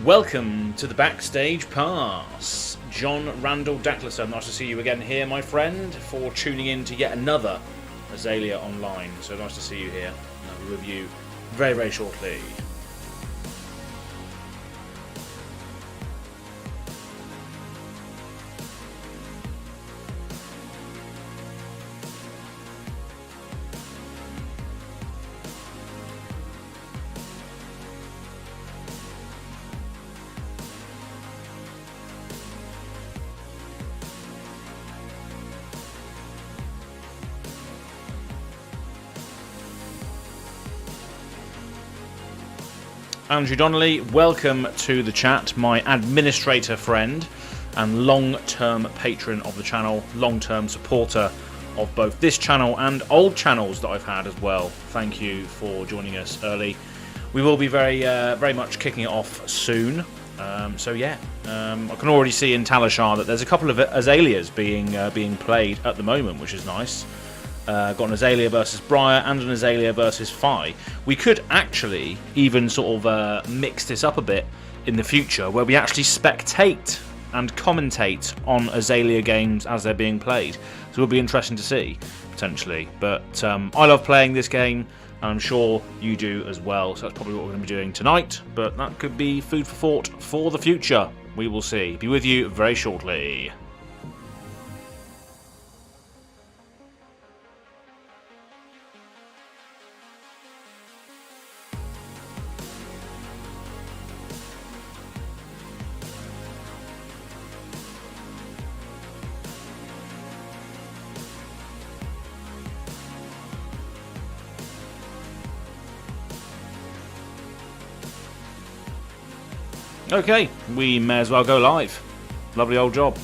Welcome to the Backstage Pass. John Randall Dacklerson, nice to see you again here, my friend, for tuning in to yet another Azalea Online. So nice to see you here. I'll be with you very, very shortly. Andrew Donnelly, welcome to the chat, my administrator friend and long-term patron of the channel, long-term supporter of both this channel and old channels that I've had as well. Thank you for joining us early. We will be very much kicking it off soon. I can already see in Talishar that there's a couple of Azaleas being played at the moment, which is nice. Got an Azalea versus Briar and an Azalea versus Phi. We could actually even sort of mix this up a bit in the future, where we actually spectate and commentate on Azalea games as they're being played. So it'll be interesting to see, potentially. But I love playing this game, and I'm sure you do as well. So that's probably what we're going to be doing tonight. But that could be food for thought for the future. We will see. Be with you very shortly. Okay, we may as well go live. Lovely old job.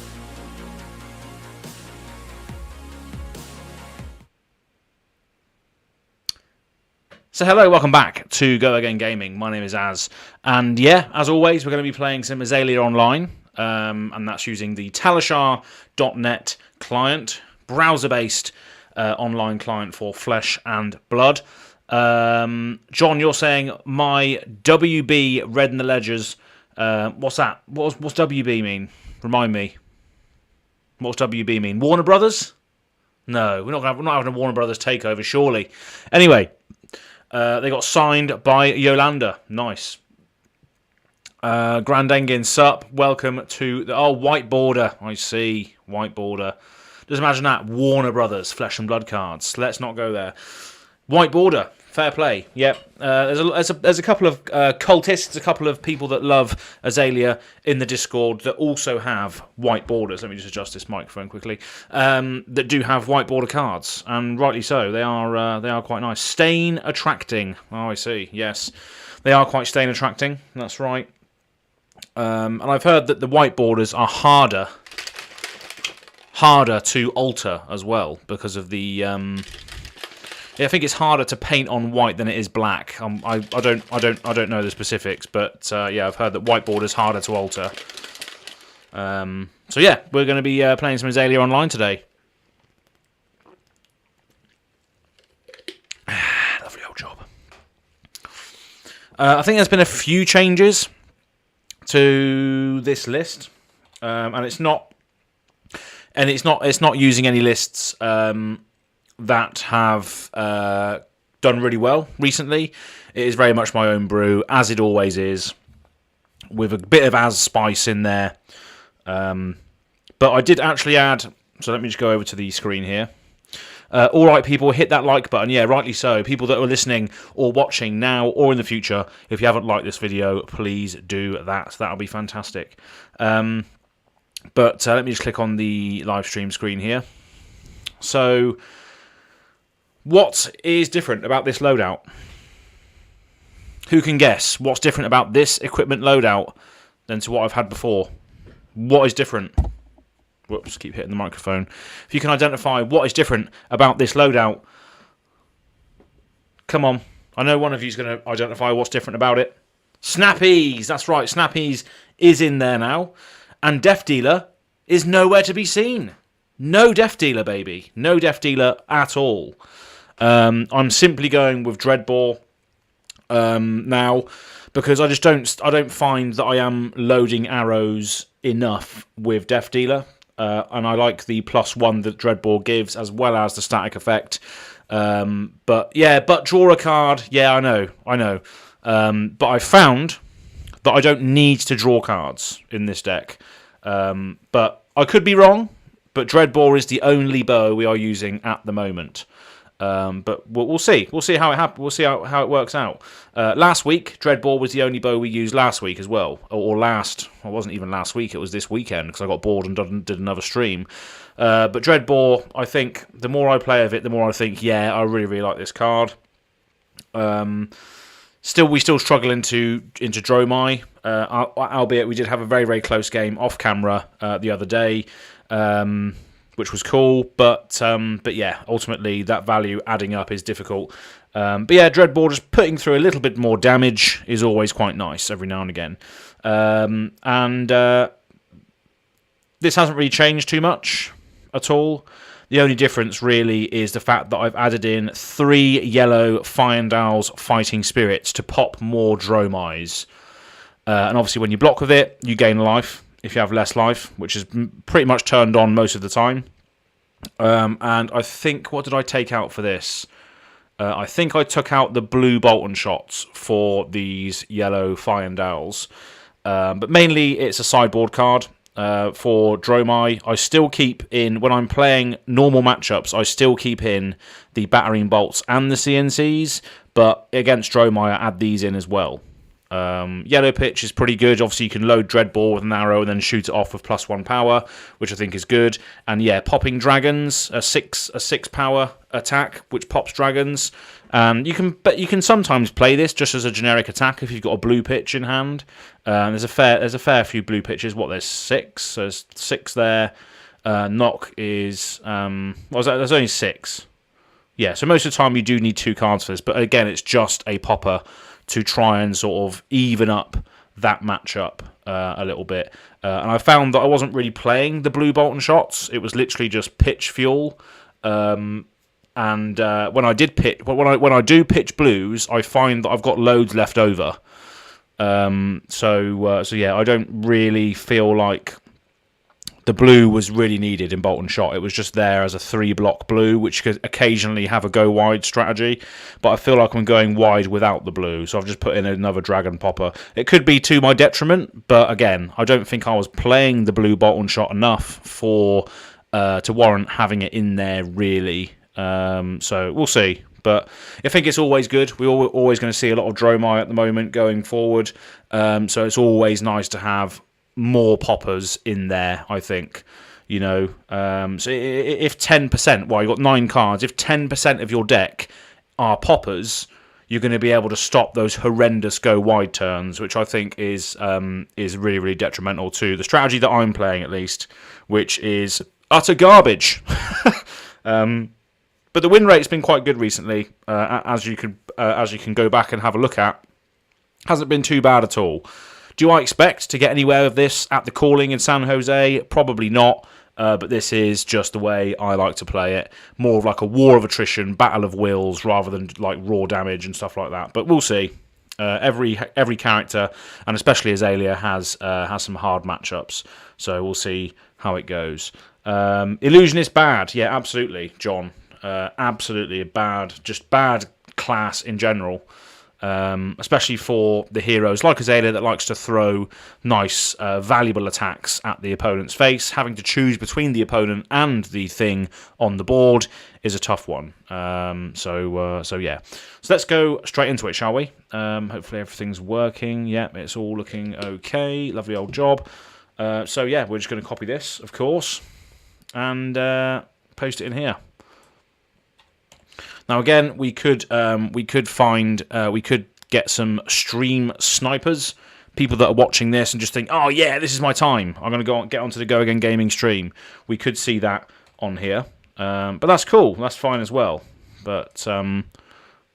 So hello, welcome back to GoAgainGaming. My name is Az, and yeah, as always, we're going to be playing some Azalea Online, and that's using the Talishar.net client, browser-based online client for Flesh and Blood. John, you're saying my WB Read in the Ledgers. What's that? What's WB mean? Remind me. What's WB mean? Warner Brothers? No, we're not having a Warner Brothers takeover, surely. Anyway, they got signed by Yolanda. Nice. Grand Engin Sup. Welcome to the white border. I see, white border. Just imagine that, Warner Brothers Flesh and Blood cards. Let's not go there. White border. Fair play. Yep. There's a couple of cultists, a couple of people that love Azalea in the Discord that also have white borders. Let me just adjust this microphone quickly. That do have white border cards, and rightly so. They are quite nice. Stain attracting. Oh, I see. Yes, they are quite stain attracting. That's right. And I've heard that the white borders are harder to alter as well because of the. Yeah, I think it's harder to paint on white than it is black. I don't know the specifics, but yeah, I've heard that white border's harder to alter. So yeah, we're going to be playing some Azalea Online today. Lovely old job. I think there's been a few changes to this list, and it's not using any lists. That have done really well recently. It is very much my own brew, as it always is, with a bit of Az spice in there. But I did actually add, so let me just go over to the screen here. Alright people, hit that like button, yeah, rightly so. People that are listening or watching now or in the future, if you haven't liked this video, please do that. That'll be fantastic. But let me just click on the live stream screen here. So, what is different about this loadout? Who can guess what's different about this equipment loadout than to what I've had before? What is different? Whoops, keep hitting the microphone. If you can identify what is different about this loadout, come on. I know one of you is going to identify what's different about it. Snappies! That's right, Snappies is in there now. And Death Dealer is nowhere to be seen. No Death Dealer, baby. No Death Dealer at all. I'm simply going with Dreadbore now. because I don't find that I am loading arrows enough with Death Dealer, and I like the +1 that Dreadbore gives as well as the static effect. But draw a card. Yeah, I know. But I found that I don't need to draw cards in this deck. But I could be wrong. But Dreadbore is the only bow we are using at the moment. But we'll see. We'll see how it happens. We'll see how it works out. Last week, Dreadbore was the only bow we used last week as well. Or last. Well, it wasn't even last week. It was this weekend because I got bored and did another stream. But Dreadbore, I think, the more I play of it, the more I think, yeah, I really, really like this card. We still struggle into Dromai, albeit we did have a very, very close game off camera the other day, which was cool. But yeah, ultimately that value adding up is difficult. But yeah, Dreadbore just putting through a little bit more damage is always quite nice every now and again. This hasn't really changed too much at all. The only difference really is the fact that I've added in 3 yellow Fyendal's Fighting Spirits to pop more Dromais. And obviously when you block with it, you gain life if you have less life, which is pretty much turned on most of the time. And I think, what did I take out for this? I think I took out the blue Bolton shots for these yellow Fyendals. But mainly it's a sideboard card. For Dromai, I still keep in, when I'm playing normal matchups, I still keep in the battering bolts and the CNCs, but against Dromai I add these in as well. Yellow pitch is pretty good. Obviously you can load Dreadbore with an arrow and then shoot it off with +1 power, which I think is good. And yeah, popping dragons, a 6 power attack which pops dragons. You can sometimes play this just as a generic attack if you've got a blue pitch in hand. There's a fair few blue pitches. There's 6. There's 6 there. Knock is what was that? There's only 6. Yeah, so most of the time you do need 2 cards for this, but again it's just a popper to try and sort of even up that matchup a little bit. And I found that I wasn't really playing the blue Bolton shots. It was literally just pitch fuel. And when I do pitch blues, I find that I've got loads left over. So yeah, I don't really feel like the blue was really needed in Bolton Shot. It was just there as a 3-block blue, which could occasionally have a go wide strategy. But I feel like I'm going wide without the blue, so I've just put in another Dragon Popper. It could be to my detriment, but again, I don't think I was playing the blue Bolton Shot enough to warrant having it in there really. So we'll see. But I think it's always good. We're always going to see a lot of Dromai at the moment going forward. So it's always nice to have more poppers in there, I think. So if 10%, well, you've got 9 cards, if 10% of your deck are poppers, you're going to be able to stop those horrendous go wide turns, which I think is really, really detrimental to the strategy that I'm playing, at least, which is utter garbage. But the win rate's been quite good recently, as you can go back and have a look at. Hasn't been too bad at all. Do I expect to get anywhere with this at the calling in San Jose? Probably not, but this is just the way I like to play it. More of like a war of attrition, battle of wills, rather than like raw damage and stuff like that. But we'll see. Every character, and especially Azalea, has some hard matchups. So we'll see how it goes. Illusion is bad. Yeah, absolutely, John. Absolutely bad class in general. Especially for the heroes like Azalea that likes to throw nice, valuable attacks at the opponent's face. Having to choose between the opponent and the thing on the board is a tough one. So yeah. So let's go straight into it, shall we? Hopefully everything's working. Yep, it's all looking okay. Lovely old job. So yeah, we're just going to copy this, of course, and paste it in here. Now again, we could get some stream snipers, people that are watching this and just think, oh yeah, this is my time. I'm going to get onto the GoAgainGaming stream. We could see that on here, but that's cool. That's fine as well. But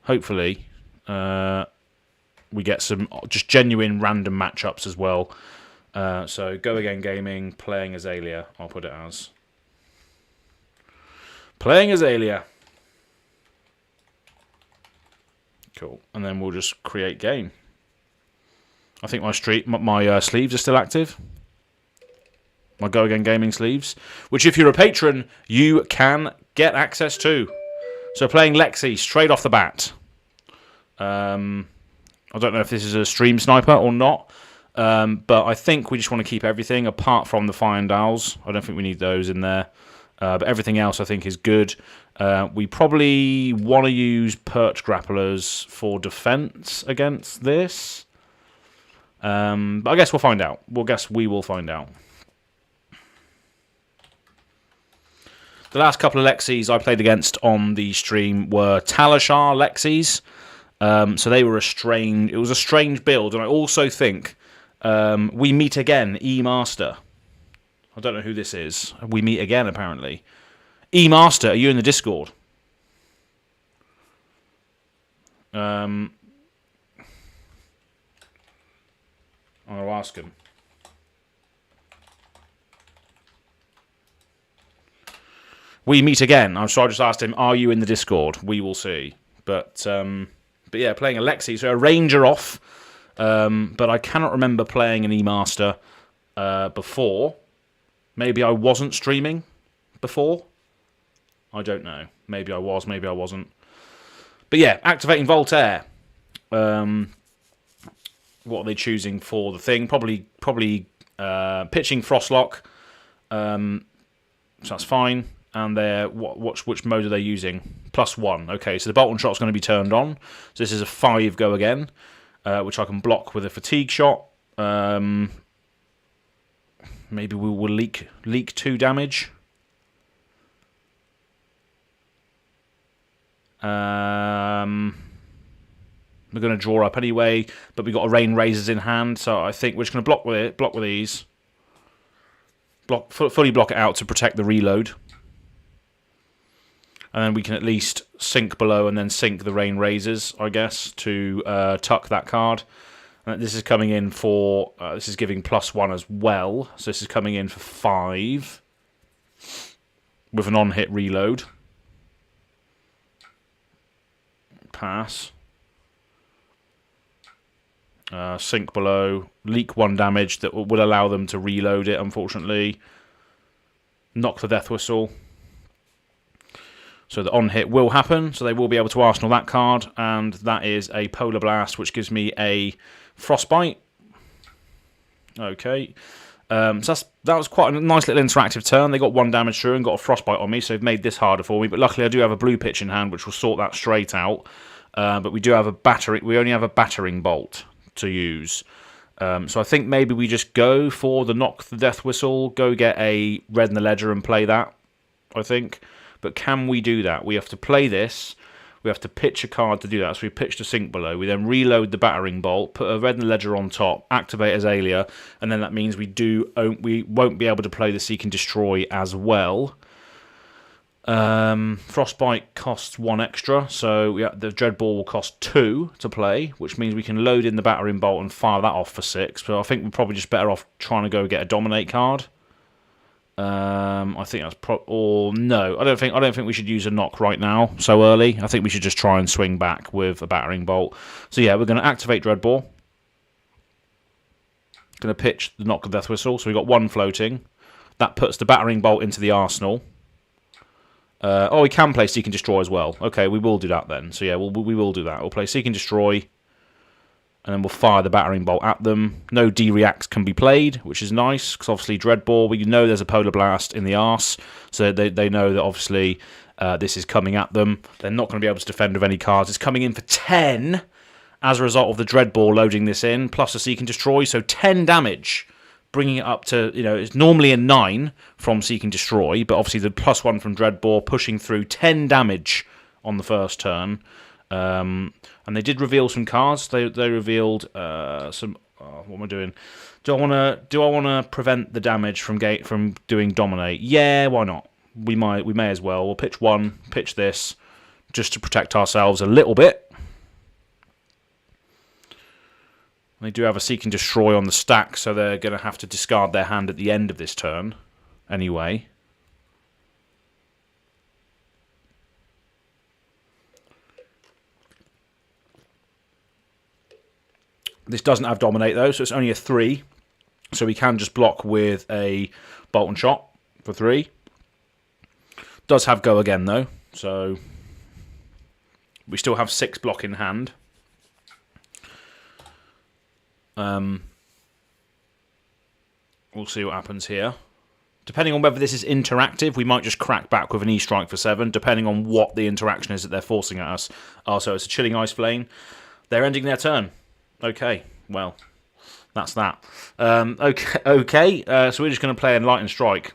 hopefully we get some just genuine random matchups as well. So GoAgainGaming playing Azalea. I'll put it as playing Azalea. Cool. And then we'll just create game. I think my sleeves are still active. My GoAgainGaming sleeves, which if you're a patron, you can get access to. So playing Lexi straight off the bat. I don't know if this is a stream sniper or not, but I think we just want to keep everything apart from the Fire and Dowels. I don't think we need those in there, but everything else I think is good. We probably want to use perch grapplers for defense against this, but I guess we'll find out. We will find out. The last couple of Lexis I played against on the stream were Talishar Lexis. So they were it was a strange build, and I also think we meet again, E-Master. I don't know who this is. We meet again, apparently. E-Master, are you in the Discord? I'll ask him. We meet again. So I just asked him, are you in the Discord? We will see. But yeah, playing a Lexi, so a Ranger off. But I cannot remember playing an E-Master before. Maybe I wasn't streaming before. I don't know. Maybe I was, maybe I wasn't. But yeah, activating Voltaire. What are they choosing for the thing? Probably pitching Frostlock. So that's fine. And they're which mode are they using? +1. Okay, so the Bolt-on shot's going to be turned on. So this is a 5 go again, which I can block with a fatigue shot. Maybe we will leak 2 damage. We're going to draw up anyway, but we've got a Rain Razors in hand, so I think we're just going to block with these. Fully block it out to protect the reload. And then we can at least sink below and then sink the Rain Razors, I guess, to tuck that card. And this is coming in for... this is giving +1 as well. So this is coming in for 5. With an on-hit reload. Pass. Sink below. Leak 1 damage that will allow them to reload it, unfortunately. Knock the Death Whistle. So the on-hit will happen, so they will be able to Arsenal that card, and that is a Polar Blast, which gives me a Frostbite. Okay. So that was quite a nice little interactive turn. They got 1 damage through and got a Frostbite on me, so they've made this harder for me, but luckily I do have a blue pitch in hand, which will sort that straight out. But we do have we only have a battering bolt to use. So I think maybe we just go for the Knock the Death Whistle, go get a Red in the Ledger and play that, I think. But can we do that? We have to play this. We have to pitch a card to do that. So we pitch the Sink Below. We then reload the Battering Bolt, put a Red in the Ledger on top, activate Azalea, and then that means we won't be able to play the Seek and Destroy as well. Frostbite costs 1 extra, so the Dreadball will cost 2 to play, which means we can load in the Battering Bolt and fire that off for 6. So I think we're probably just better off trying to go get a Dominate card. I think that's no. I don't think we should use a knock right now so early. I think we should just try and swing back with a battering bolt. So yeah, we're going to activate Dreadball. Going to pitch the Knock the Death Whistle. So we've got 1 floating. That puts the battering bolt into the arsenal. We can play Seek and Destroy as well. Okay, we will do that then. So yeah, we will do that. We'll play Seek and Destroy. And then we'll fire the battering bolt at them. No D-reacts can be played, which is nice, because obviously Dreadball, we know there's a Polar Blast in the arse, so they know that obviously this is coming at them. They're not going to be able to defend with any cards. It's coming in for 10 as a result of the Dreadball loading this in, plus a Seek and Destroy, so 10 damage, bringing it up to, it's normally a 9 from Seek and Destroy, but obviously the +1 from Dreadball pushing through 10 damage on the first turn. And they did reveal some cards. They revealed some. What am I doing? Do I want to prevent the damage from doing Dominate? Yeah, why not? We may as well. We'll pitch 1, pitch this, just to protect ourselves a little bit. They do have a Seek and Destroy on the stack, so they're going to have to discard their hand at the end of this turn, anyway. This doesn't have Dominate, though, so it's only a 3. So we can just block with a Bolt and Shot for 3. Does have Go Again, though, so we still have 6 block in hand. We'll see what happens here. Depending on whether this is interactive, we might just crack back with an E-Strike for 7, depending on what the interaction is that they're forcing at us. Also, it's a Chilling Ice Flame. They're ending their turn. Okay, well, that's that. Okay, so we're just going to play Enlightened Strike.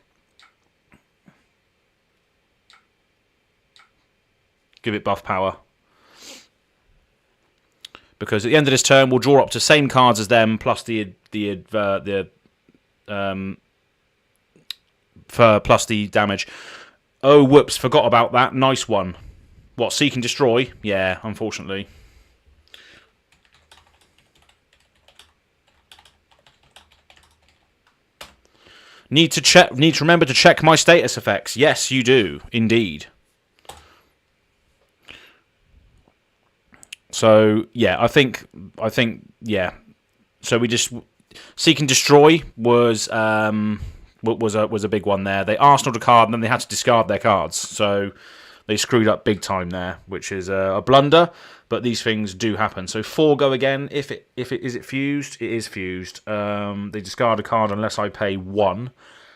Give it buff power. Because at the end of this turn, we'll draw up to same cards as them, plus plus the damage. Oh, whoops, forgot about that. Nice one. What, Seek and Destroy? Yeah, unfortunately. Need to remember to check my status effects. Yes, you do, indeed. So yeah, I think yeah. So we just Seek and Destroy was a big one there. They arsenaled a card and then they had to discard their cards. So they screwed up big time there, which is a blunder. But these things do happen. So 4 Go Again. If it is fused, it is fused. They discard a card unless I pay 1.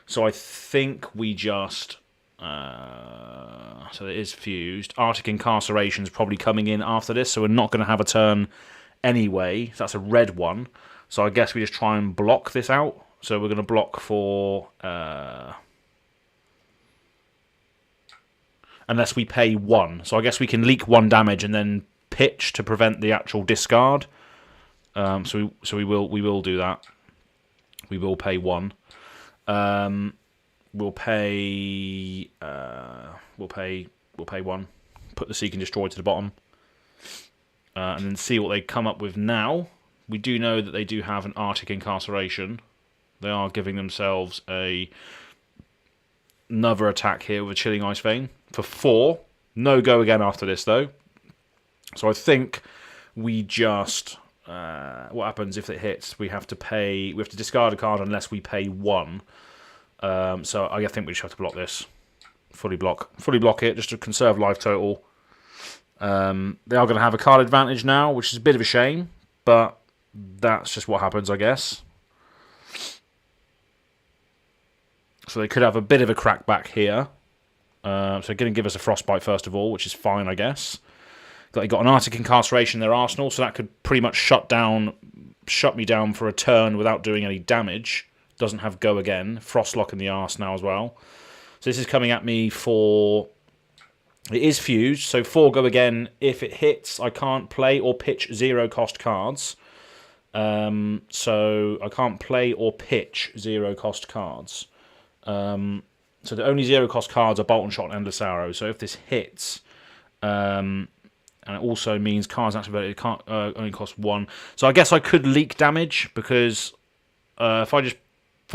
So I think we just so it is fused. Arctic Incarceration is probably coming in after this, so we're not going to have a turn anyway. So that's a red one. So I guess we just try and block this out. So we're going to block for unless we pay 1. So I guess we can leak 1 damage and then pitch to prevent the actual discard. So we will do that. We will pay 1. We'll pay 1. Put the Seek and Destroy to the bottom, and then see what they come up with now. We do know that they do have an Arctic Incarceration. They are giving themselves another attack here with a Chilling Ice Vein for 4. No Go Again after this though. So I think we just what happens if it hits? We have to discard a card unless we pay 1. So I think we just have to block this. Fully block it, just to conserve life total. They are going to have a card advantage now, which is a bit of a shame, but that's just what happens, I guess. So they could have a bit of a crackback here. So they're going to give us a Frostbite first of all, which is fine, I guess. They got an Arctic Incarceration in their arsenal, so that could pretty much shut me down for a turn without doing any damage. Doesn't have Go Again. Frostlock in the arse now as well. So this is coming at me for... It is fused, so 4 Go Again. If it hits, I can't play or pitch 0 cost cards. So I can't play or pitch 0 cost cards. So the only 0 cost cards are Bolt and Shot and Endless Arrow. So if this hits... and it also means cards activated can't only cost 1. So I guess I could leak damage, because if I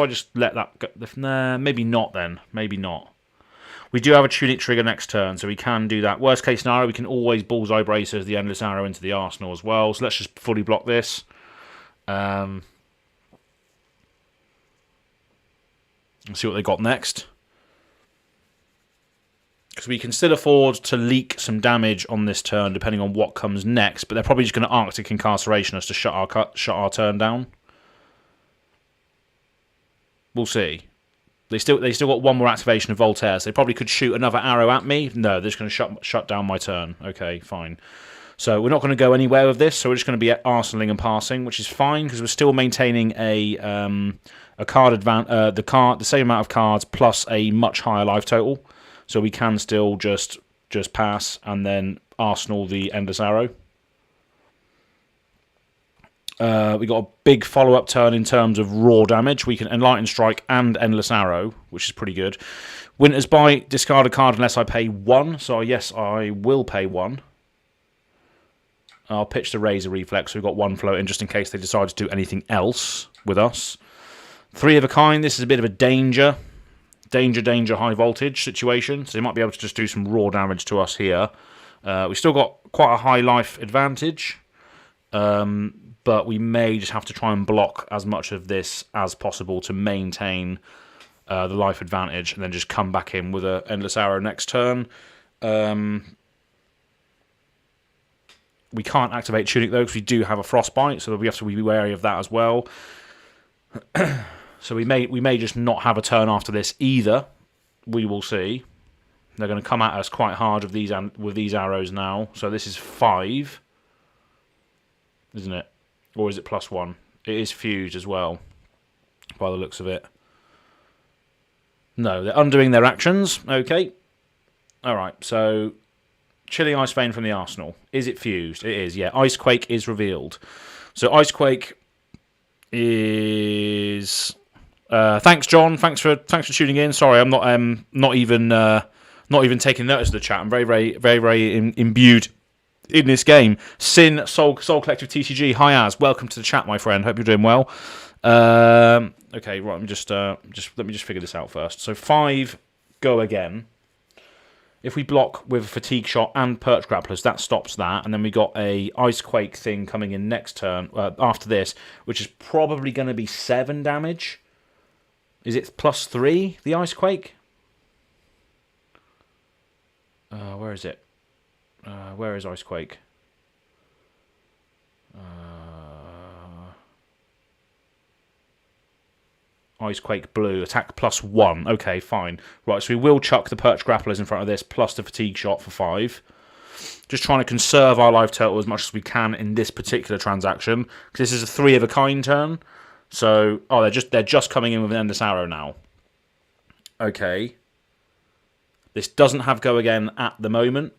just let that go... Nah, maybe not then. Maybe not. We do have a Tunic trigger next turn, so we can do that. Worst case scenario, we can always Bullseye Bracers the Endless Arrow into the arsenal as well. So let's just fully block this. And see what they got next. Because we can still afford to leak some damage on this turn, depending on what comes next. But they're probably just going to Arctic Incarceration us to shut our turn down. We'll see. They still got 1 more activation of Voltaire, so they probably could shoot another arrow at me. No, they're just going to shut down my turn. Okay, fine. So we're not going to go anywhere with this. So we're just going to be arsenaling and passing, which is fine because we're still maintaining a card the same amount of cards plus a much higher life total. So we can still just pass and then arsenal the Endless Arrow. We got a big follow-up turn in terms of raw damage. We can Enlighten Strike and Endless Arrow, which is pretty good. Winter's Bite, discard a card unless I pay 1. So yes, I will pay 1. I'll pitch the Razor Reflex. So we've got 1 float in just in case they decide to do anything else with us. 3 of a kind. This is a bit of a danger, high voltage situation. So they might be able to just do some raw damage to us here. We've still got quite a high life advantage. but we may just have to try and block as much of this as possible to maintain the life advantage, and then just come back in with an Endless Arrow next turn. We can't activate Tunic though, because we do have a Frostbite, so we have to be wary of that as well. So we may just not have a turn after this either. We will see. They're going to come at us quite hard with these arrows now. So this is 5, isn't it? Or is it +1? It is fused as well, by the looks of it. No, they're undoing their actions. Okay. All right, so Chilling Ice Vein from the arsenal. Is it fused? It is, yeah. Icequake is revealed. So Icequake is... thanks, John. Thanks for tuning in. Sorry, I'm not even taking notice of the chat. I'm very imbued in this game. Sin Soul Collective TCG. Hi Az, welcome to the chat, my friend. Hope you're doing well. Okay, right. Let me just figure this out first. So 5, go again. If we block with Fatigue Shot and Perch Grapplers, that stops that. And then we got a Icequake thing coming in next turn, after this, which is probably going to be 7 damage. Is it +3, the Icequake? Where is it? Where is Icequake? Icequake Blue, attack +1. Okay, fine. Right, so we will chuck the Perch Grapplers in front of this, plus the Fatigue Shot for 5. Just trying to conserve our life total as much as we can in this particular transaction, because this is a 3 of a kind turn. So, they're just coming in with an Endless Arrow now. Okay. This doesn't have Go Again at the moment,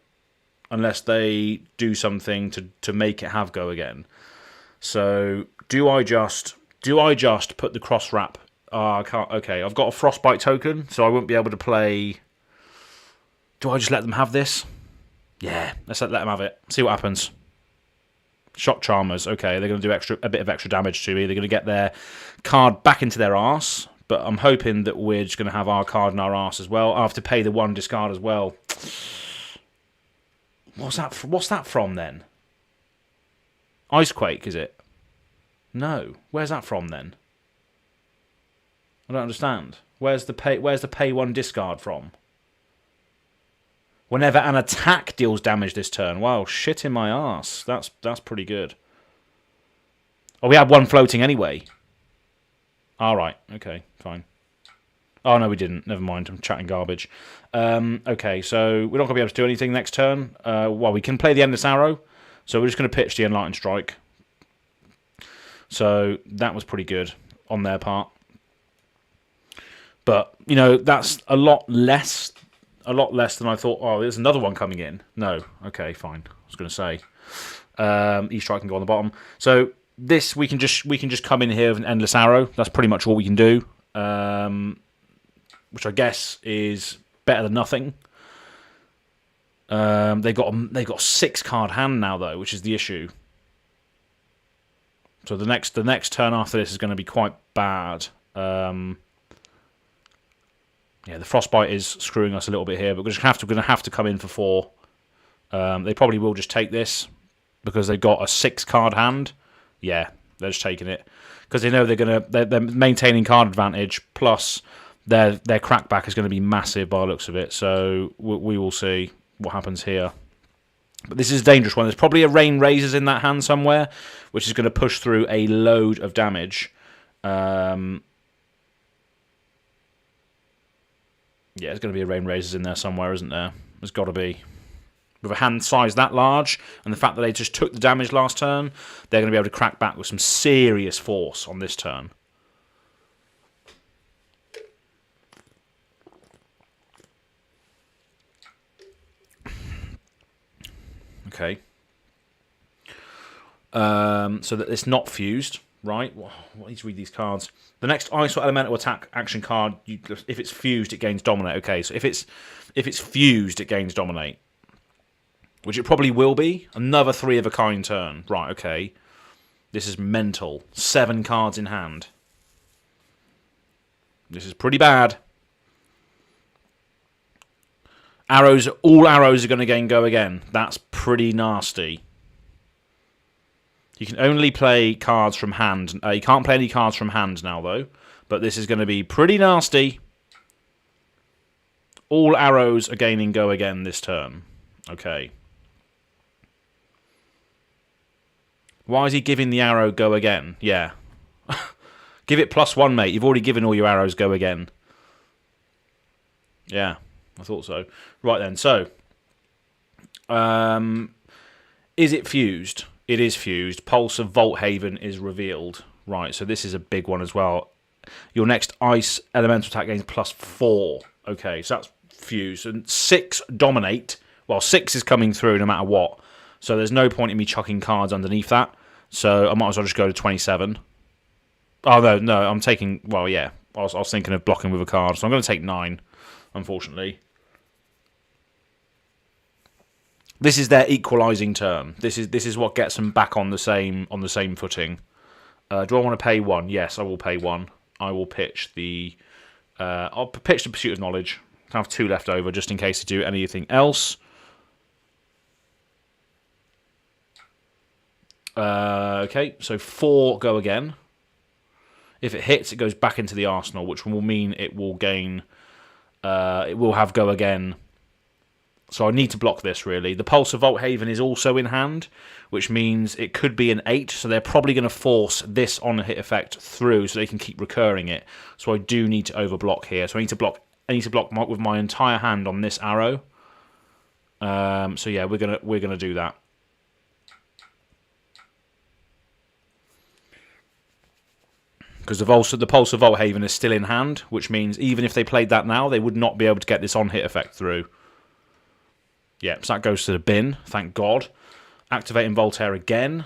unless they do something to make it have Go Again. So, do I just put the cross wrap? I can't. Okay, I've got a Frostbite token, so I won't be able to play. Do I just let them have this? Yeah, let's let them have it. See what happens. Shock Charmers. Okay, they're going to do a bit of extra damage to me. They're going to get their card back into their arse, but I'm hoping that we're just going to have our card in our arse as well. I have to pay the 1 discard as well. What's that from then? Icequake, is it? No. Where's that from then? I don't understand. Where's the pay 1 discard from? Whenever an attack deals damage this turn. Wow, shit in my arse. That's pretty good. Oh, we had 1 floating anyway. Alright, okay, fine. Oh, no, we didn't. Never mind, I'm chatting garbage. Okay, so we're not going to be able to do anything next turn. Well, we can play the Endless Arrow, so we're just going to pitch the Enlightened Strike. So that was pretty good on their part. But, you know, that's a lot less than I thought. Oh, there's another one coming in. No. Okay, fine. I was going to say. E-Strike can go on the bottom. So this, we can just come in here with an Endless Arrow. That's pretty much all we can do. Which I guess is better than nothing. They got a 6-card hand now, though, which is the issue. So the next turn after this is going to be quite bad. Yeah, the Frostbite is screwing us a little bit here, but we're going to have to come in for 4. They probably will just take this because they've got a 6-card hand. Yeah, they're just taking it because they know they're maintaining card advantage, plus their crackback is going to be massive by the looks of it. So we will see what happens here. But this is a dangerous one. There's probably a Rain Razors in that hand somewhere, which is going to push through a load of damage. Yeah, there's going to be a Rain Razors in there somewhere, isn't there? There's got to be. With a hand size that large, and the fact that they just took the damage last turn, they're going to be able to crack back with some serious force on this turn. Okay. So that it's not fused, right? Well, I need to read these cards. The next Ice or Elemental attack action card, if it's fused, it gains Dominate. Okay, so if it's fused, it gains Dominate, which it probably will be. Another 3 of a kind turn. Right, okay. This is mental. 7 cards in hand. This is pretty bad. All arrows are going to gain Go Again. That's pretty nasty. You can only play cards from hand. You can't play any cards from hand now, though. But this is going to be pretty nasty. All arrows are gaining go again this turn. Okay. Why is he giving the arrow go again? Yeah. Give it +1, mate. You've already given all your arrows go again. Yeah, I thought so. Right then, so. Is it fused? It is fused. Pulse of Volthaven is revealed. Right, so this is a big one as well. Your next ice elemental attack gains +4. Okay, so that's fused. And 6 dominate. Well, 6 is coming through no matter what. So there's no point in me chucking cards underneath that. So I might as well just go to 27. Oh, no, I'm taking... Well, yeah. I was thinking of blocking with a card. So I'm going to take 9, unfortunately. This is their equalising turn. This is what gets them back on the same footing. Do I want to pay 1? Yes, I will pay 1. I will pitch the... I'll pitch the Pursuit of Knowledge. I have 2 left over just in case to do anything else. Okay, so 4 go again. If it hits, it goes back into the arsenal, which will mean it will gain... it will have go again. So I need to block this, really. The Pulse of Volthaven is also in hand, which means it could be an 8. So they're probably going to force this on-hit effect through so they can keep recurring it. So I do need to overblock here. So I need to block with my entire hand on this arrow. So yeah, we're gonna do that. Because the Pulse of Volthaven is still in hand, which means even if they played that now, they would not be able to get this on-hit effect through. Yeah, so that goes to the bin, thank God. Activating Voltaire again.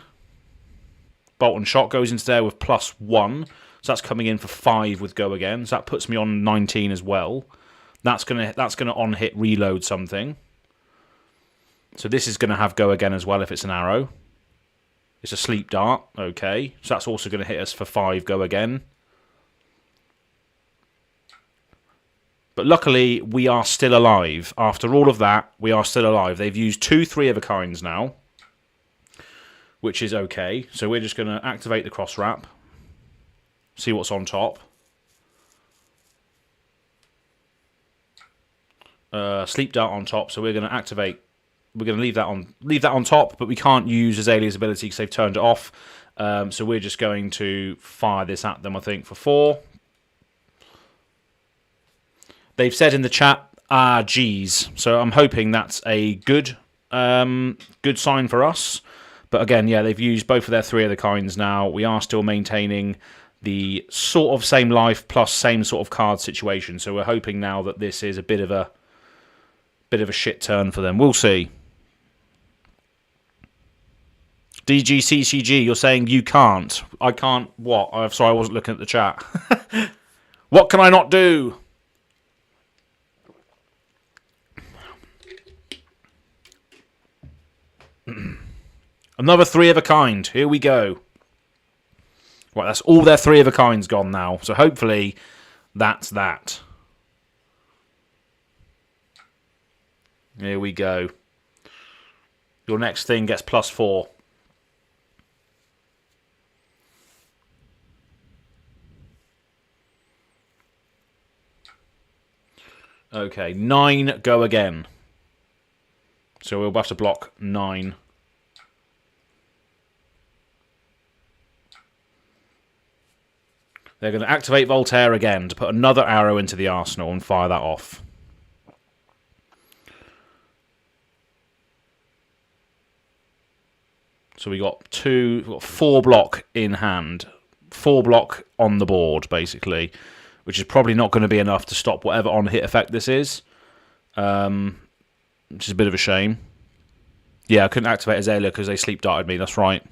Bolt and Shot goes into there with +1. So that's coming in for 5 with go again. So that puts me on 19 as well. That's gonna on-hit reload something. So this is going to have go again as well if it's an arrow. It's a sleep dart, okay. So that's also going to hit us for 5 go again. But luckily, we are still alive. After all of that, we are still alive. They've used 2 3-of-a-kinds now, which is okay. So we're just going to activate the cross wrap. See what's on top. Sleep dart on top, so we're going to activate... We're going to leave that on top, but we can't use Azalea's ability because they've turned it off. So we're just going to fire this at them, I think, for 4. They've said in the chat, geez. So I'm hoping that's a good sign for us. But again, yeah, they've used both of their 3-of-the-kinds now. We are still maintaining the sort of same life plus same sort of card situation. So we're hoping now that this is a bit of a shit turn for them. We'll see. DGCCG, you're saying you can't. I can't what? I'm sorry, I wasn't looking at the chat. What can I not do? Another 3-of-a-kind. Here we go. Right, that's all their 3-of-a-kinds gone now. So hopefully that's that. Here we go. Your next thing gets +4. Okay, 9 go again. So we'll have to block 9. They're going to activate Voltaire again to put another arrow into the arsenal and fire that off. So we've got 4 block in hand. 4 block on the board, basically. Which is probably not going to be enough to stop whatever on-hit effect this is. Which is a bit of a shame. Yeah, I couldn't activate Azalea because they sleep darted me, that's right.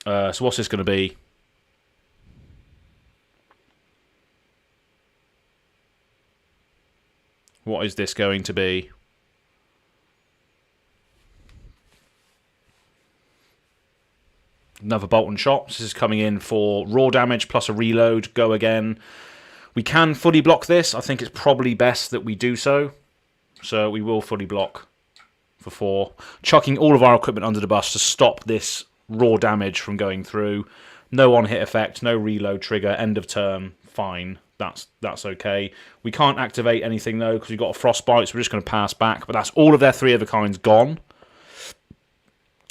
So what's this going to be? What is this going to be? Another Bolt and Shot. This is coming in for raw damage plus a reload. Go again. We can fully block this. I think it's probably best that we do so. So we will fully block. for 4. Chucking all of our equipment under the bus to stop this raw damage from going through. No on-hit effect, no reload trigger, end of turn, fine. That's okay. We can't activate anything, though, because we've got a frostbite, so we're just going to pass back. But that's all of their 3 of a kinds gone.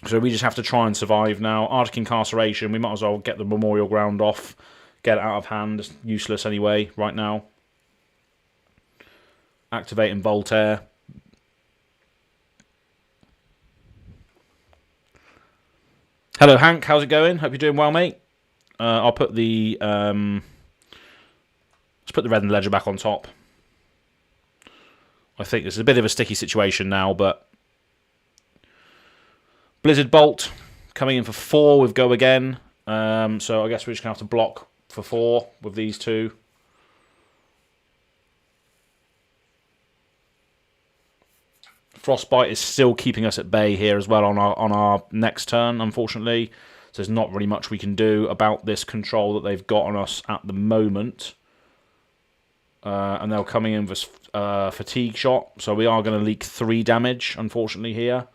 So we just have to try and survive now. Arctic Incarceration, we might as well get the Memorial Ground off. Get it out of hand. It's useless anyway right now. Activating Voltaire. Hello, Hank. How's it going? Hope you're doing well, mate. I'll put the... let's put the Raydn Ledger back on top. I think this is a bit of a sticky situation now, but... Blizzard Bolt coming in for 4 with Go Again. So I guess we're just going to have to block for 4 with these 2. Frostbite is still keeping us at bay here as well on our next turn, unfortunately. So there's not really much we can do about this control that they've got on us at the moment. And they're coming in with Fatigue Shot. So we are going to leak 3 damage, unfortunately, here.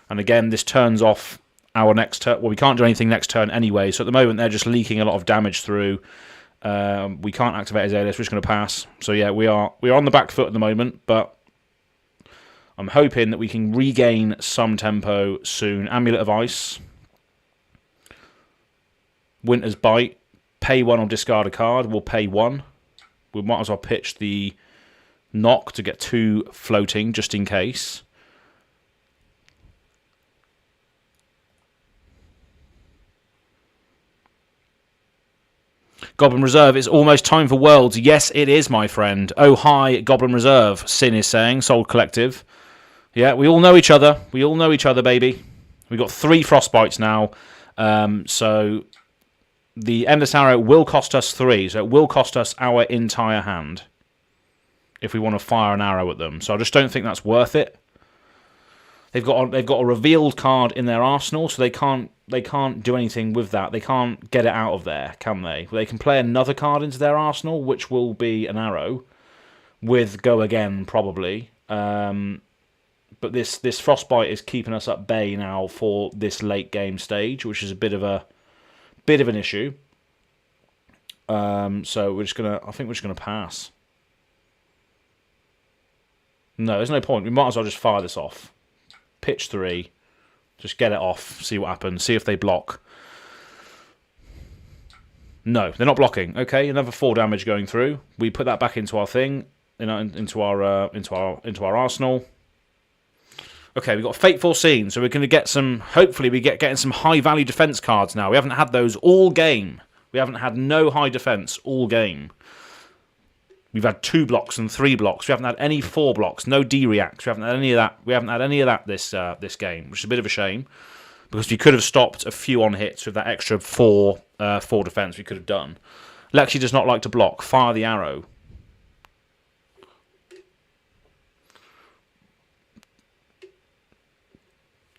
And again, this turns off our next turn. Well, we can't do anything next turn anyway. So at the moment, they're just leaking a lot of damage through. We can't activate Azalea, so we're just going to pass. So yeah, we are on the back foot at the moment, but I'm hoping that we can regain some tempo soon. Amulet of Ice. Winter's Bite. Pay 1 or discard a card. We'll pay 1. We might as well pitch the knock to get 2 floating, just in case. Goblin Reserve, it's almost time for Worlds. Yes, it is, my friend. Oh, hi, Goblin Reserve, Sin is saying. Soul Collective. Yeah, we all know each other. We all know each other, baby. We've got 3 Frostbites now. So the Endless Arrow will cost us 3. So it will cost us our entire hand if we want to fire an arrow at them. So I just don't think that's worth it. They've got a revealed card in their arsenal, so they can't do anything with that. They can't get it out of there, can they? Well, they can play another card into their arsenal, which will be an arrow with Go Again probably. But this Frostbite is keeping us at bay now for this late game stage, which is a bit of an issue. So I think we're just gonna pass. No, there's no point. We might as well just fire this off. Pitch 3. Just get it off. See what happens. See if they block. No, they're not blocking. Okay, another 4 damage going through. We put that back into our thing, into our arsenal. Okay, we've got Fateful Scene, so we're going to get some. Hopefully, getting some high value defense cards now. We haven't had those all game. We haven't had no high defense all game. We've had 2 blocks and 3 blocks. We haven't had any 4 blocks. No D-reacts. We haven't had any of that. We haven't had any of that this game, which is a bit of a shame because we could have stopped a few on hits with that extra 4 defense we could have done. Lexi does not like to block. Fire the arrow.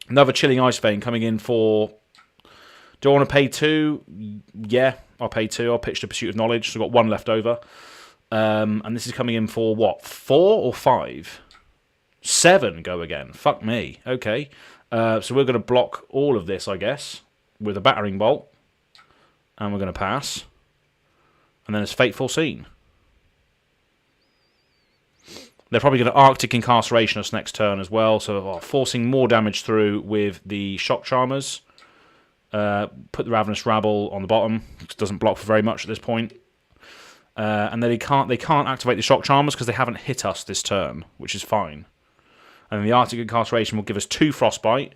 Another Chilling Ice Vein coming in for... Do I want to pay 2? Yeah, I'll pay 2. I'll pitch the Pursuit of Knowledge. So I've got 1 left over. And this is coming in for what? 4 or 5? 7 Go Again. Fuck me. Okay. So we're going to block all of this, I guess, with a Battering Bolt. And we're going to pass. And then it's Fateful Scene. They're probably going to Arctic Incarceration us next turn as well. So forcing more damage through with the Shock Charmers. Put the Ravenous Rabble on the bottom. It doesn't block for very much at this point. And then they can't activate the Shock Charmers because they haven't hit us this turn, which is fine. And the Arctic Incarceration will give us 2 Frostbite.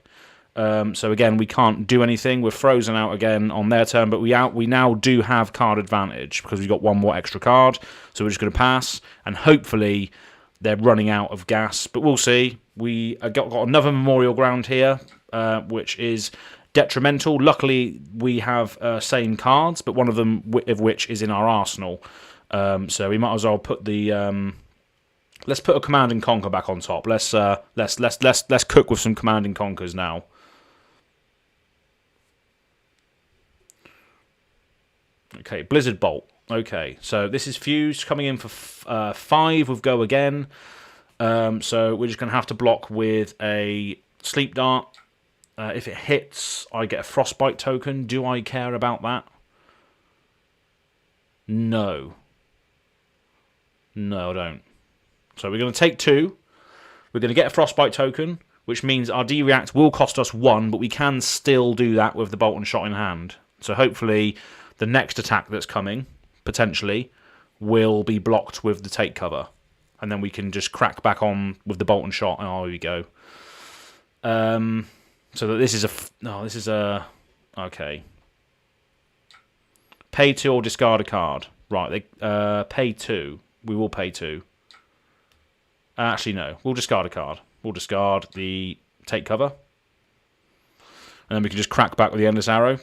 So again, we can't do anything. We're frozen out again on their turn, but we now do have card advantage because we've got 1 more extra card. So we're just going to pass, and hopefully they're running out of gas. But we'll see. We got another Memorial Ground here, which is detrimental. Luckily, we have same cards, but one of them of which is in our arsenal. So we might as well put the let's put a Command and Conquer back on top. Let's cook with some Command and Conquers now. Okay, Blizzard Bolt. Okay, so this is Fused coming in for 5 with Go Again. So we're just going to have to block with a Sleep Dart. If it hits, I get a Frostbite token. Do I care about that? No. No, I don't. So we're going to take 2. We're going to get a Frostbite token, which means our D-React will cost us 1, but we can still do that with the Bolt and Shot in hand. So hopefully the next attack that's coming, potentially, will be blocked with the Take Cover. And then we can just crack back on with the Bolt and Shot. Oh, here we go. So that this is a... No, this is a... Okay. Pay 2 or discard a card. Right, pay 2. We will pay 2. Actually, no. We'll discard a card. We'll discard the Take Cover. And then we can just crack back with the Endless Arrow.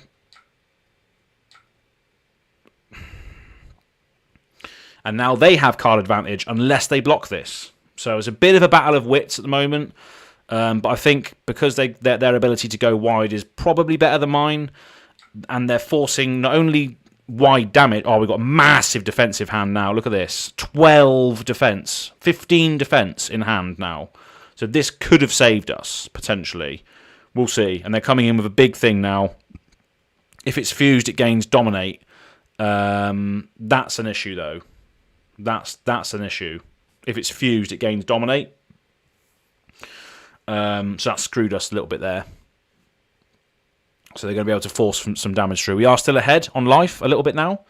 And now they have card advantage unless they block this. So it's a bit of a battle of wits at the moment. But I think because their ability to go wide is probably better than mine. And they're forcing not only wide damage. Oh, we've got a massive defensive hand now. Look at this. 12 defense. 15 defense in hand now. So this could have saved us, potentially. We'll see. And they're coming in with a big thing now. If it's fused, it gains Dominate. That's an issue, though. That's an issue. If it's fused, it gains Dominate. So that screwed us a little bit there. So they're going to be able to force some damage through. We are still ahead on life a little bit now.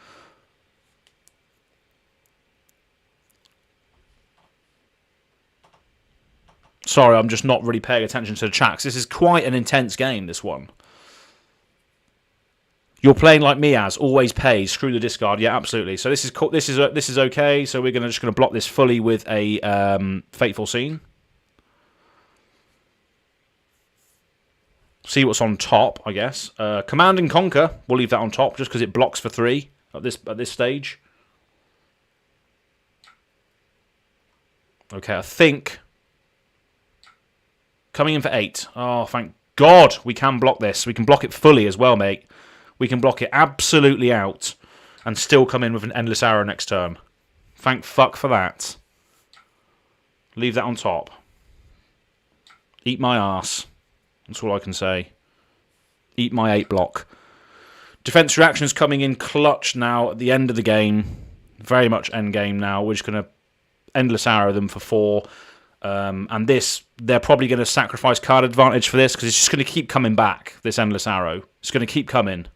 Sorry, I'm just not really paying attention to the chat. This is quite an intense game, this one. You're playing like me, as always pays. Screw the discard. Yeah, absolutely. So this is okay. So we're just going to block this fully with a Fateful Scene. See what's on top, I guess. Command and Conquer. We'll leave that on top just because it blocks for 3 at this stage. Okay, I think coming in for 8. Oh, thank God we can block this. We can block it fully as well, mate. We can block it absolutely out and still come in with an Endless Arrow next turn. Thank fuck for that. Leave that on top. Eat my arse. That's all I can say. Eat my 8 block. Defense reactions coming in clutch now at the end of the game. Very much end game now. We're just going to Endless Arrow them for 4. And this, they're probably going to sacrifice card advantage for this because it's just going to keep coming back, this Endless Arrow. It's going to keep coming.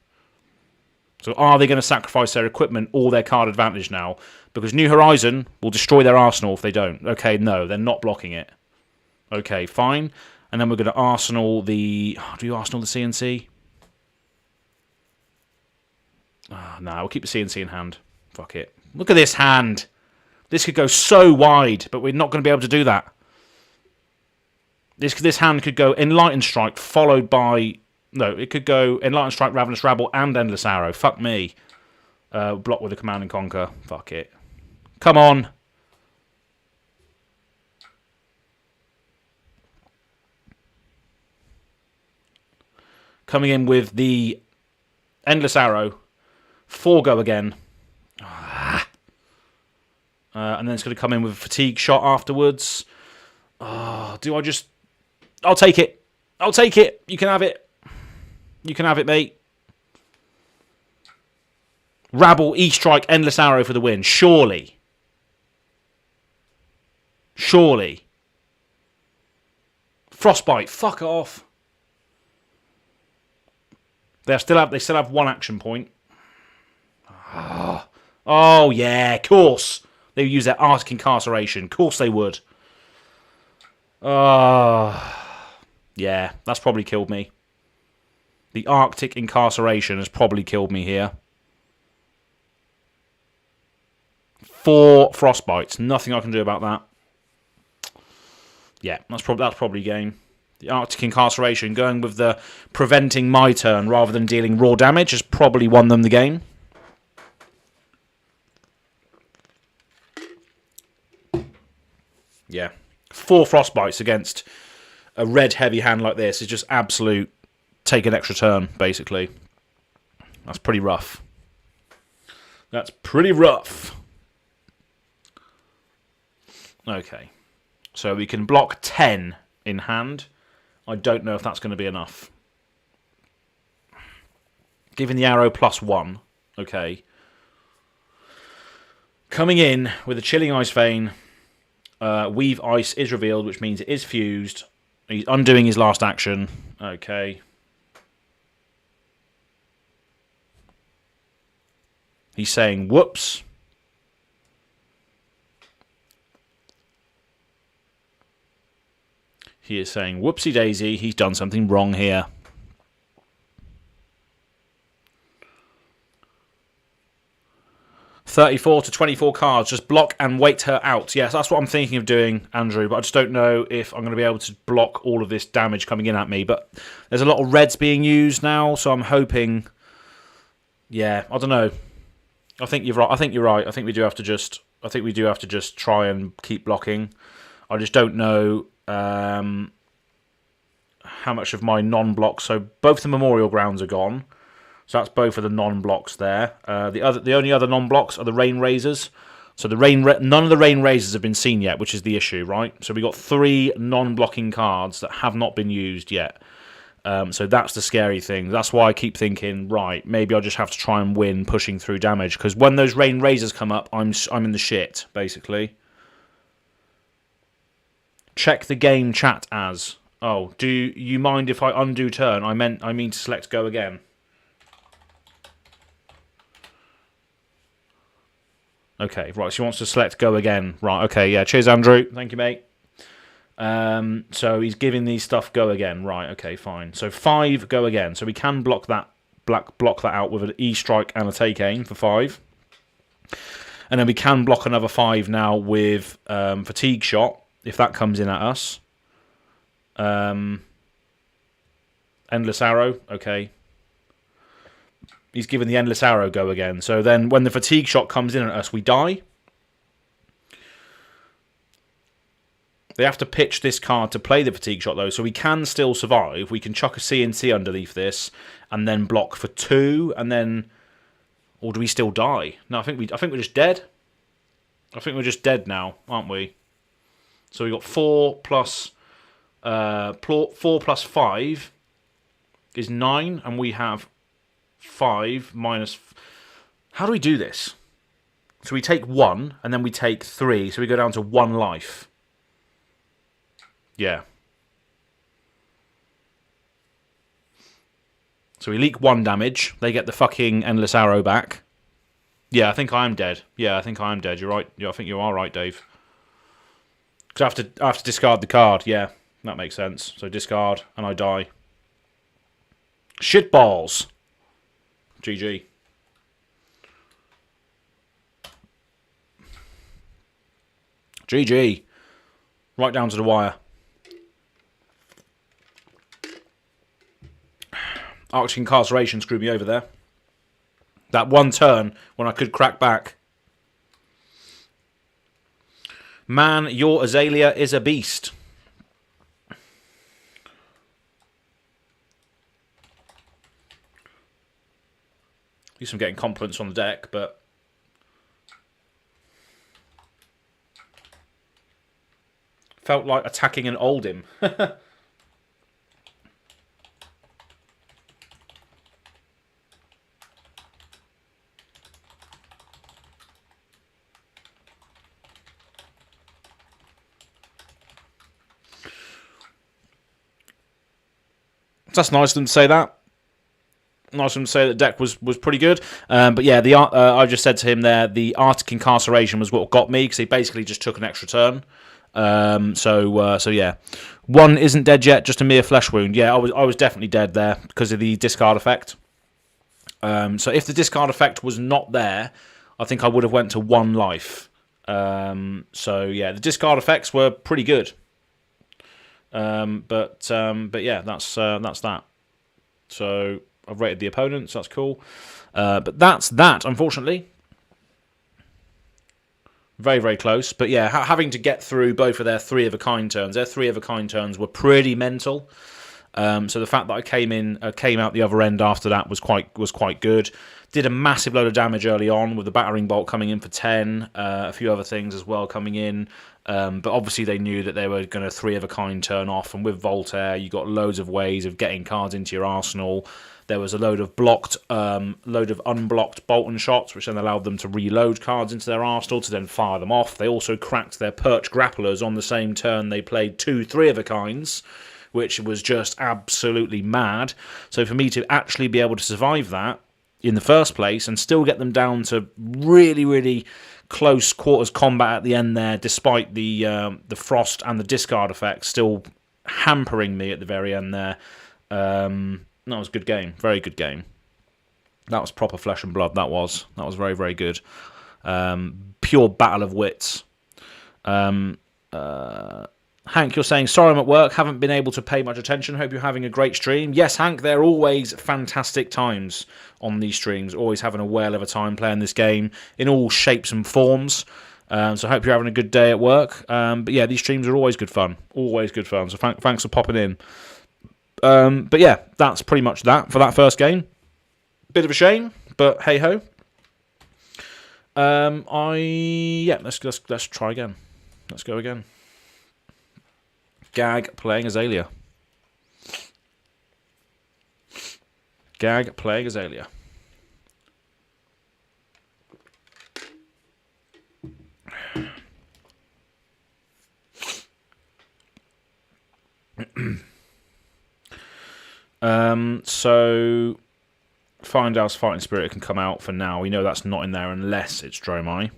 So are they going to sacrifice their equipment or their card advantage now? Because New Horizon will destroy their arsenal if they don't. Okay, no, they're not blocking it. Okay, fine. And then we're going to Arsenal the... Oh, do you Arsenal the CNC? Oh, no, we'll keep the CNC in hand. Fuck it. Look at this hand. This could go so wide, but we're not going to be able to do that. This hand could go Enlightened Strike followed by... No, it could go Enlightened Strike, Ravenous Rabble, and Endless Arrow. Fuck me. Block with a Command and Conquer. Fuck it. Come on. Coming in with the Endless Arrow. 4 go again. And then it's going to come in with a Fatigue Shot afterwards. Oh, do I just... I'll take it. I'll take it. You can have it. You can have it, mate. Rabble, E-Strike, Endless Arrow for the win. Surely. Surely. Frostbite. Fuck off. They still have 1 action point. Oh yeah, of course. They would use their Arctic Incarceration. Of course they would. Yeah, that's probably killed me. The Arctic Incarceration has probably killed me here. 4 Frostbites. Nothing I can do about that. Yeah, that's probably game. The Arctic Incarceration, going with the preventing my turn rather than dealing raw damage, has probably won them the game. Yeah. 4 Frostbites against a red heavy hand like this is just absolute take an extra turn, basically. That's pretty rough. That's pretty rough. Okay. So we can block 10 in hand. I don't know if that's going to be enough. Giving the arrow +1. Okay. Coming in with a Chilling Ice Vein. Weave Ice is revealed, which means it is fused. He's undoing his last action. Okay. He's saying, whoops. He is saying, whoopsie daisy, he's done something wrong here. $34 to 24 cards, just block and wait her out. Yes, that's what I'm thinking of doing, Andrew, but I just don't know if I'm going to be able to block all of this damage coming in at me. But there's a lot of reds being used now, so I'm hoping... Yeah, I don't know. I think you're right. I think you're right. I think we do have to just... I think we do have to just try and keep blocking. I just don't know how much of my non-blocks... So both the Memorial Grounds are gone. So that's both of the non-blocks there. The only other non-blocks are the Rain Razors. So none of the Rain Razors have been seen yet, which is the issue, right? So we got 3 non-blocking cards that have not been used yet. So that's the scary thing. That's why I keep thinking, right, maybe I'll just have to try and win pushing through damage. Because when those Rain Razors come up, I'm in the shit, basically. Check the game chat as. Oh, do you mind if I undo turn? I mean to select go again. Okay, right, so he wants to select go again. Right, okay, yeah, cheers, Andrew. Thank you, mate. So he's giving these stuff go again. Right, okay, fine. So 5 go again. So we can block that out with an E-strike and a take aim for 5. And then we can block another 5 now with fatigue shot, if that comes in at us. Endless arrow, okay. He's given the Endless Arrow go again. So then when the Fatigue Shot comes in at us, we die. They have to pitch this card to play the Fatigue Shot, though, so we can still survive. We can chuck a CNC underneath this and then block for 2, and then... Or do we still die? No, I think we're just dead. I think we're just dead now, aren't we? So we got 4 plus 5 is 9, and we have 5 minus... How do we do this? So we take 1, and then we take 3, so we go down to 1 life. Yeah. So we leak 1 damage. They get the fucking Endless Arrow back. Yeah, I think I am dead. Yeah, I think I am dead. You're right. Yeah, I think you are right, Dave. Because I have to discard the card. Yeah, that makes sense. So discard, and I die. Shitballs. GG. GG. Right down to the wire. Arctic Incarceration screwed me over there. That one turn when I could crack back. Man, your Azalea is a beast. At least I'm getting compliments on the deck, but... Felt like attacking an Oldhim. That's nice of them to say that. Nice of them to say that the deck was pretty good. But yeah, I just said to him there, the Arctic Incarceration was what got me, because he basically just took an extra turn. So yeah. 1 isn't dead yet, just a mere flesh wound. Yeah, I was definitely dead there because of the discard effect. So if the discard effect was not there, I think I would have went to 1 life. So yeah, the discard effects were pretty good. But yeah, that's that. So I've rated the opponents. That's cool. But that's that. Unfortunately, very very close. But yeah, having to get through both of their 3 of a kind turns. Their 3 of a kind turns were pretty mental. So the fact that I came out the other end after that was quite good. Did a massive load of damage early on with the battering bolt coming in for 10, a few other things as well coming in. But obviously they knew that they were going to 3 of a kind turn off, and with Voltaire you got loads of ways of getting cards into your arsenal. There was a load of unblocked Bolton shots, which then allowed them to reload cards into their arsenal to then fire them off. They also cracked their perch grapplers on the same turn they played 2 3 of a kinds, which was just absolutely mad. So for me to actually be able to survive that in the first place and still get them down to really, really close quarters combat at the end there, despite the frost and the discard effects still hampering me at the very end there. That was a good game, very good game. That was proper flesh and blood. That was very, very good. Pure battle of wits. Hank, you're saying, sorry I'm at work, haven't been able to pay much attention, hope you're having a great stream. Yes, Hank, they're always fantastic times on these streams, always having a whale of a time playing this game in all shapes and forms. So I hope you're having a good day at work. But yeah, these streams are always good fun, so thanks for popping in. But yeah, that's pretty much that for that first game. Bit of a shame, but hey ho. Let's try again. Let's go again. Gag playing Azalea. Gag playing Azalea. So Findale's Fighting Spirit can come out for now. We know that's not in there unless it's Dromai.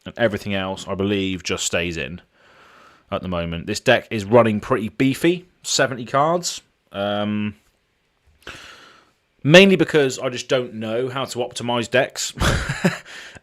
And everything else, I believe, just stays in at the moment. This deck is running pretty beefy, 70 cards. Mainly because I just don't know how to optimize decks.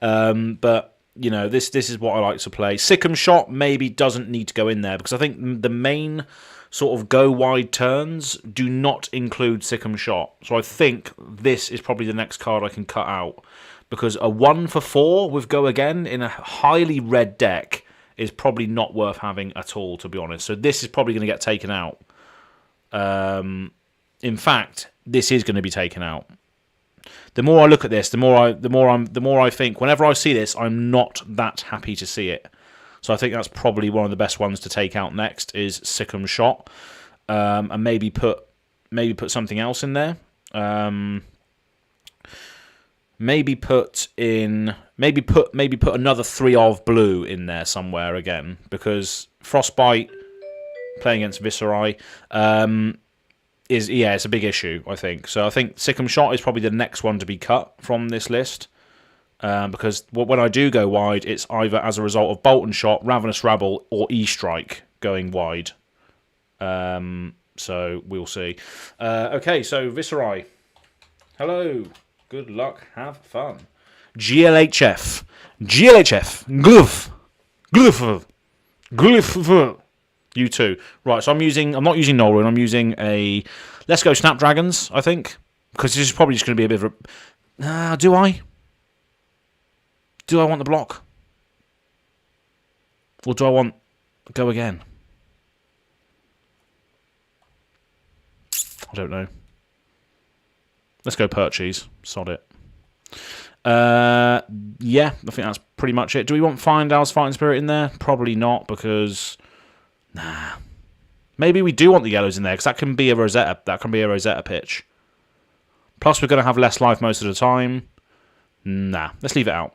But, you know, this is what I like to play. Sikkim Shot maybe doesn't need to go in there, because I think the main sort of go wide turns do not include Sikkim Shot. So I think this is probably the next card I can cut out, because a 1 for 4 with Go Again in a highly red deck is probably not worth having at all, to be honest. So this is probably going to get taken out. In fact, this is going to be taken out. The more I look at this, the more I think, whenever I see this, I'm not that happy to see it. So I think that's probably one of the best ones to take out next is Sikkim Shot, and maybe put something else in there. Maybe put another 3 of blue in there somewhere again, because Frostbite playing against Viserai it's a big issue, I think. So I think Sikkim Shot is probably the next one to be cut from this list. Because when I do go wide, it's either as a result of Bolton Shot, Ravenous Rabble, or E-Strike going wide. So we'll see. Okay, so Viserai. Hello. Good luck. Have fun. GLHF. Glyph. You too. Right, so I'm not using Nolan, I'm using a Let's Go Snapdragons, I think. Because this is probably just going to be a bit of a... do I? Do I want the block? Or do I want Go Again? I don't know. Let's go Perchies. Sod it. Yeah, I think that's pretty much it. Do we want Findale's Fighting Spirit in there? Probably not, because... Nah. Maybe we do want the yellows in there, because that can be a Rosetta. That can be a Rosetta pitch. Plus, we're going to have less life most of the time. Nah, let's leave it out.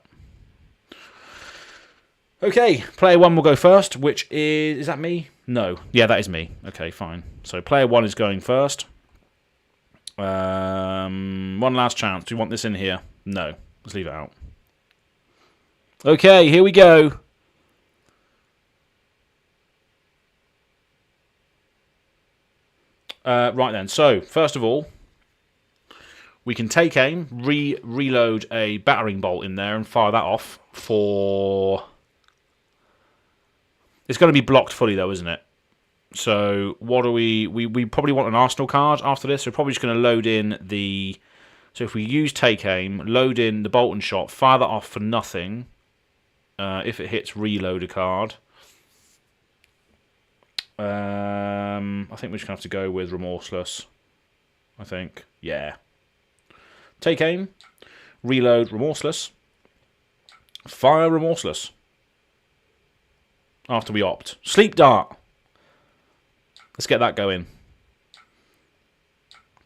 Okay, player 1 will go first, which is... Is that me? No. Yeah, that is me. Okay, fine. So player 1 is going first. One last chance. Do you want this in here? No. Let's leave it out. Okay, here we go. Right then. So, first of all, we can take aim, reload a battering bolt in there and fire that off for... It's going to be blocked fully though, isn't it? So what do we probably want an Arsenal card after this. So we're probably just going to load in the... So if we use take aim, load in the Bolton Shot, fire that off for nothing. If it hits reload a card. I think we're just going to have to go with Remorseless. I think. Yeah. Take aim. Reload Remorseless. Fire Remorseless. After we opt. Sleep Dart. Let's get that going.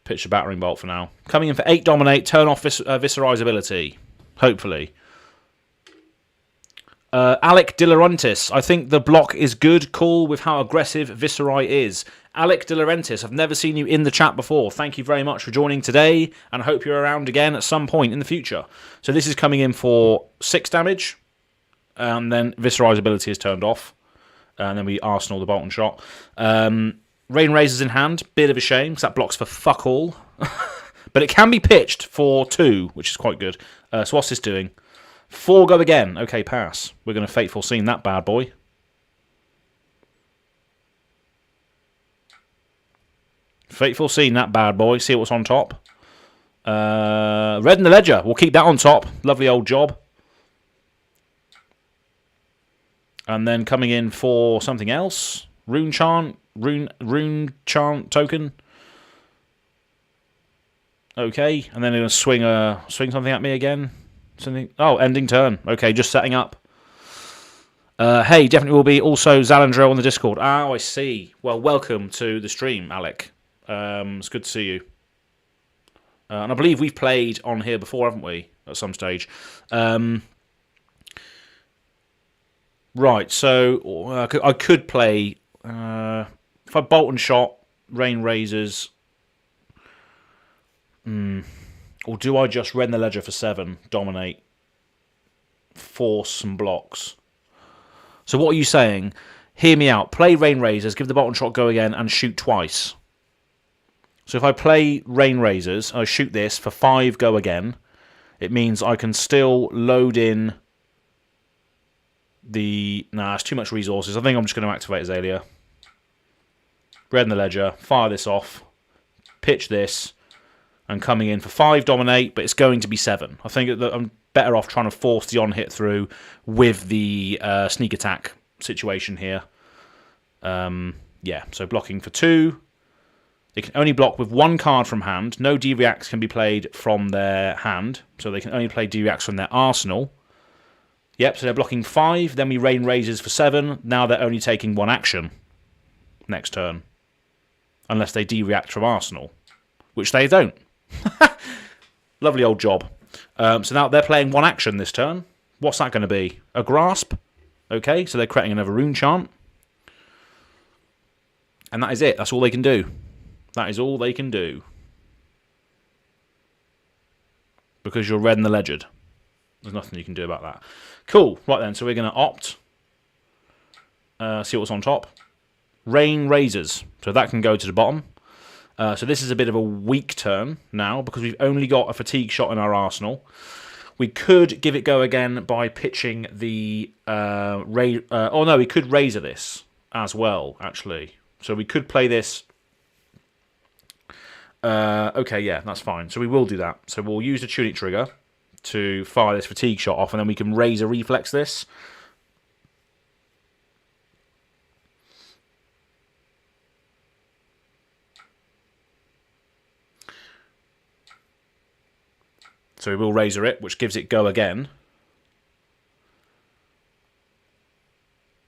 Pitch a battering bolt for now. Coming in for 8 dominate. Turn off Viscerize ability. Hopefully. Alec De Laurentiis. I think the block is good. Cool with how aggressive Visceri is. Alec De Laurentiis, I've never seen you in the chat before. Thank you very much for joining today, and I hope you're around again at some point in the future. So this is coming in for 6 damage, and then Visceri's ability is turned off, and then we Arsenal the Bolton shot. Rain Razors in hand, bit of a shame, because that blocks for fuck all. But it can be pitched for 2, which is quite good. So what's this doing? 4 go again. Okay, pass. We're going to Fateful Scene that bad boy. Fateful Scene that bad boy. See what's on top. Raydn the Ledger. We'll keep that on top. Lovely old job. And then coming in for something else. Rune Chant token. Okay, and then they're going to swing something at me again. Something. Oh, ending turn. Okay, just setting up. Hey, definitely will be also Zalandro on the Discord. Oh, I see. Well, welcome to the stream, Alec. It's good to see you. And I believe we've played on here before, haven't we? At some stage. Right, so I could play... if I bolt and shot, Rain Razors... Or do I just Raydn the Ledger for 7, dominate, force some blocks? So what are you saying? Hear me out. Play Rain Razors, give the Bolton shot go again, and shoot twice. So if I play Rain Razors, I shoot this for 5 go again, it means I can still load in the... Nah, it's too much resources. I think I'm just going to activate Azalea. Raydn the Ledger, fire this off, pitch this, and coming in for 5 dominate, but it's going to be 7. I think that I'm better off trying to force the on-hit through with the sneak attack situation here. Yeah, so blocking for 2. They can only block with 1 card from hand. No D-Reacts can be played from their hand, so they can only play D-Reacts from their arsenal. Yep, so they're blocking 5, then we Rain Razors for 7. Now they're only taking 1 action next turn. Unless they D-React from arsenal, which they don't. Lovely old job. So now they're playing 1 action this turn. What's that going to be? A Grasp? Okay, so they're creating another Rune Chant. And that is it. That's all they can do. That is all they can do. Because you're Raydn the Ledger. There's nothing you can do about that. Cool. Right then, so we're going to opt. See what's on top. Rain Razors. So that can go to the bottom. So this is a bit of a weak turn now because we've only got a fatigue shot in our arsenal. We could give it go again by pitching the... oh no, we could Razor this as well, actually. So we could play this... okay, yeah, that's fine. So we will do that. So we'll use the Tunic trigger to fire this fatigue shot off, and then we can Razor Reflex this. So we will Razor it, which gives it go again.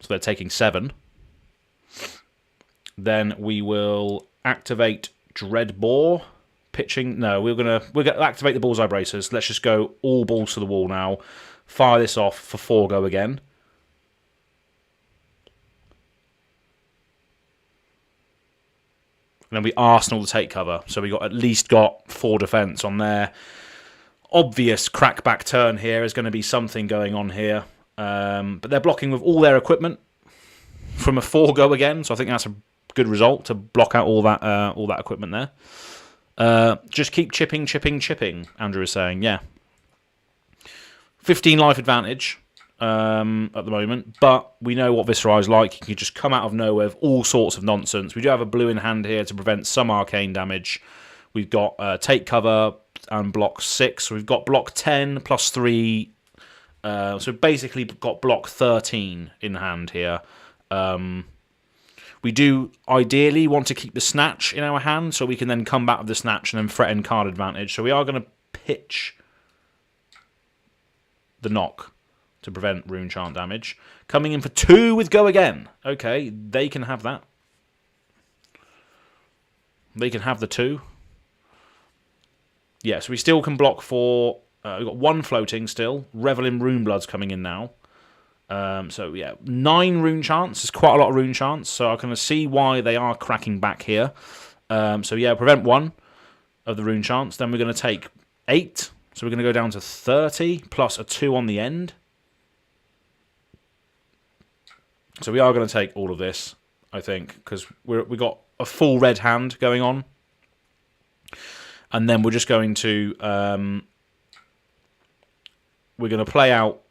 So they're taking 7. Then we will activate Dreadbore. Pitching. No, we're gonna activate the Bullseye Bracers. Let's just go all balls to the wall now. Fire this off for 4 go again. And then we Arsenal to take cover. So we got at least 4 defense on there. Obvious crackback turn here is going to be something going on here. But they're blocking with all their equipment from a 4 go again. So I think that's a good result to block out all that equipment there. Just keep chipping, Andrew is saying. Yeah. 15 life advantage at the moment. But we know what Visceri is like. You can just come out of nowhere with all sorts of nonsense. We do have a blue in hand here to prevent some arcane damage. We've got take cover and block 6. So we've got block 10 plus 3. So basically got block 13 in hand here. We We do ideally want to keep the snatch in our hand, so we can then come back with the snatch and then threaten card advantage. So we are going to pitch the knock to prevent rune chant damage. Coming in for 2 with Go Again. Okay, they can have that. They can have the 2. Yeah, so we still can block for... we've got 1 floating still. Revel in Runeblood's coming in now. So, yeah, 9 rune chants. There's quite a lot of rune chants, so I can see why they are cracking back here. So, yeah, prevent 1 of the rune chants. Then we're going to take 8. So we're going to go down to 30, plus a 2 on the end. So we are going to take all of this, I think, because we've got a full red hand going on. And then we're just going to... we're going to play out...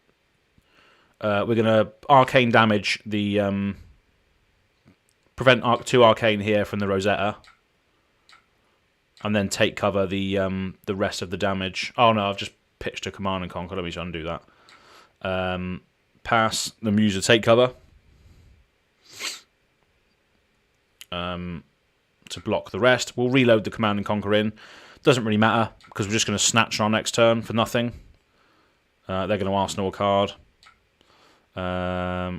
we're going to arcane damage the... prevent 2 arcane here from the Rosetta. And then take cover the rest of the damage. Oh no, I've just pitched a Command and Conquer. Let me just undo that. Pass the Muser take cover. To block the rest. We'll reload the Command and Conquer in. Doesn't really matter, because we're just going to snatch on our next turn for nothing. They're going to Arsenal a card.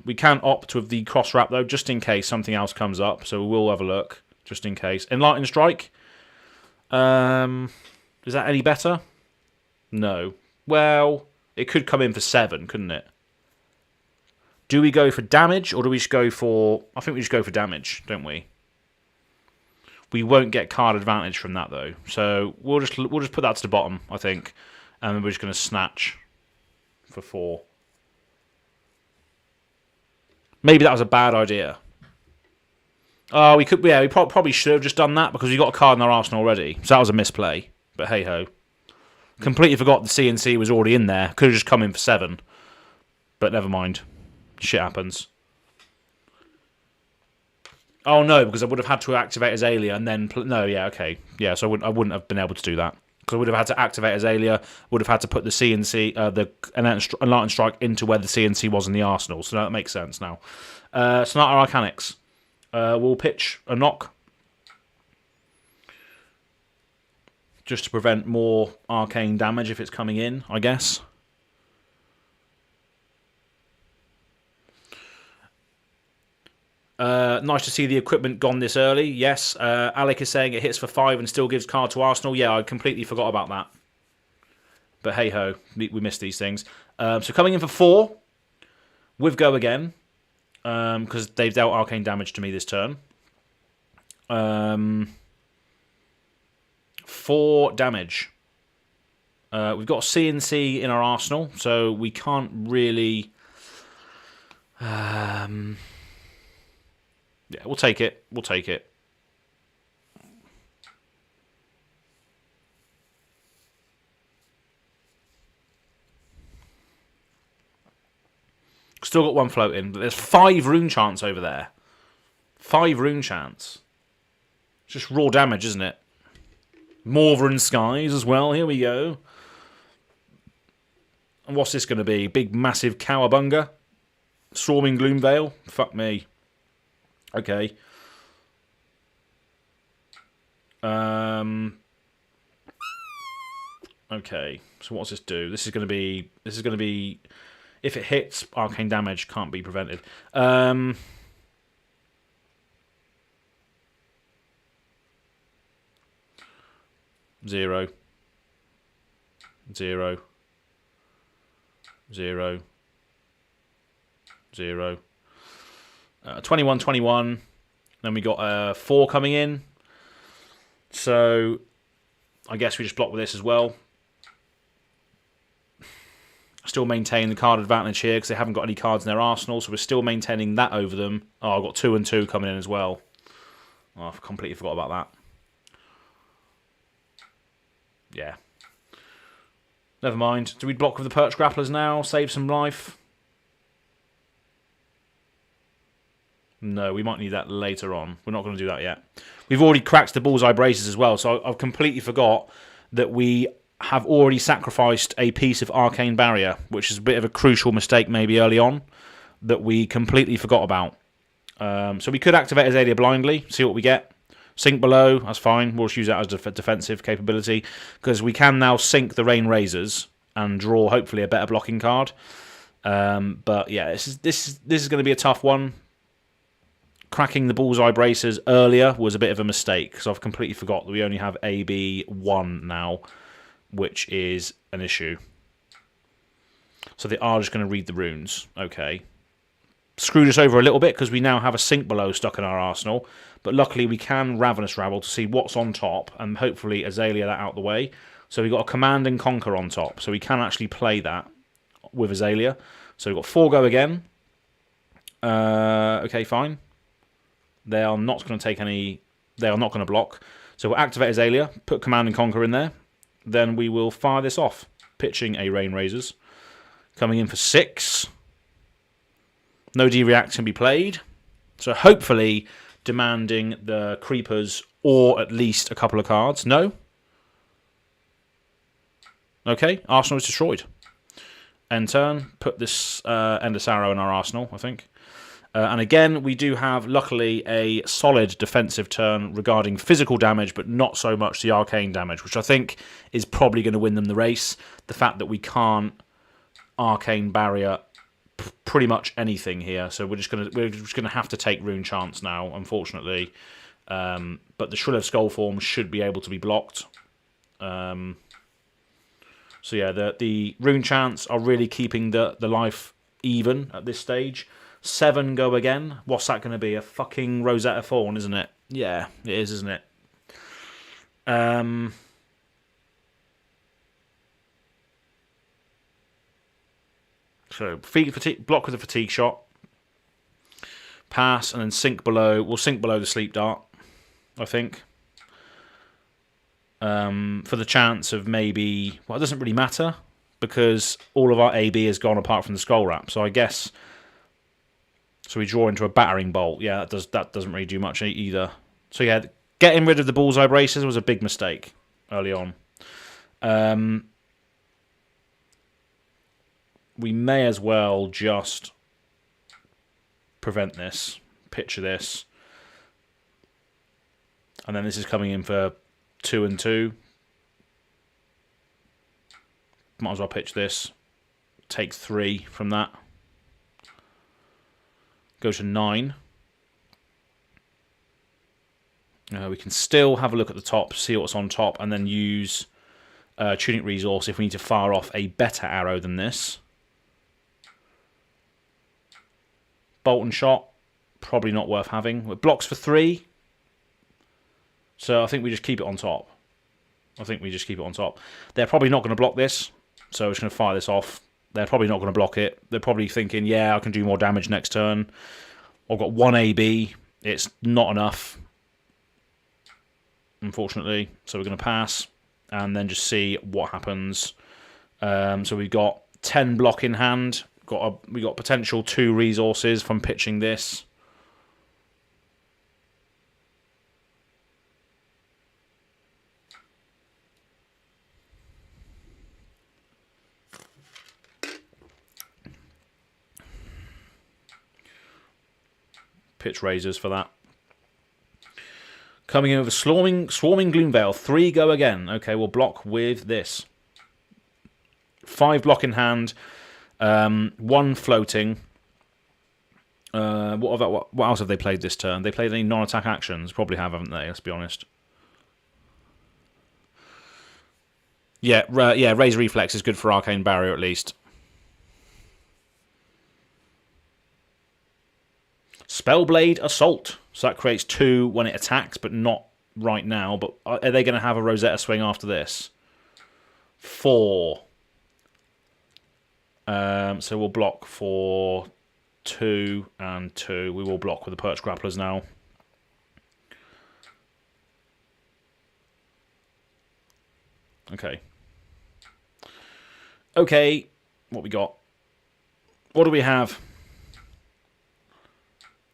We can opt with the cross wrap, though, just in case something else comes up. So we will have a look, just in case. Enlightened Strike. Is that any better? No. Well, it could come in for 7, couldn't it? Do we go for damage, or do we just go for... I think we just go for damage, don't we? We won't get card advantage from that, though. So we'll just put that to the bottom, I think. And then we're just going to snatch for 4. Maybe that was a bad idea. Oh, we could. Yeah, we probably should have just done that, because we got a card in our arsenal already. So that was a misplay. But hey-ho. Completely forgot the CNC was already in there. Could have just come in for 7. But never mind. Shit happens. Oh no, because I would have had to activate Azalea and then... No, yeah, okay. Yeah, so I wouldn't have been able to do that. Because I would have had to activate Azalea, would have had to put the CNC, the Enlightened Strike into where the CNC was in the arsenal. So that makes sense now. So now our Arcanics. We'll pitch a knock. Just to prevent more arcane damage if it's coming in, I guess. Nice to see the equipment gone this early. Yes, Alec is saying it hits for 5 and still gives card to Arsenal. Yeah, I completely forgot about that. But hey-ho, we missed these things. So coming in for 4 with Go Again, because they've dealt arcane damage to me this turn. 4 damage. We've got CNC in our arsenal, so we can't really... Yeah, we'll take it. We'll take it. Still got 1 floating, but there's 5 rune chants over there. 5 rune chants. It's just raw damage, isn't it? Morvern Skies as well. Here we go. And what's this going to be? Big, massive Cowabunga? Swarming Gloomveil? Fuck me. Okay. Okay. So what's this do? This is going to be... If it hits, arcane damage can't be prevented. 0. 0. 0. 0. 21, 21. Then we got 4 coming in. So I guess we just block with this as well. Still maintain the card advantage here because they haven't got any cards in their arsenal, so we're still maintaining that over them. Oh, I've got 2 and 2 coming in as well. Oh, I've completely forgot about that. Yeah. Never mind. Do we block with the Perch Grapplers now? Save some life? No, we might need that later on. We're not going to do that yet. We've already cracked the Bullseye Braces as well, so I've completely forgot that we have already sacrificed a piece of Arcane Barrier, which is a bit of a crucial mistake maybe early on, that we completely forgot about. So we could activate Azalea blindly, see what we get. Sink below, that's fine. We'll just use that as a defensive capability because we can now sink the Rain Razors and draw hopefully a better blocking card. But yeah, this is going to be a tough one. Cracking the Bullseye Bracers earlier was a bit of a mistake because I've completely forgot that we only have AB1 now, which is an issue. So they are just going to read the runes. Okay. Screwed us over a little bit because we now have a Sink Below stuck in our arsenal. But luckily we can Ravenous Rabble to see what's on top and hopefully Azalea that out the way. So we've got a Command and Conquer on top. So we can actually play that with Azalea. So we've got 4 Go Again. Okay, fine. They are not going to take any... They are not going to block. So we'll activate Azalea, put Command and Conquer in there. Then we will fire this off. Pitching a Rain Razors. Coming in for 6. No D-React can be played. So hopefully demanding the Creepers or at least a couple of cards. No? Okay, Arsenal is destroyed. End turn. Put this Endless Arrow in our arsenal, I think. And again, we do have, luckily, a solid defensive turn regarding physical damage, but not so much the arcane damage, which I think is probably going to win them the race. The fact that we can't arcane barrier pretty much anything here, so we're just gonna have to take Rune Chance now, unfortunately. But the Shrill of Skullform should be able to be blocked. So yeah, the Rune Chants are really keeping the life even at this stage. 7 Go Again. What's that going to be? A fucking Rosetta Thorn, isn't it? Yeah, it is, isn't it? So block with a Fatigue Shot. Pass and then Sink Below. We'll Sink Below the Sleep Dart, I think. For the chance of maybe... Well, it doesn't really matter because all of our AB has gone apart from the Skull Wrap. So I guess... So we draw into a Battering Bolt. Yeah, that doesn't really do much either. So yeah, getting rid of the Bullseye Bracers was a big mistake early on. We may as well just prevent this, picture this. And then this is coming in for 2 and 2. Might as well pitch this. Take 3 from that. Go to 9. We can still have a look at the top, see what's on top, and then use Tunic Resource if we need to fire off a better arrow than this. Bolt and Shot, probably not worth having. It blocks for 3. So I think we just keep it on top. They're probably not going to block this, so we're just going to fire this off. They're probably not going to block it. They're probably thinking, yeah, I can do more damage next turn. I've got 1 AB. It's not enough, unfortunately. So we're going to pass and then just see what happens. So we've got 10 block in hand. We got potential 2 resources from pitching this. Pitch Razors for that. Coming in with a Swarming Gloomveil. 3 Go Again. Okay, we'll block with this. 5 block in hand. 1 floating. What else have they played this turn? They played any non-attack actions? Probably have, haven't they? Let's be honest. Yeah, Raise Reflex is good for Arcane Barrier at least. Spellblade Assault. So that creates 2 when it attacks, but not right now. But are they going to have a Rosetta Swing after this? 4. So we'll block for 2 and 2. We will block with the Perch Grapplers now. Okay. Okay, what we got? What do we have?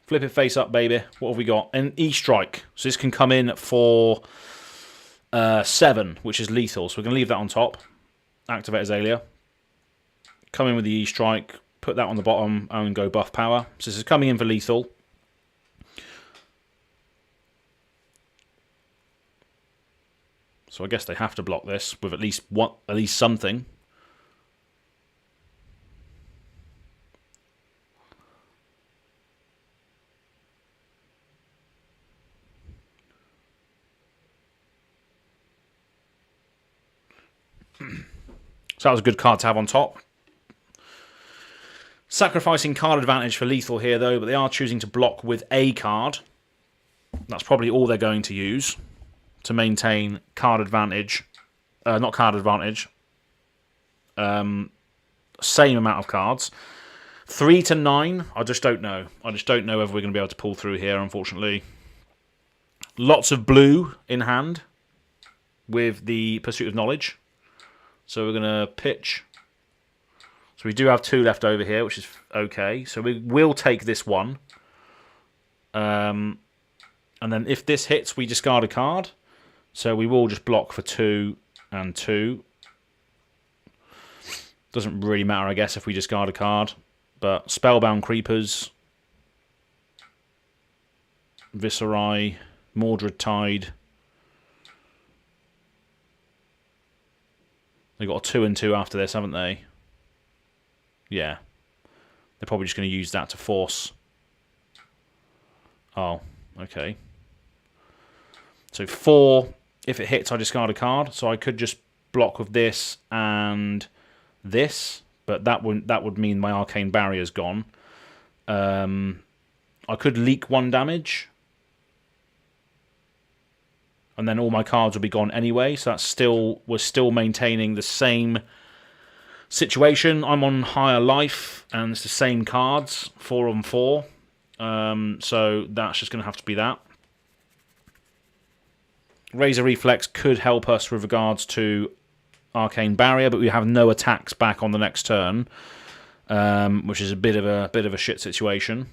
Flip it face up, baby. What have we got? An E-Strike. So this can come in for 7, which is lethal. So we're going to leave that on top. Activate Azalea. Come in with the E-Strike. Put that on the bottom and go buff power. So this is coming in for lethal. So I guess they have to block this with at least something. So that was a good card to have on top. Sacrificing card advantage for lethal here, though, but they are choosing to block with a card. That's probably all they're going to use to maintain card advantage. Not card advantage. Same amount of cards. 3 to 9, I just don't know. I just don't know whether we're going to be able to pull through here, unfortunately. Lots of blue in hand with the Pursuit of Knowledge. So we're going to pitch. So we do have 2 left over here, which is okay. So we will take this one. And then if this hits, we discard a card. So we will just block for 2 and 2. Doesn't really matter, I guess, if we discard a card. But Spellbound Creepers, Viscerai, Mordred Tide. They've got a 2 and 2 after this, haven't they? Yeah. They're probably just going to use that to force. Oh, okay. So 4, if it hits, I discard a card. So I could just block with this and this, but that would mean my Arcane Barrier's gone. I could leak 1 damage, and then all my cards will be gone anyway. So we're still maintaining the same situation. I'm on higher life, and it's the same cards, 4 on 4. So that's just going to have to be that. Razor Reflex could help us with regards to Arcane Barrier, but we have no attacks back on the next turn, which is a bit of a shit situation.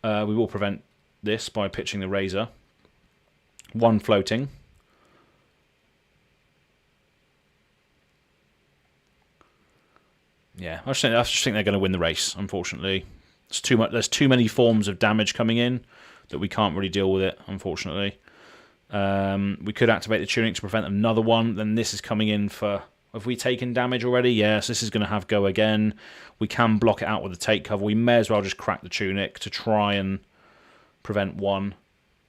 We will prevent this by pitching the Razor. 1 floating. Yeah, I just think they're going to win the race, unfortunately. It's too much. There's too many forms of damage coming in that we can't really deal with it, unfortunately. We could activate the Tunic to prevent another one. Then this is coming in for... Have we taken damage already? Yes, this is going to have Go Again. We can block it out with the take cover. We may as well just crack the Tunic to try and prevent 1.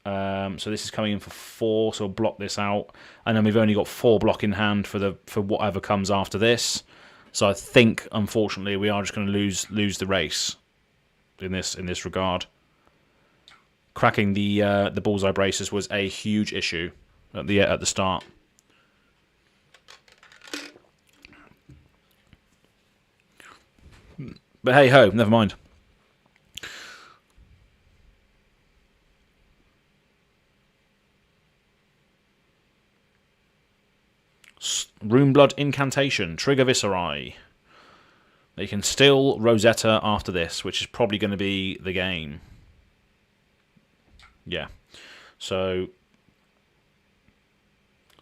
So this is coming in for 4, so we'll block this out. And then we've only got 4 block in hand for whatever comes after this. So I think, unfortunately, we are just going to lose the race in this regard. Cracking the bullseye braces was a huge issue at the start. But hey ho, never mind. Runeblood Incantation, trigger Viscerai. They can still Rosetta after this, which is probably going to be the game. Yeah. So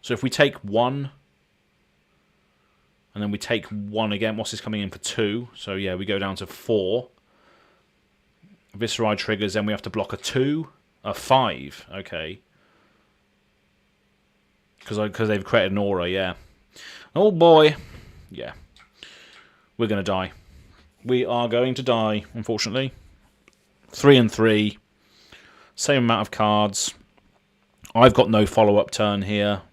if we take 1, and then we take 1 again, what's this coming in for 2? So yeah, we go down to 4. Viscerai triggers, then we have to block a 2, a 5. Okay. Because they've created an aura, yeah. Oh boy. Yeah. We're going to die. We are going to die, unfortunately. 3 and 3. Same amount of cards. I've got no follow-up turn here.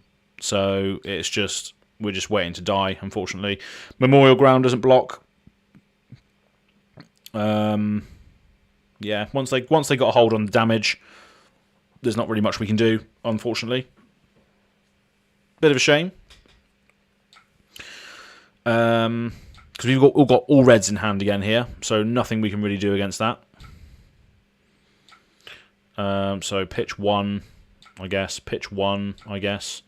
So it's just... We're just waiting to die, unfortunately. Memorial Ground doesn't block. Yeah, once they got a hold on the damage, there's not really much we can do, unfortunately. Bit of a shame. Because we've all got all reds in hand again here, so nothing we can really do against that. So pitch 1, I guess. Pitch 1, I guess.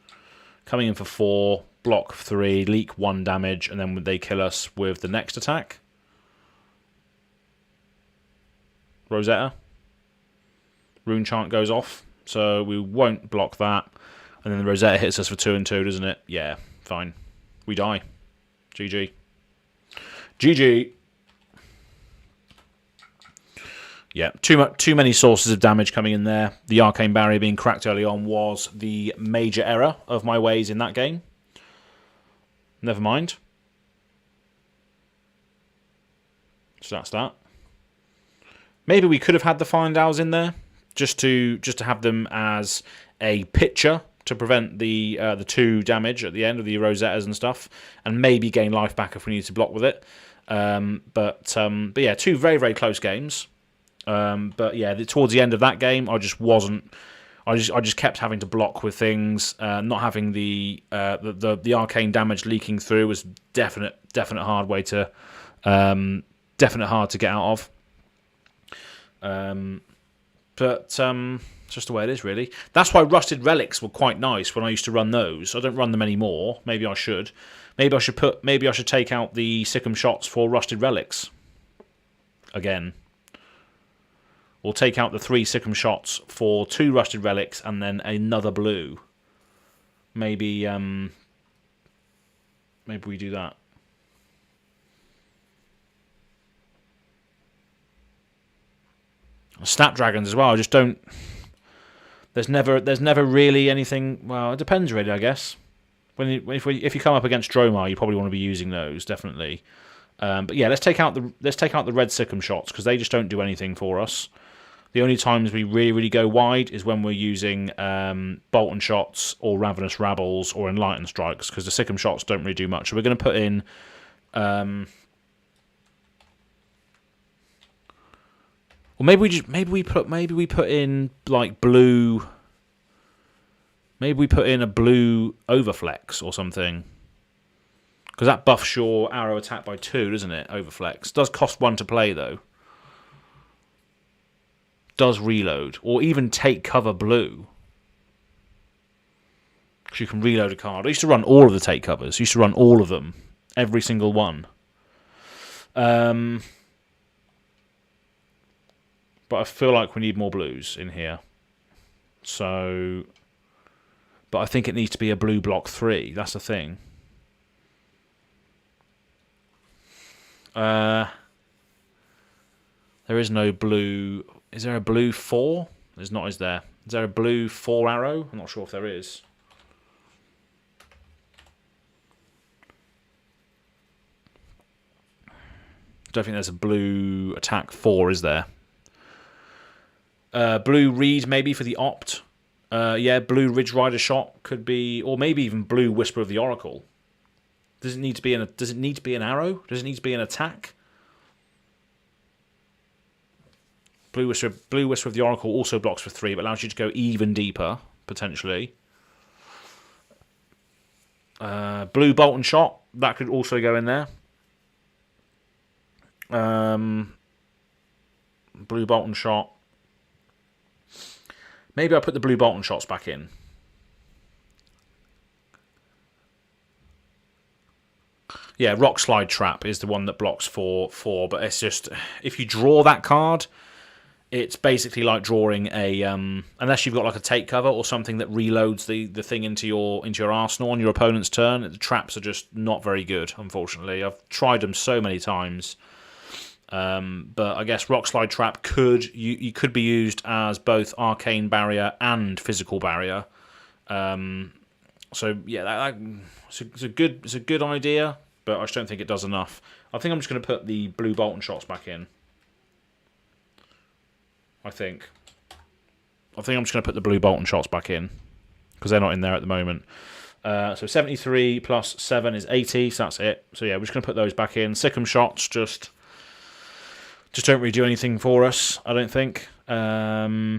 Coming in for 4, block 3, leak 1 damage, and then they kill us with the next attack. Rosetta. Rune Chant goes off, so we won't block that. And then the Rosetta hits us for 2 and 2, doesn't it? Yeah, fine. We die. GG. GG. Yeah, too many sources of damage coming in there. The arcane barrier being cracked early on was the major error of my ways in that game. Never mind. So that's that. Maybe we could have had the Find Owls in there just to have them as a pitcher to prevent the 2 damage at the end of the Rosettas and stuff, and maybe gain life back if we need to block with it. But yeah, 2 very, very close games. But yeah, towards the end of that game, I just wasn't. I just kept having to block with things. Not having the arcane damage leaking through was definite hard way to definite hard to get out of. But it's just the way it is, really. That's why rusted relics were quite nice when I used to run those. I don't run them anymore. Maybe I should. Maybe I should take out the Sikkim shots for rusted relics again. We'll take out the 3 Sikkim shots for 2 rusted relics and then another blue. Maybe we do that. Snapdragons as well. I just don't. There's never really anything. Well, it depends really, I guess. If you come up against Dromar, you probably want to be using those definitely. But yeah, let's take out the red Sikkim shots because they just don't do anything for us. The only times we really go wide is when we're using Bolton shots or Ravenous Rabbles or Enlightened Strikes, because the Sikkim shots don't really do much. So we're going to put in... Or maybe we put in like blue... Maybe we put in a blue Overflex or something. Because that buffs your arrow attack by 2, doesn't it? Overflex. Does cost 1 to play, though. Does reload. Or even take cover blue. Because you can reload a card. I used to run all of the take covers. I used to run all of them. Every single one. But I feel like we need more blues in here. So... But I think it needs to be a blue block 3. That's the thing. There is no blue... Is there a blue 4? There's not, is there? Is there a blue 4 arrow? I'm not sure if there is. Don't think there's a blue attack 4, is there? Blue Reed maybe for the opt. Yeah, blue Ridge Rider shot could be, or maybe even blue Whisper of the Oracle. Does it need to be an arrow? Does it need to be an attack? Blue Whisper of the Oracle also blocks for 3, but allows you to go even deeper potentially. Blue Bolton shot, that could also go in there. Blue Bolton shot. Maybe I'll put the blue Bolton shots back in. Yeah, Rock Slide Trap is the one that blocks for 4, but it's just, if you draw that card, it's basically like drawing a, unless you've got like a take cover or something that reloads the thing into your arsenal on your opponent's turn, the traps are just not very good, unfortunately. I've tried them so many times. But I guess Rock Slide Trap could be used as both Arcane Barrier and Physical Barrier. So yeah, it's a good idea, but I just don't think it does enough. I think I'm just going to put the blue Bolton shots back in. I think I'm just going to put the blue Bolton shots back in because they're not in there at the moment. So 73 plus 7 is 80, so that's it. So yeah, we're just going to put those back in. Sikkim shots just don't really do anything for us, I don't think. Yeah,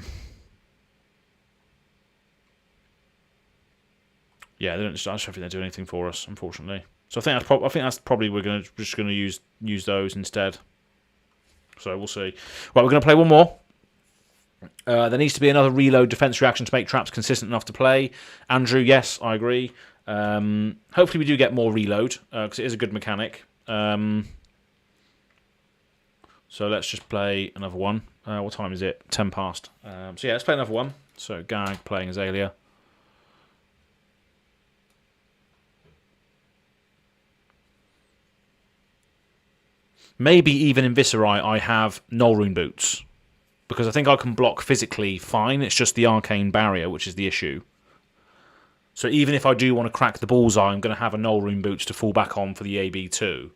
I don't think they do anything for us, unfortunately. So I think that's probably we're just gonna use those instead. So we'll see. Right, we're gonna play one more. There needs to be another reload defense reaction to make traps consistent enough to play. Andrew, yes, I agree. Hopefully we do get more reload because it is a good mechanic. So let's just play another one. What time is it? 10 past. So yeah, let's play another one. So Gag playing Azalea. Maybe even in Viscerai I have Null Rune Boots. because I think I can block physically fine. It's just the arcane barrier which is the issue. So even if I do want to crack the bullseye, I'm going to have a Null Rune Boots to fall back on for the AB2.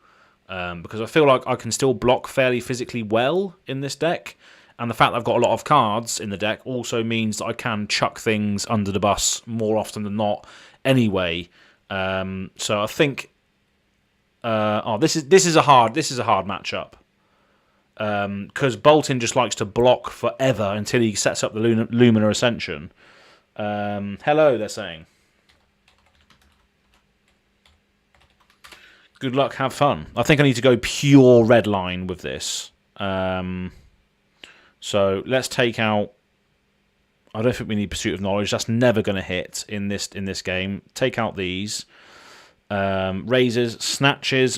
Because I feel like I can still block fairly physically well in this deck. And the fact that I've got a lot of cards in the deck also means that I can chuck things under the bus more often than not anyway. So I think... this is a hard matchup. Because Boltyn just likes to block forever until he sets up the Luminar Ascension. Hello, they're saying. Good luck, have fun. I think I need to go pure red line with this. So let's take out... I don't think we need Pursuit of Knowledge. That's never going to hit in this game. Take out these. Razors, Snatches,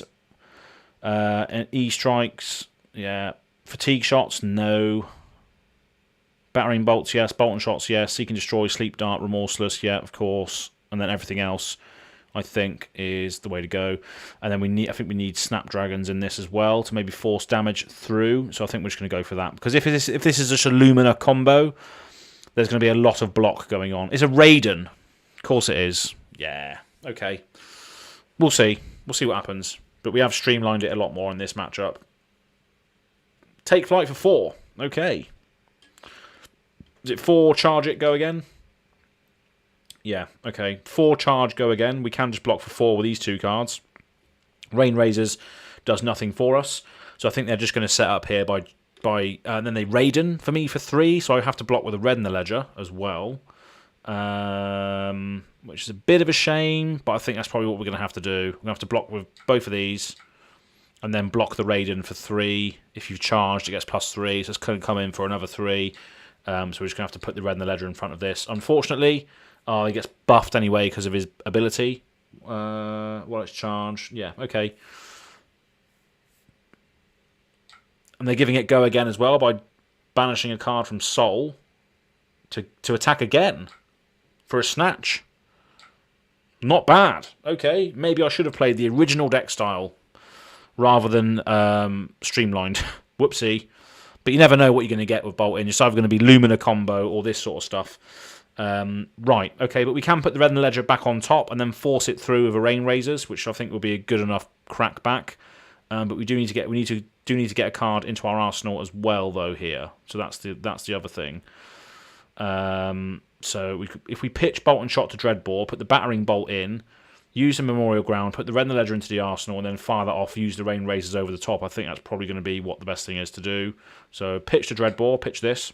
and E-Strikes. Yeah. Fatigue Shots, no. Battering Bolts, yes. Bolt Shots, yes. Seek and Destroy, Sleep Dart, Remorseless, yeah, of course. And then everything else, I think, is the way to go. And then I think we need Snapdragons in this as well to maybe force damage through. So I think we're just going to go for that. Because if this is just a Lumina combo, there's going to be a lot of block going on. It's a Raydn. Of course it is. Yeah. Okay. We'll see. We'll see what happens. But we have streamlined it a lot more in this matchup. Take Flight for 4. Okay. Is it 4 charge it, go again? Yeah, okay. 4 charge, go again. We can just block for 4 with these 2 cards. Rain Razors does nothing for us. So I think they're just going to set up here by and then they Raydn for me for 3. So I have to block with a red in the ledger as well. Which is a bit of a shame, but I think that's probably what we're going to have to do. We're going to have to block with both of these. And then block the Raydn for 3. If you've charged, it gets +3. So it's going to come in for another 3. So we're just going to have to put the red in the ledger in front of this. Unfortunately, he gets buffed anyway because of his ability. While it's charged. Yeah, okay. And they're giving it go again as well by banishing a card from Soul to attack again for a Snatch. Not bad. Okay, maybe I should have played the original deck style rather than streamlined. Whoopsie. But you never know what you're going to get with Boltyn. It's either going to be Lumina combo or this sort of stuff. Right, okay, but we can put the red in the ledger back on top and then force it through with a Rain Razors, which I think will be a good enough crack back. But we do need to get a card into our arsenal as well, though. Here, so that's the other thing. So if we pitch Bolt and Shot to Dreadbore, put the Battering Bolt in, use the Memorial Ground, put the red in the ledger into the arsenal, and then fire that off. Use the Rain Razors over the top. I think that's probably going to be what the best thing is to do. So pitch to Dreadbore, pitch this.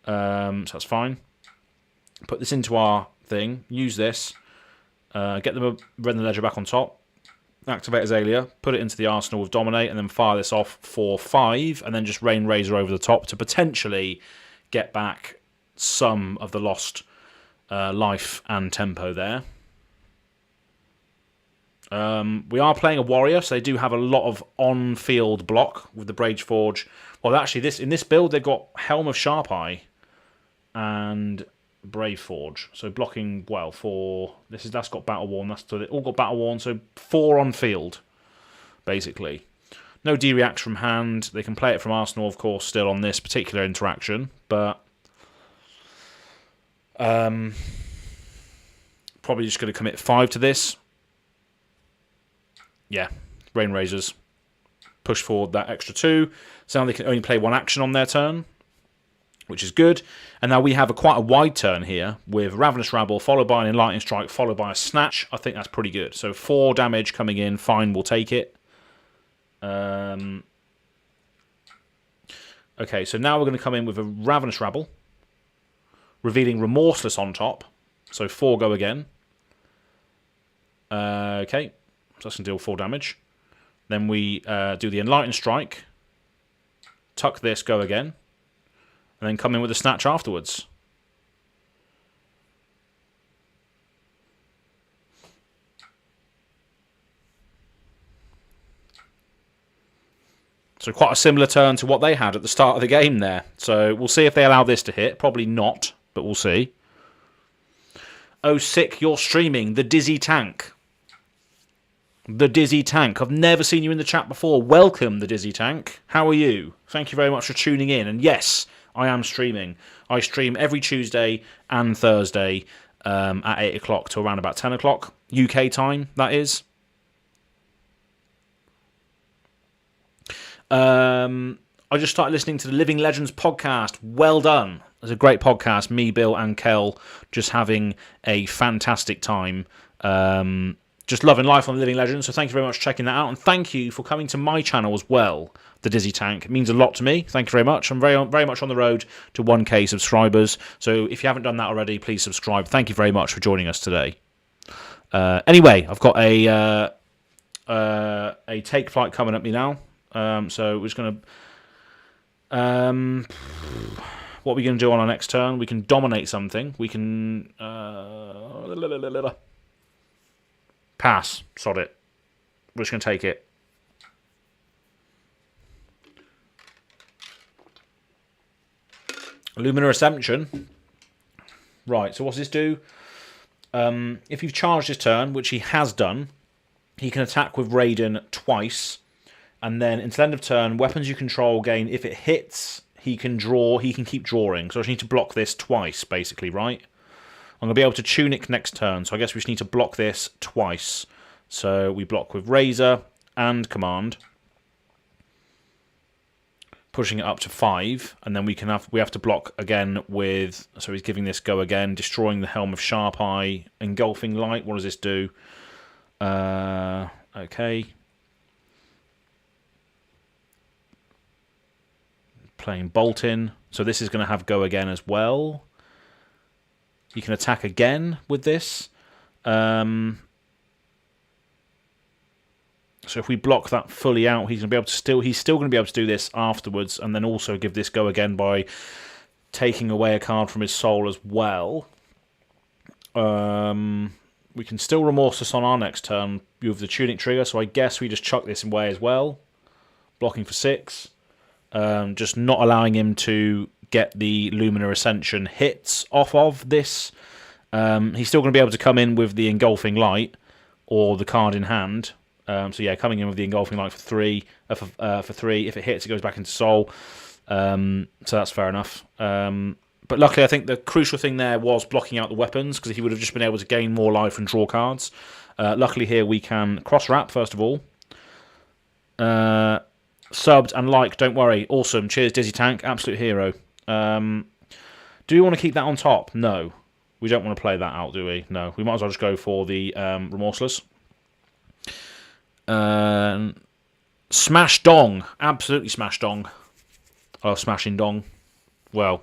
So that's fine. Put this into our thing. Use this. Get the red in the ledger back on top. Activate Azalea. Put it into the arsenal with Dominate, and then fire this off for 5, and then just Rain Razor over the top to potentially get back some of the lost life and tempo there. We are playing a warrior, so they do have a lot of on-field block with the Brage Forge. Well, actually, in this build, they've got Helm of Sharp Eye and Brave Forge. So blocking, well, that's got Battle Worn. So they all got Battle Worn, so 4 on field, basically. No D-React from hand. They can play it from Arsenal, of course, still on this particular interaction, but probably just going to commit 5 to this. Yeah, Rain Razors. Push forward that extra 2. So now they can only play 1 action on their turn, which is good. And now we have quite a wide turn here with Ravenous Rabble, followed by an Enlightening Strike, followed by a Snatch. I think that's pretty good. So 4 damage coming in, fine, we'll take it. Okay, so now we're going to come in with a Ravenous Rabble, revealing Remorseless on top. So 4 go again. Okay. So that's going to deal 4 damage. Then we do the Enlightened Strike. Tuck this, go again. And then come in with a Snatch afterwards. So quite a similar turn to what they had at the start of the game there. So we'll see if they allow this to hit. Probably not, but we'll see. Oh, sick, you're streaming. The Dizzy Tank. The Dizzy Tank. I've never seen you in the chat before. Welcome, the Dizzy Tank. How are you? Thank you very much for tuning in. And yes, I am streaming. I stream every Tuesday and Thursday at 8 o'clock to around about 10 o'clock UK time, that is. I just started listening to the Living Legends podcast. Well done. It's a great podcast. Me, Bill, and Kel just having a fantastic time. Just loving life on Living Legends. So thank you very much for checking that out. And thank you for coming to my channel as well, The Dizzy Tank. It means a lot to me. Thank you very much. I'm very much on the road to 1K subscribers. So if you haven't done that already, please subscribe. Thank you very much for joining us today. Anyway, I've got a take flight coming at me now. So we're just going to... what are we going to do on our next turn? We can dominate something. We can... pass. Sod it. We're just going to take it. Luminous Ascension. Right, so what's this do? If you've charged his turn, which he has done, he can attack with Raydn twice. And then until end of turn, weapons you control gain. If it hits, he can draw. He can keep drawing. So I just need to block this twice, basically, right? I'm going to be able to tunic next turn. So I guess we just need to block this twice. So we block with Razor and Command, pushing it up to 5, and then we have to block again with. So he's giving this go again, destroying the Helm of Sharp Eye, Engulfing Light. What does this do? Okay. Playing Bolt in. So this is going to have go again as well. You can attack again with this. So if we block that fully out, he's still going to be able to do this afterwards, and then also give this go again by taking away a card from his soul as well. We can still Remorseless on our next turn with the Tunic trigger, so I guess we just chuck this away as well. Blocking for 6. Just not allowing him to get the Luminous Ascension hits off of this. He's still going to be able to come in with the Engulfing Light or the card in hand. So yeah, coming in with the Engulfing Light for 3. For 3, if it hits, it goes back into Soul. So that's fair enough. But luckily, I think the crucial thing there was blocking out the weapons, because he would have just been able to gain more life and draw cards. Luckily here we can cross-wrap, first of all. Subbed and like, don't worry. Awesome. Cheers, Dizzy Tank. Absolute hero. Do we want to keep that on top? No. We don't want to play that out, do we? No. We might as well just go for the Remorseless. Smash Dong. Absolutely Smash Dong. Oh, Smashing Dong. Well,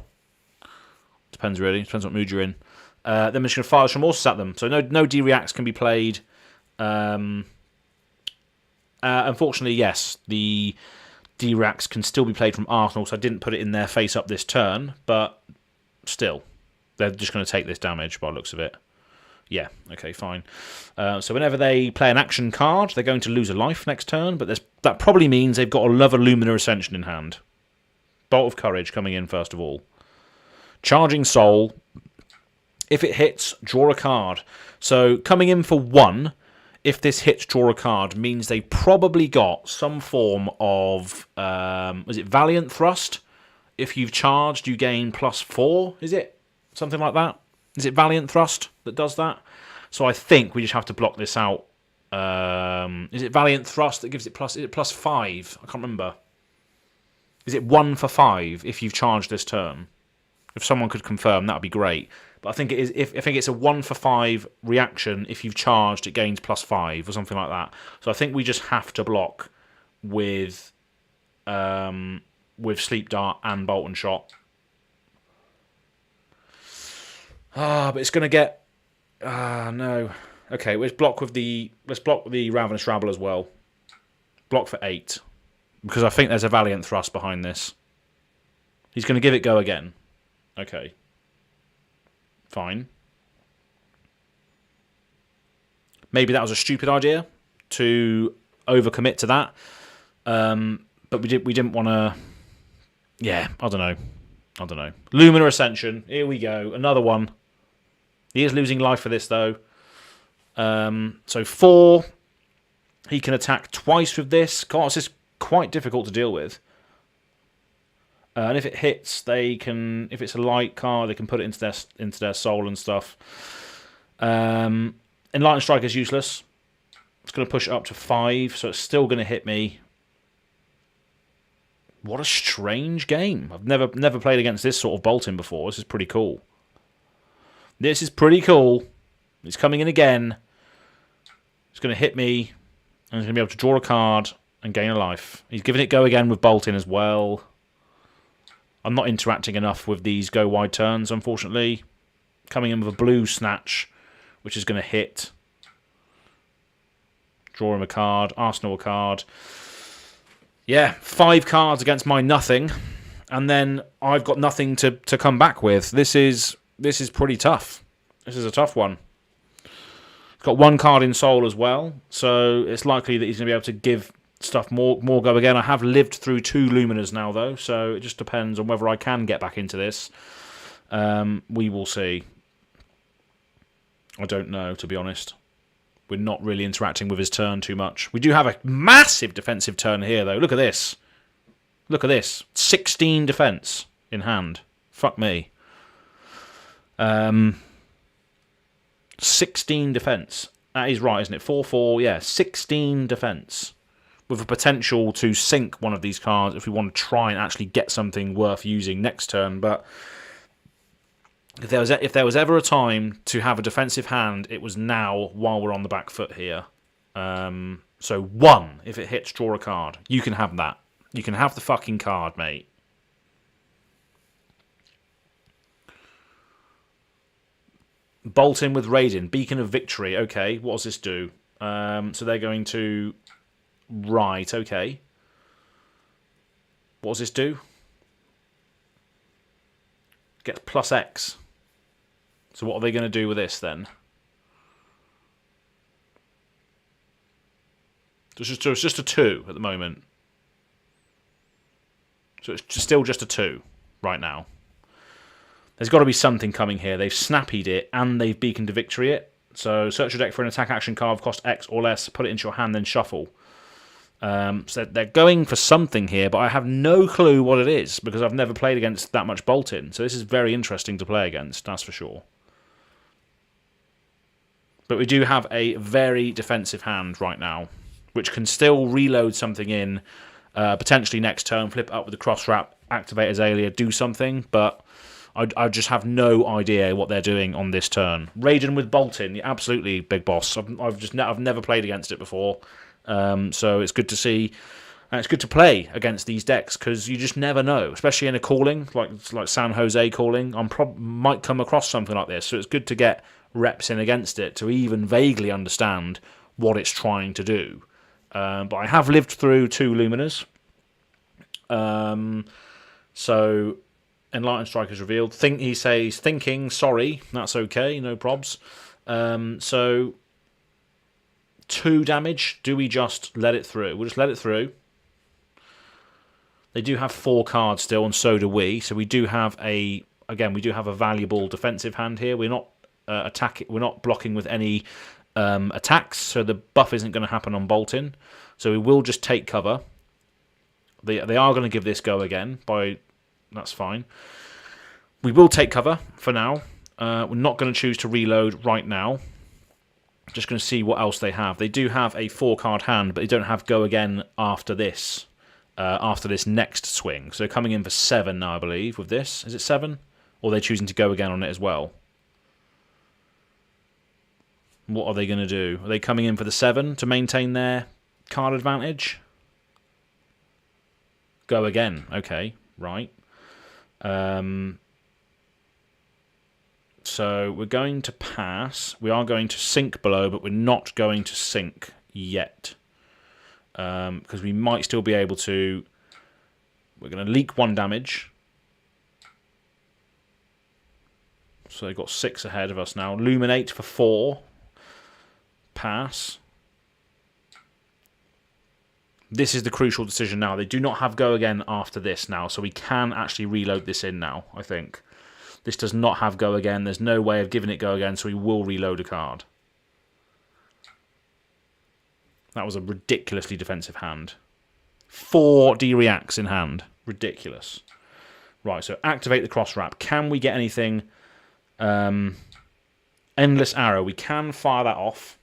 depends really. Depends what mood you're in. Then we're just going to fire some Remorseless at them. So no D-Reacts can be played. Unfortunately, yes, the D-Reacts can still be played from Arsenal, so I didn't put it in there face up this turn, but still, they're just going to take this damage by the looks of it. Yeah, okay, fine. So whenever they play an action card, they're going to lose a life next turn, but that probably means they've got another Luminous Ascension in hand. Bolt of Courage coming in first of all. Charging Soul. If it hits, draw a card. So coming in for 1, if this hits draw a card, means they probably got some form of, was it Valiant Thrust? If you've charged, you gain +4, is it? Something like that? Is it Valiant Thrust that does that? So I think we just have to block this out. Is it Valiant Thrust that gives it plus? Is it +5? I can't remember. Is it 1 for 5 if you've charged this turn? If someone could confirm, that would be great. But I think it is. I think it's a 1 for 5 reaction. If you've charged, it gains +5 or something like that. So I think we just have to block with Sleep Dart and Bolt and Shot. But it's going to get. No. Okay, let's block the Ravenous Rabble as well. Block for 8, because I think there's a Valiant Thrust behind this. He's going to give it go again. Okay. Fine. Maybe that was a stupid idea to overcommit to that, but we didn't want to. Yeah, I don't know. Luminous Ascension. Here we go. Another one. He is losing life for this though. So 4. He can attack twice with this. God, this is quite difficult to deal with. And if it hits, they can. If it's a light card, they can put it into their soul and stuff. Enlightened Strike is useless. It's going to push it up to 5, so it's still going to hit me. What a strange game. I've never played against this sort of bolting before. This is pretty cool. This is pretty cool. It's coming in again. It's going to hit me, and he's going to be able to draw a card and gain a life. He's giving it go again with bolting as well. I'm not interacting enough with these go wide turns, unfortunately. Coming in with a blue snatch, which is going to hit. Draw him a card, Arsenal a card. Yeah, 5 cards against my nothing, and then I've got nothing to come back with. This is pretty tough. This is a tough one. He's got 1 card in soul as well, so it's likely that he's going to be able to give stuff more go again. I have lived through 2 Luminas now, though, so it just depends on whether I can get back into this. We will see. I don't know, to be honest. We're not really interacting with his turn too much. We do have a massive defensive turn here, though. Look at this. Look at this. 16 defense in hand. Fuck me. 16 defense. That is right, isn't it? 4-4, yeah. 16 defense. With a potential to sink one of these cards if we want to try and actually get something worth using next turn. But if there was ever a time to have a defensive hand, it was now while we're on the back foot here. So 1, if it hits, draw a card. You can have that. You can have the fucking card, mate. Bolt in with Raydn. Beacon of Victory. Okay, what does this do? So they're going to... Right, okay. What does this do? Gets +X. So what are they going to do with this then? It's just a 2 at the moment. So it's still just a 2 right now. There's got to be something coming here. They've snappied it and they've beaconed to victory it. So search your deck for an attack action card of cost X or less, put it into your hand, then shuffle. So they're going for something here, but I have no clue what it is because I've never played against that much bolting. So this is very interesting to play against, that's for sure. But we do have a very defensive hand right now, which can still reload something in, potentially next turn, flip up with the cross wrap, activate Azalea, do something, but I just have no idea what they're doing on this turn. Raydn with bolting, absolutely, big boss. I've never played against it before. So it's good to see, and it's good to play against these decks because you just never know, especially in a calling like San Jose calling. Might come across something like this, so it's good to get reps in against it to even vaguely understand what it's trying to do. But I have lived through 2 Luminas, so Enlightened Strike is revealed. He says thinking, sorry, that's okay, no probs. So 2 damage. Do we just let it through? We'll just let it through. They do have 4 cards still, and so do we. So we do have a valuable defensive hand here. We're not We're not blocking with any attacks, so the buff isn't going to happen on bolting. So we will just take cover. They are going to give this go again. That's fine. We will take cover for now. We're not going to choose to reload right now. Just going to see what else they have. They do have a 4-card hand, but they don't have go again after this. After this next swing. So coming in for 7 now, I believe, with this. Is it 7? Or are they choosing to go again on it as well? What are they going to do? Are they coming in for the 7 to maintain their card advantage? Go again. Okay, right. So we're going to pass. We are going to sink below, but we're not going to sink yet. Because we might still be able to... We're going to leak 1 damage. So they've got 6 ahead of us now. Illuminate for 4. Pass. This is the crucial decision now. They do not have go again after this now, so we can actually reload this in now, I think. This does not have go again. There's no way of giving it go again, so we will reload a card. That was a ridiculously defensive hand. 4 D-reacts in hand. Ridiculous. Right, so activate the cross wrap. Can we get anything? Endless arrow. We can fire that off.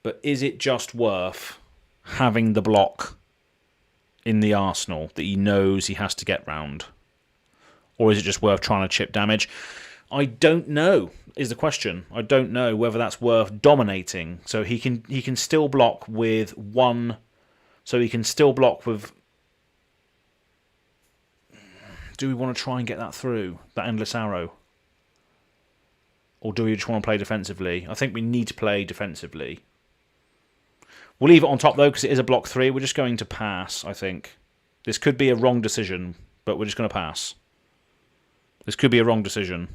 But is it just worth having the block in the arsenal that he knows he has to get round? Or is it just worth trying to chip damage? I don't know, is the question. I don't know whether that's worth dominating. So he can still block with one. So he can still block with... Do we want to try and get that through, that endless arrow? Or do we just want to play defensively? I think we need to play defensively. We'll leave it on top, though, because it is a block 3. We're just going to pass, I think. This could be a wrong decision, but we're just going to pass. This could be a wrong decision.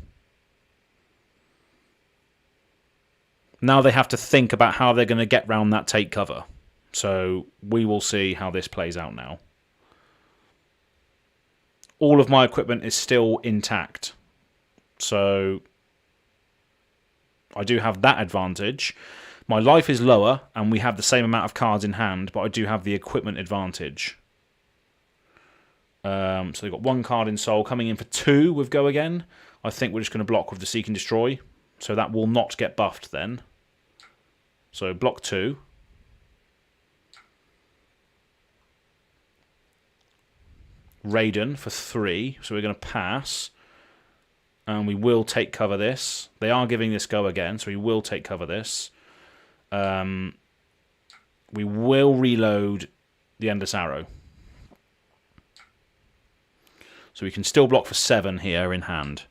Now they have to think about how they're going to get round that take cover. So we will see how this plays out now. All of my equipment is still intact. So I do have that advantage. My life is lower, and we have the same amount of cards in hand, but I do have the equipment advantage. So they've got 1 card in soul, coming in for 2 with Go Again. I think we're just going to block with the Seek and Destroy. So that will not get buffed then. So block 2. Raydn for 3. So we're going to pass. And we will take cover this. They are giving this Go Again, so we will take cover this. We will reload the Endless Arrow. So we can still block for 7 here in hand.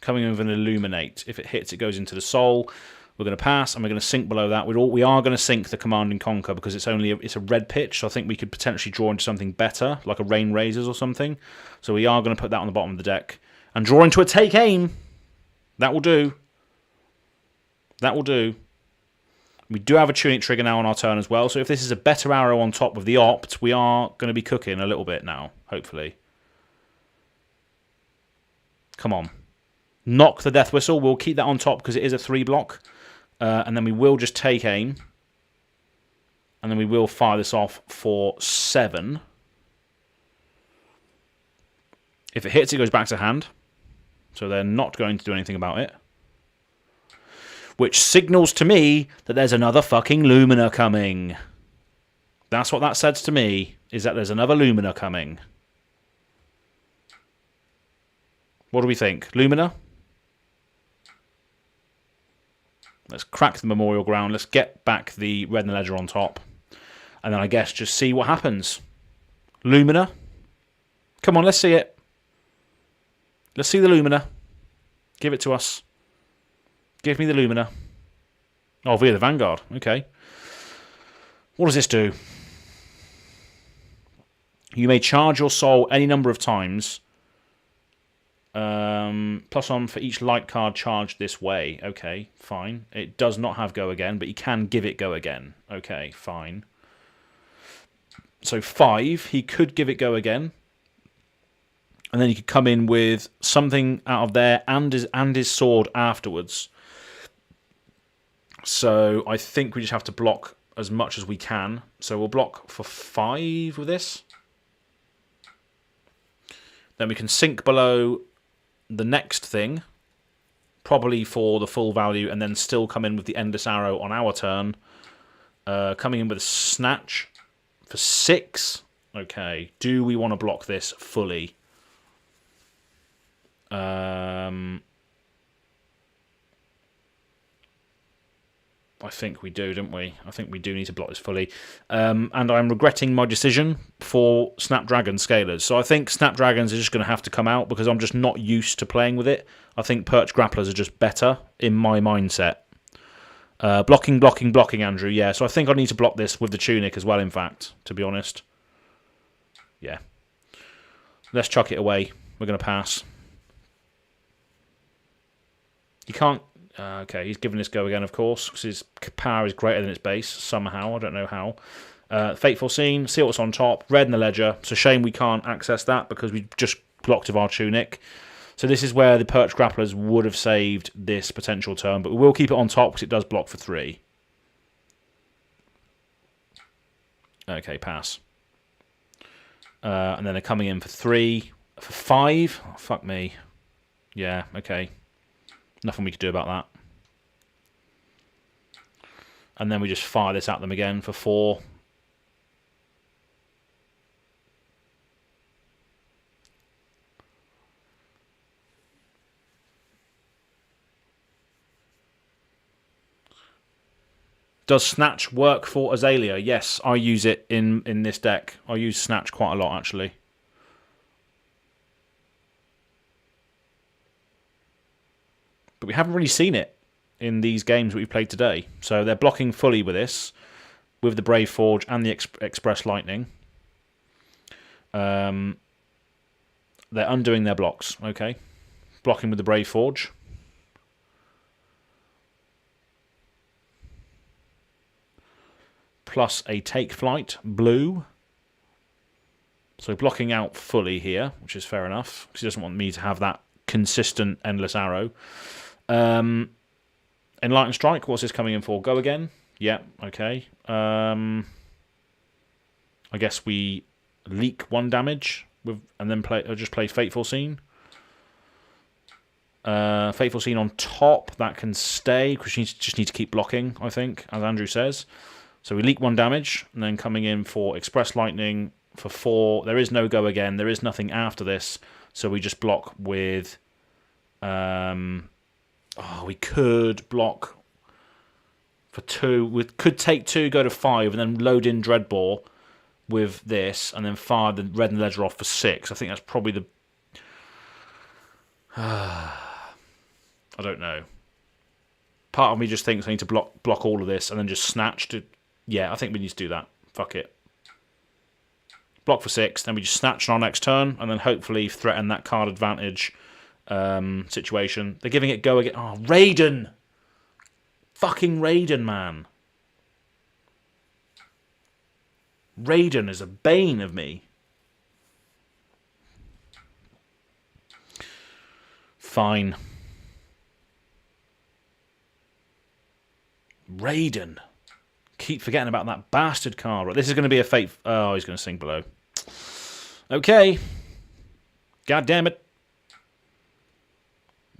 Coming in with an Illuminate. If it hits, it goes into the soul. We're going to pass, and we're going to sink below that. We are going to sink the Command and Conquer because it's a red pitch, so I think we could potentially draw into something better, like a Rain Razors or something. So we are going to put that on the bottom of the deck. And draw into a Take Aim. That will do. That will do. We do have a Tunic trigger now on our turn as well, so if this is a better arrow on top of the Opt, we are going to be cooking a little bit now, hopefully. Come on. Knock the Death Whistle. We'll keep that on top because it is a 3 block. And then we will just take aim. And then we will fire this off for 7. If it hits, it goes back to hand. So they're not going to do anything about it. Which signals to me that there's another fucking Lumina coming. That's what that says to me, is that there's another Lumina coming. What do we think? Lumina? Let's crack the Memorial Ground. Let's get back the Raydn Ledger on top. And then I guess just see what happens. Lumina? Come on, let's see it. Let's see the Lumina. Give it to us. Give me the Lumina. Oh, via the Vanguard. Okay. What does this do? You may charge your soul any number of times. +1 for each light card charged this way. Okay, fine. It does not have Go Again, but you can give it Go Again. Okay, fine. So 5, he could give it Go Again. And then he could come in with something out of there and his sword afterwards. So I think we just have to block as much as we can. So we'll block for 5 with this. Then we can sink below the next thing, probably for the full value, and then still come in with the Endless Arrow on our turn. Coming in with a Snatch for 6. Okay, do we want to block this fully? I think we do, don't we? I think we do need to block this fully. And I'm regretting my decision for Snapdragon Scalers. So I think Snapdragons are just going to have to come out because I'm just not used to playing with it. I think Perch Grapplers are just better in my mindset. Blocking, Andrew. Yeah, so I think I need to block this with the Tunic as well, in fact, to be honest. Yeah. Let's chuck it away. We're going to pass. You can't... okay, he's given this Go Again, of course, because his power is greater than its base, somehow. I don't know how. Fateful Scene, see what's on top. Red in the Ledger. It's a shame we can't access that because we just blocked with our Tunic. So this is where the Perch Grapplers would have saved this potential turn, but we will keep it on top because it does block for 3. Okay, pass. And then they're coming in for 3. For 5? Oh, fuck me. Yeah, okay. Nothing we could do about that. And then we just fire this at them again for 4. Does Snatch work for Azalea? Yes, I use it in this deck. I use Snatch quite a lot, actually. But we haven't really seen it in these games that we've played today. So they're blocking fully with this, with the Brave Forge and the Express Lightning. They're undoing their blocks, okay? Blocking with the Brave Forge. Plus a Take Flight, blue. So blocking out fully here, which is fair enough, because he doesn't want me to have that consistent endless arrow. Enlightened Strike, what's this coming in for? Go again? Yeah, okay. I guess we leak 1 damage with, and then just play Fateful Scene. Fateful Scene on top, that can stay, because you just need to keep blocking, I think, as Andrew says. So we leak 1 damage, and then coming in for Express Lightning for 4. There is no Go Again. There is nothing after this, so we just block with... we could block for 2. We could take 2, go to 5, and then load in Dreadbore with this, and then fire the Red and Ledger off for 6. I think that's probably the... I don't know. Part of me just thinks I need to block all of this and then just snatch to... Yeah, I think we need to do that. Fuck it. Block for 6, then we just snatch on our next turn, and then hopefully threaten that card advantage situation. They're giving it Go Again. Oh, Raydn! Fucking Raydn, man. Raydn is a bane of me. Fine. Raydn. Keep forgetting about that bastard card. Right, this is going to be a fate... Oh, he's going to sink below. Okay. God damn it.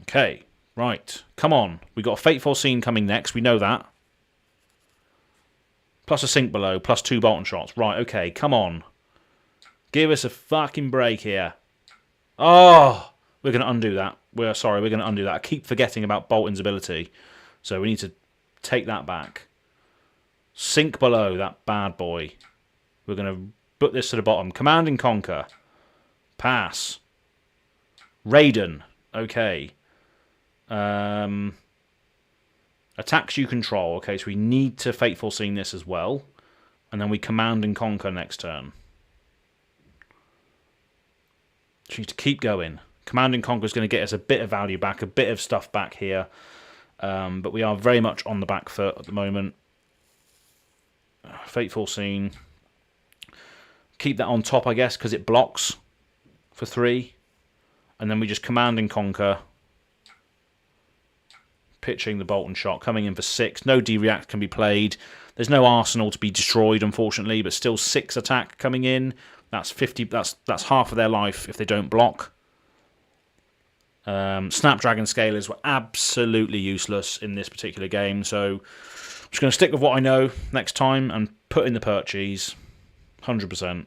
Okay. Right. Come on. We got a Fateful Scene coming next. We know that. Plus a sink below. Plus 2 Bolton shots. Right. Okay. Come on. Give us a fucking break here. Oh! We're going to undo that. We're going to undo that. I keep forgetting about Bolton's ability. So we need to take that back. Sink below, that bad boy. We're going to put this to the bottom. Command and Conquer. Pass. Raydn. Okay. Attacks you control. Okay, so we need to Fateful Scene this as well. And then we Command and Conquer next turn. So we need to keep going. Command and Conquer is going to get us a bit of value back, a bit of stuff back here. But we are very much on the back foot at the moment. Fateful Scene. Keep that on top, I guess, because it blocks for 3. And then we just Command and Conquer. Pitching the Bolton shot, coming in for 6. No D-React can be played. There's no Arsenal to be destroyed, unfortunately, but still 6 attack coming in. That's 50. That's half of their life if they don't block. Snapdragon Scalers were absolutely useless in this particular game, so I'm just going to stick with what I know next time and put in the Purchase. 100%.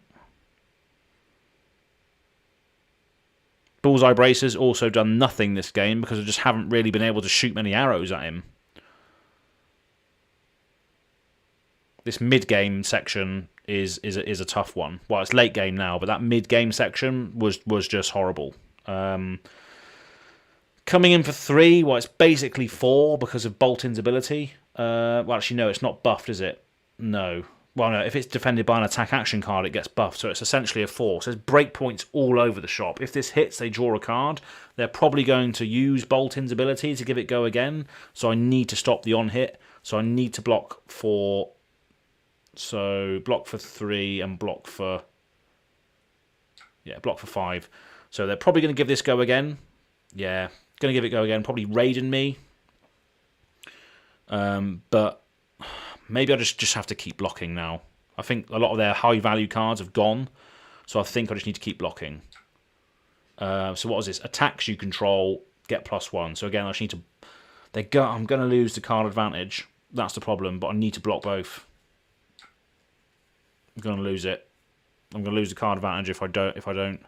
Bullseye Braces also done nothing this game because I just haven't really been able to shoot many arrows at him. This mid-game section is a tough one. Well, it's late game now, but that mid-game section was just horrible. Coming in for 3, well, it's basically 4 because of Bolton's ability. Well, actually, no, it's not buffed, is it? No. Well, no, if it's defended by an attack action card, it gets buffed, so it's essentially a 4. So there's breakpoints all over the shop. If this hits, they draw a card. They're probably going to use Bolton's ability to give it Go Again, so I need to stop the on-hit. So I need to block for... So, block for 3 and block for... Yeah, block for 5. So they're probably going to give this Go Again. Yeah, going to give it Go Again. Probably Raydn me. But maybe I just have to keep blocking now. I think a lot of their high-value cards have gone, so I think I just need to keep blocking. So what was this? Attacks you control, get +1. So again, I just need to... I'm going to lose the card advantage. That's the problem, but I need to block both. I'm going to lose it. I'm going to lose the card advantage if I don't.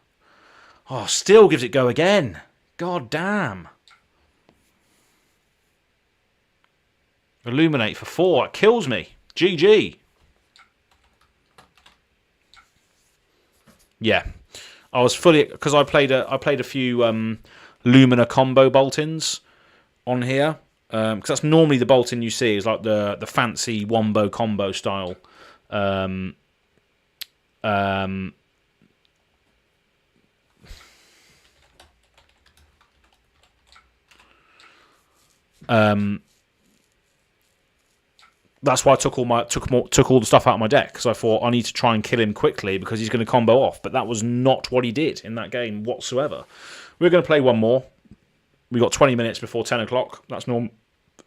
Oh, still gives it go again. God damn. Illuminate for 4. It kills me. GG. Yeah. I was fully... Because I played a few Lumina combo bolt-ins on here. Because that's normally the bolt-in you see is like the fancy wombo combo style. That's why I took all the stuff out of my deck, because I thought I need to try and kill him quickly because he's going to combo off. But that was not what he did in that game whatsoever. We're going to play one more. We got 20 minutes before 10 o'clock. That's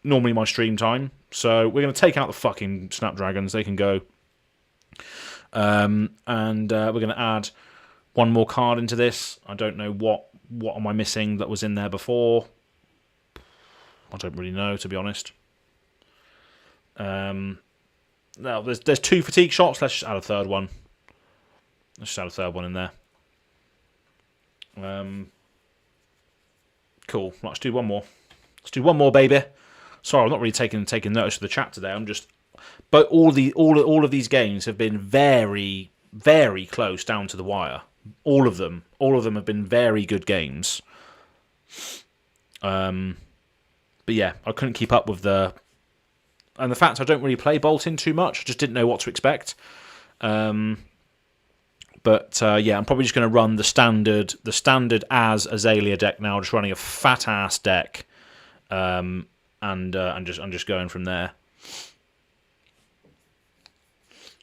normally my stream time. So we're going to take out the fucking Snapdragons. They can go. And we're going to add one more card into this. I don't know what am I missing that was in there before. I don't really know, to be honest. Now there's 2 fatigue shots. Let's just add a third one. Let's just add a third one in there. Cool. Let's do one more. Let's do one more, baby. Sorry, I'm not really taking notice of the chat today. I'm just... But all of these games have been very, very close down to the wire. All of them have been very good games. But yeah, I couldn't keep up with the fact I don't really play Bolt-in too much. I just didn't know what to expect. Yeah, I'm probably just going to run the standard as Azalea deck now. Just running a fat ass deck, and just going from there.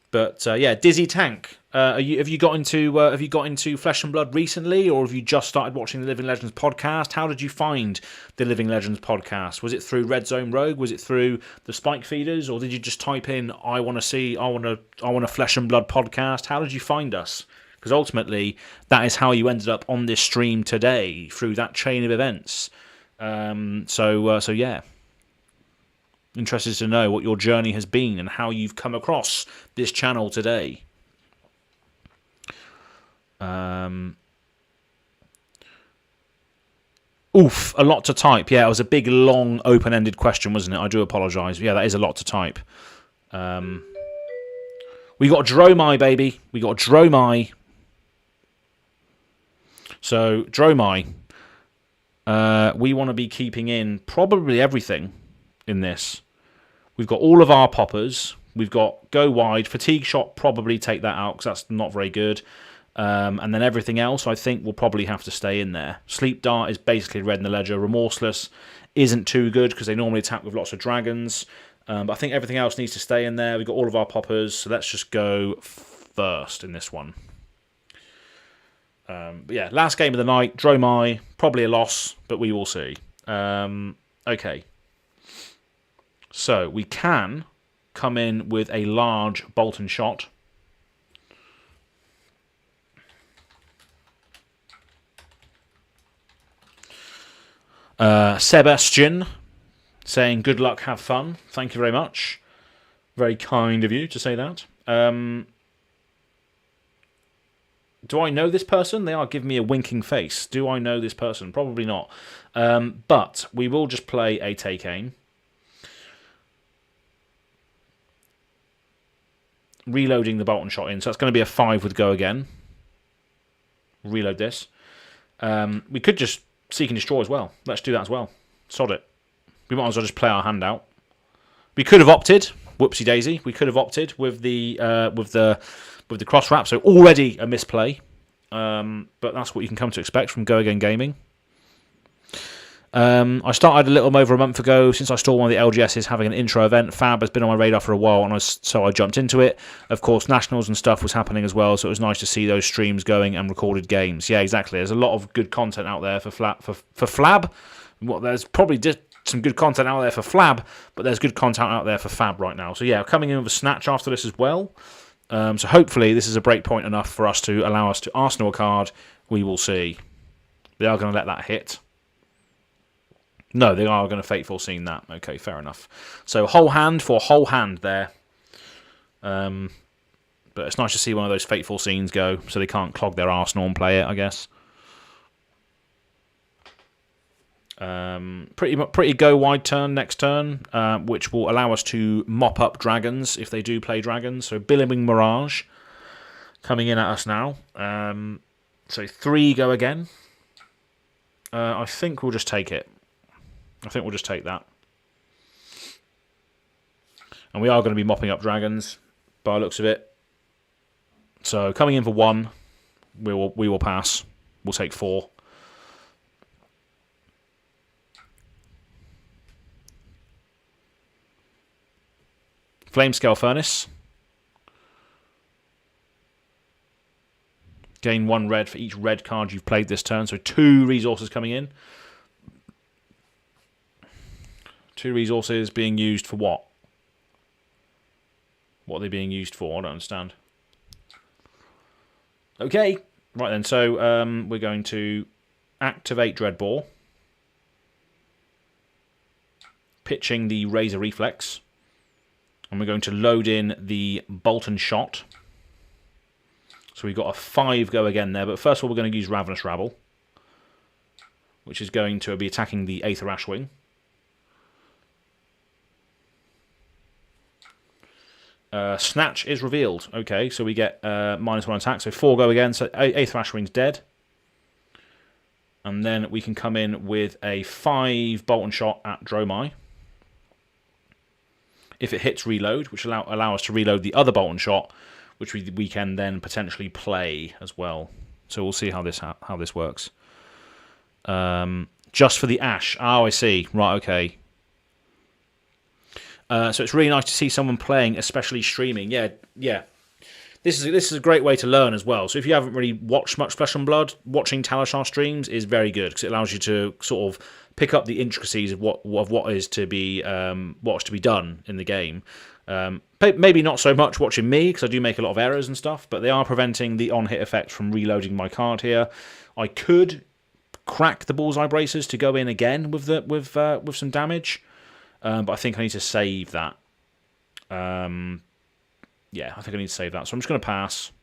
But yeah, Dizzy Tank. Have you got into Flesh and Blood recently, or have you just started watching the Living Legends podcast? How did you find the Living Legends podcast? Was it through Red Zone Rogue? Was it through the Spike Feeders, or did you just type in I want a Flesh and Blood podcast? How did you find us? Because ultimately, that is how you ended up on this stream today, through that chain of events. So yeah. Interested to know what your journey has been and how you've come across this channel today. Oof, a lot to type. Yeah, it was a big, long, open-ended question, wasn't it? I do apologise. Yeah, that is a lot to type. We got Dromai, baby. We got Dromai. So, Dromai. We want to be keeping in probably everything in this. We've got all of our poppers. We've got Go Wide. Fatigue Shot, probably take that out because that's not very good. And then everything else, I think, will probably have to stay in there. Sleep Dart is basically Red in the Ledger. Remorseless isn't too good because they normally attack with lots of dragons. But I think everything else needs to stay in there. We've got all of our poppers, so let's just go first in this one. But yeah, last game of the night, Dromai, probably a loss, but we will see. Okay. So we can come in with a large bolt and shot. Sebastian saying good luck, have fun. Thank you very much. Very kind of you to say that. Do I know this person? They are giving me a winking face. Do I know this person? Probably not. But we will just play a take aim. Reloading the bolt and shot in. So that's going to be a 5 with Go Again. Reload this. We could just seek and destroy as well. Let's do that as well. Sod it. We might as well just play our hand out. We could have opted. Whoopsie daisy. We could have opted with the cross wrap. So already a misplay. But that's what you can come to expect from GoAgainGaming. I started a little over a month ago since I saw one of the LGSs having an intro event. Fab has been on my radar for a while, and so I jumped into it. Of course, Nationals and stuff was happening as well, so it was nice to see those streams going and recorded games. Yeah, exactly. There's a lot of good content out there for Flab. There's probably just some good content out there for Flab, but there's good content out there for Fab right now. So yeah, coming in with a snatch after this as well. So hopefully this is a break point enough for us to allow us to arsenal a card. We will see. They are going to let that hit. No, they are going to Fateful Scene that. Okay, fair enough. So whole hand for whole hand there. But it's nice to see one of those Fateful Scenes go, so they can't clog their arsenal and play it, I guess. Pretty go wide turn next turn, which will allow us to mop up dragons if they do play dragons. So Billowing Mirage coming in at us now. So 3 go again. I think we'll just take it. I think we'll just take that. And we are going to be mopping up dragons by the looks of it. So coming in for 1, we will pass. We'll take 4. Flamescale Furnace. Gain 1 red for each red card you've played this turn. So 2 resources coming in. 2 resources being used for what? What are they being used for? I don't understand. Okay. Right then, so we're going to activate Dreadbore. Pitching the Razor Reflex. And we're going to load in the Bolt and Shot. So we've got a 5 go again there. But first of all, we're going to use Ravenous Rabble, which is going to be attacking the Aether Ashwing. Snatch is revealed. Okay, so we get -1 attack. So 4 go again. So Aether Ashwing's dead. And then we can come in with a 5 Bolt and Shot at Dromai. If it hits reload, which allow us to reload the other Bolt and Shot, which we can then potentially play as well. So we'll see how this works. Just for the Ash. Oh, I see. Right, okay. So it's really nice to see someone playing, especially streaming. Yeah. This is a great way to learn as well. So if you haven't really watched much Flesh and Blood, watching Talishar streams is very good because it allows you to sort of pick up the intricacies of what is to be done in the game. Maybe not so much watching me because I do make a lot of errors and stuff, but they are preventing the on-hit effect from reloading my card here. I could crack the bullseye braces to go in again with some damage, but I think I need to save that. Yeah, I think I need to save that. So I'm just going to pass.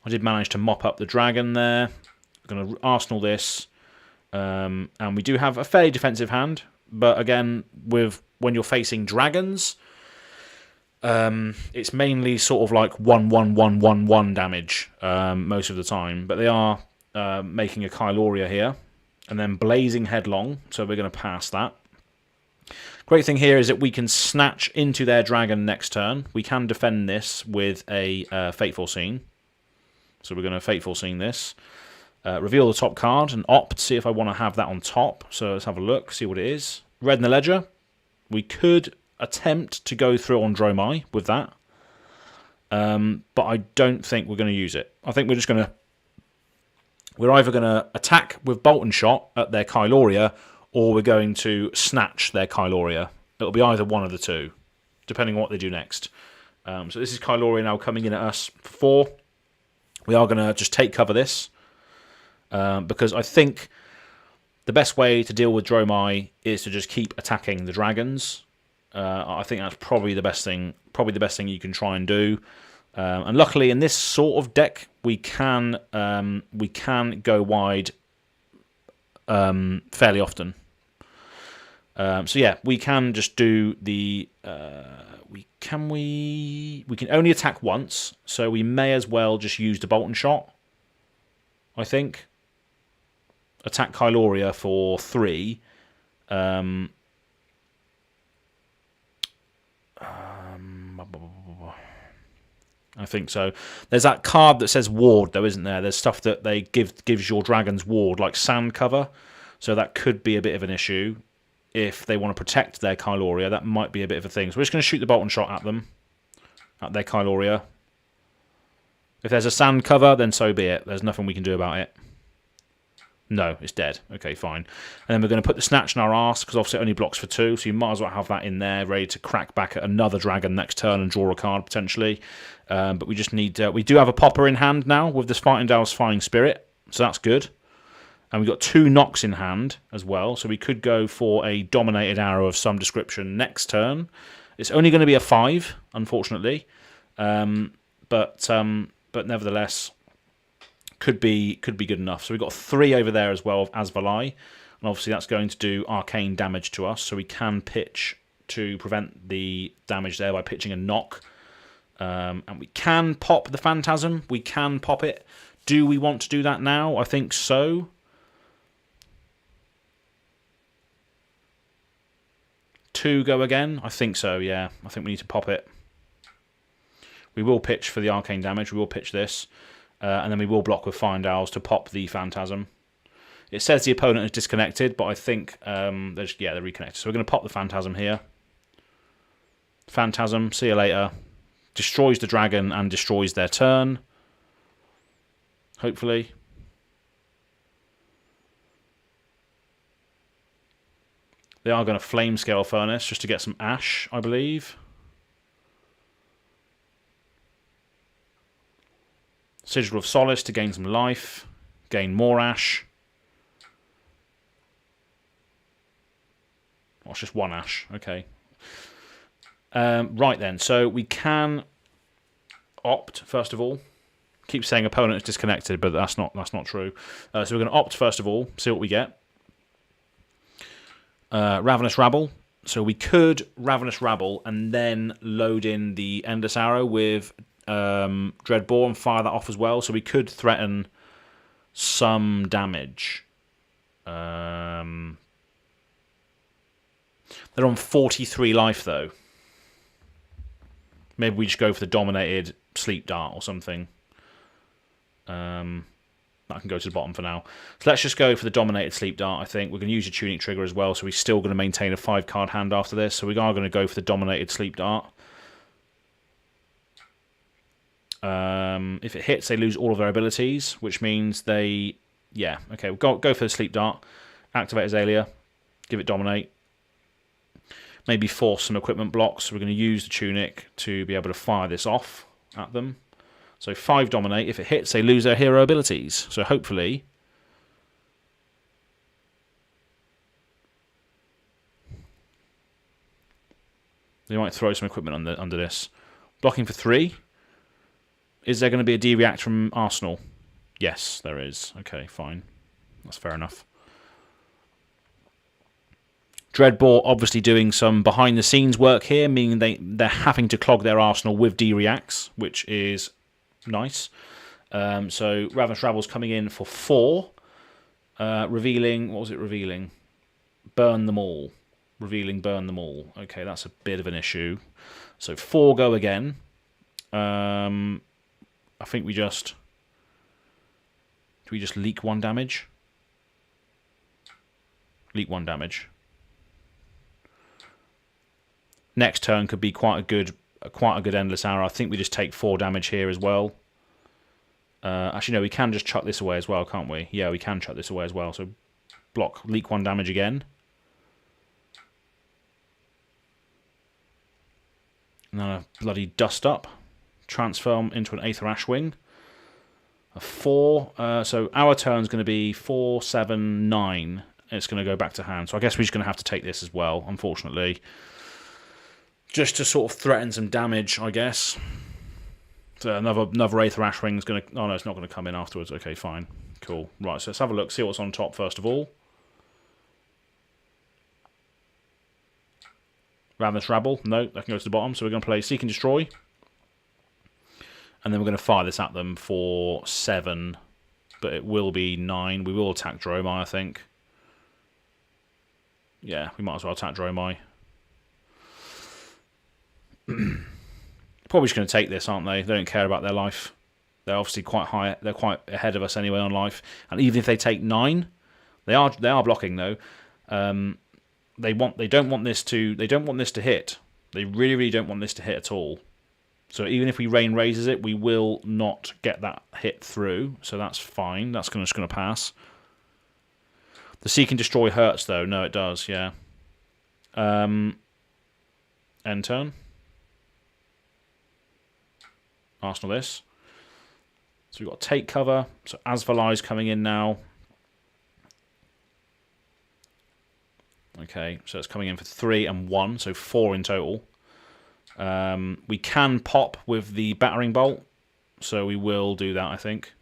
I did manage to mop up the dragon there. I'm going to arsenal this. And we do have a fairly defensive hand. But again, when you're facing dragons, it's mainly sort of like 1/1/1/1/1 damage most of the time. But they are making a Kyloria here. And then blazing headlong. So we're going to pass that. Great thing here is that we can snatch into their dragon next turn. We can defend this with a Fateful Scene. So we're going to Fateful Scene this. Reveal the top card and opt, see if I want to have that on top. So let's have a look, see what it is. Red in the Ledger. We could attempt to go through on Dromai with that. But I don't think we're going to use it. I think we're either going to attack with Bolt and Shot at their Kyloria, or we're going to snatch their Kyloria. It'll be either one of the two, depending on what they do next. So this is Kyloria now coming in at us for 4. We are going to just take cover this, because I think the best way to deal with Dromai is to just keep attacking the dragons. I think that's probably the best thing. Probably the best thing you can try and do. And luckily, in this sort of deck, we can go wide fairly often. So yeah, we can just do the we can only attack once, so we may as well just use the Bolt and Shot. I think attack Kyloria for 3. I think so. There's that card that says ward, though, isn't there? There's stuff that they gives your dragons ward, like sand cover. So that could be a bit of an issue. If they want to protect their Kyloria, that might be a bit of a thing. So we're just going to shoot the Bolt and Shot at them, at their Kyloria. If there's a sand cover, then so be it. There's nothing we can do about it. No, it's dead. Okay, fine. And then we're going to put the Snatch in our arse, because obviously it only blocks for 2, so you might as well have that in there, ready to crack back at another dragon next turn and draw a card, potentially. But we just need... we do have a popper in hand now, with this Fightingdale's Flying Spirit, so that's good. And we've got 2 knocks in hand, as well, so we could go for a Dominated Arrow of some description next turn. It's only going to be a 5, unfortunately. But nevertheless... Could be good enough. So we've got 3 over there as well of Azalea, and obviously that's going to do arcane damage to us, so we can pitch to prevent the damage there by pitching a knock. And we can pop the Phantasm. We can pop it. Do we want to do that now? I think so. Two go again? I think so, yeah. I think we need to pop it. We will pitch for the arcane damage. We will pitch this. And then we will block with Fireandowls to pop the Phantasm. It says the opponent is disconnected, but I think they're reconnected. So we're going to pop the Phantasm here. Phantasm, see you later. Destroys the dragon and destroys their turn. Hopefully. They are going to Flame Scale Furnace just to get some ash, I believe. Sigil of Solace to gain some life. Gain more ash. Oh, it's just 1 ash. Okay. Right then, so we can opt, first of all. Keep saying opponent is disconnected, but that's not true. So we're going to opt, first of all, see what we get. Ravenous Rabble. So we could Ravenous Rabble and then load in the Endless Arrow with Dreadbore and fire that off as well. So we could threaten some damage. They're on 43 life, though. Maybe we just go for the Dominated Sleep Dart or something. That can go to the bottom for now. So let's just go for the Dominated Sleep Dart, I think. We're going to use a Tunic Trigger as well, so we're still going to maintain a 5-card hand after this. So we are going to go for the Dominated Sleep Dart. If it hits, they lose all of their abilities, which means they... Yeah, okay, we'll go for the Sleep Dart. Activate Azalea. Give it Dominate. Maybe force some equipment blocks. So we're going to use the Tunic to be able to fire this off at them. So 5 Dominate. If it hits, they lose their hero abilities. So hopefully... they might throw some equipment under this. Blocking for 3. Is there going to be a D-React from Arsenal? Yes, there is. Okay, fine. That's fair enough. Dreadbore obviously doing some behind-the-scenes work here, meaning they're having to clog their arsenal with D-Reacts, which is nice. So Ravenous Rabble's coming in for 4. Revealing... What was it revealing? Burn them all. Revealing burn them all. Okay, that's a bit of an issue. So 4 go again. I think we just... Do we just leak 1 damage? Leak 1 damage. Next turn could be quite a good Endless Arrow. I think we just take 4 damage here as well. Actually, no, we can just chuck this away as well, can't we? Yeah, we can chuck this away as well. So block, leak 1 damage again. And then a bloody Dust Up. Transform into an Aether Ashwing. A 4. So our turn's going to be 4, 7, 9. It's going to go back to hand. So I guess we're just going to have to take this as well, unfortunately. Just to sort of threaten some damage, I guess. So another Aether Ashwing is going to... Oh, no, it's not going to come in afterwards. Okay, fine. Cool. Right, so let's have a look, see what's on top first of all. Ravenous Rabble. No, that can go to the bottom. So we're going to play Seek and Destroy. And then we're going to fire this at them for 7. But it will be 9. We will attack Dromai, I think. Yeah, we might as well attack Dromai. Probably just going to take this, aren't they? They don't care about their life. They're obviously quite high. They're quite ahead of us anyway on life. And even if they take 9, they are blocking though. They don't want this to hit. They really, really don't want this to hit at all. So even if we Rain raises it, we will not get that hit through. So that's fine. That's just going to pass. The Seek and Destroy hurts, though. No, it does, yeah. End turn. Arsenal this. So we've got take cover. So Azalea is coming in now. Okay, so it's coming in for 3 and 1, so 4 in total. We can pop with the battering bolt, so we will do that, I think.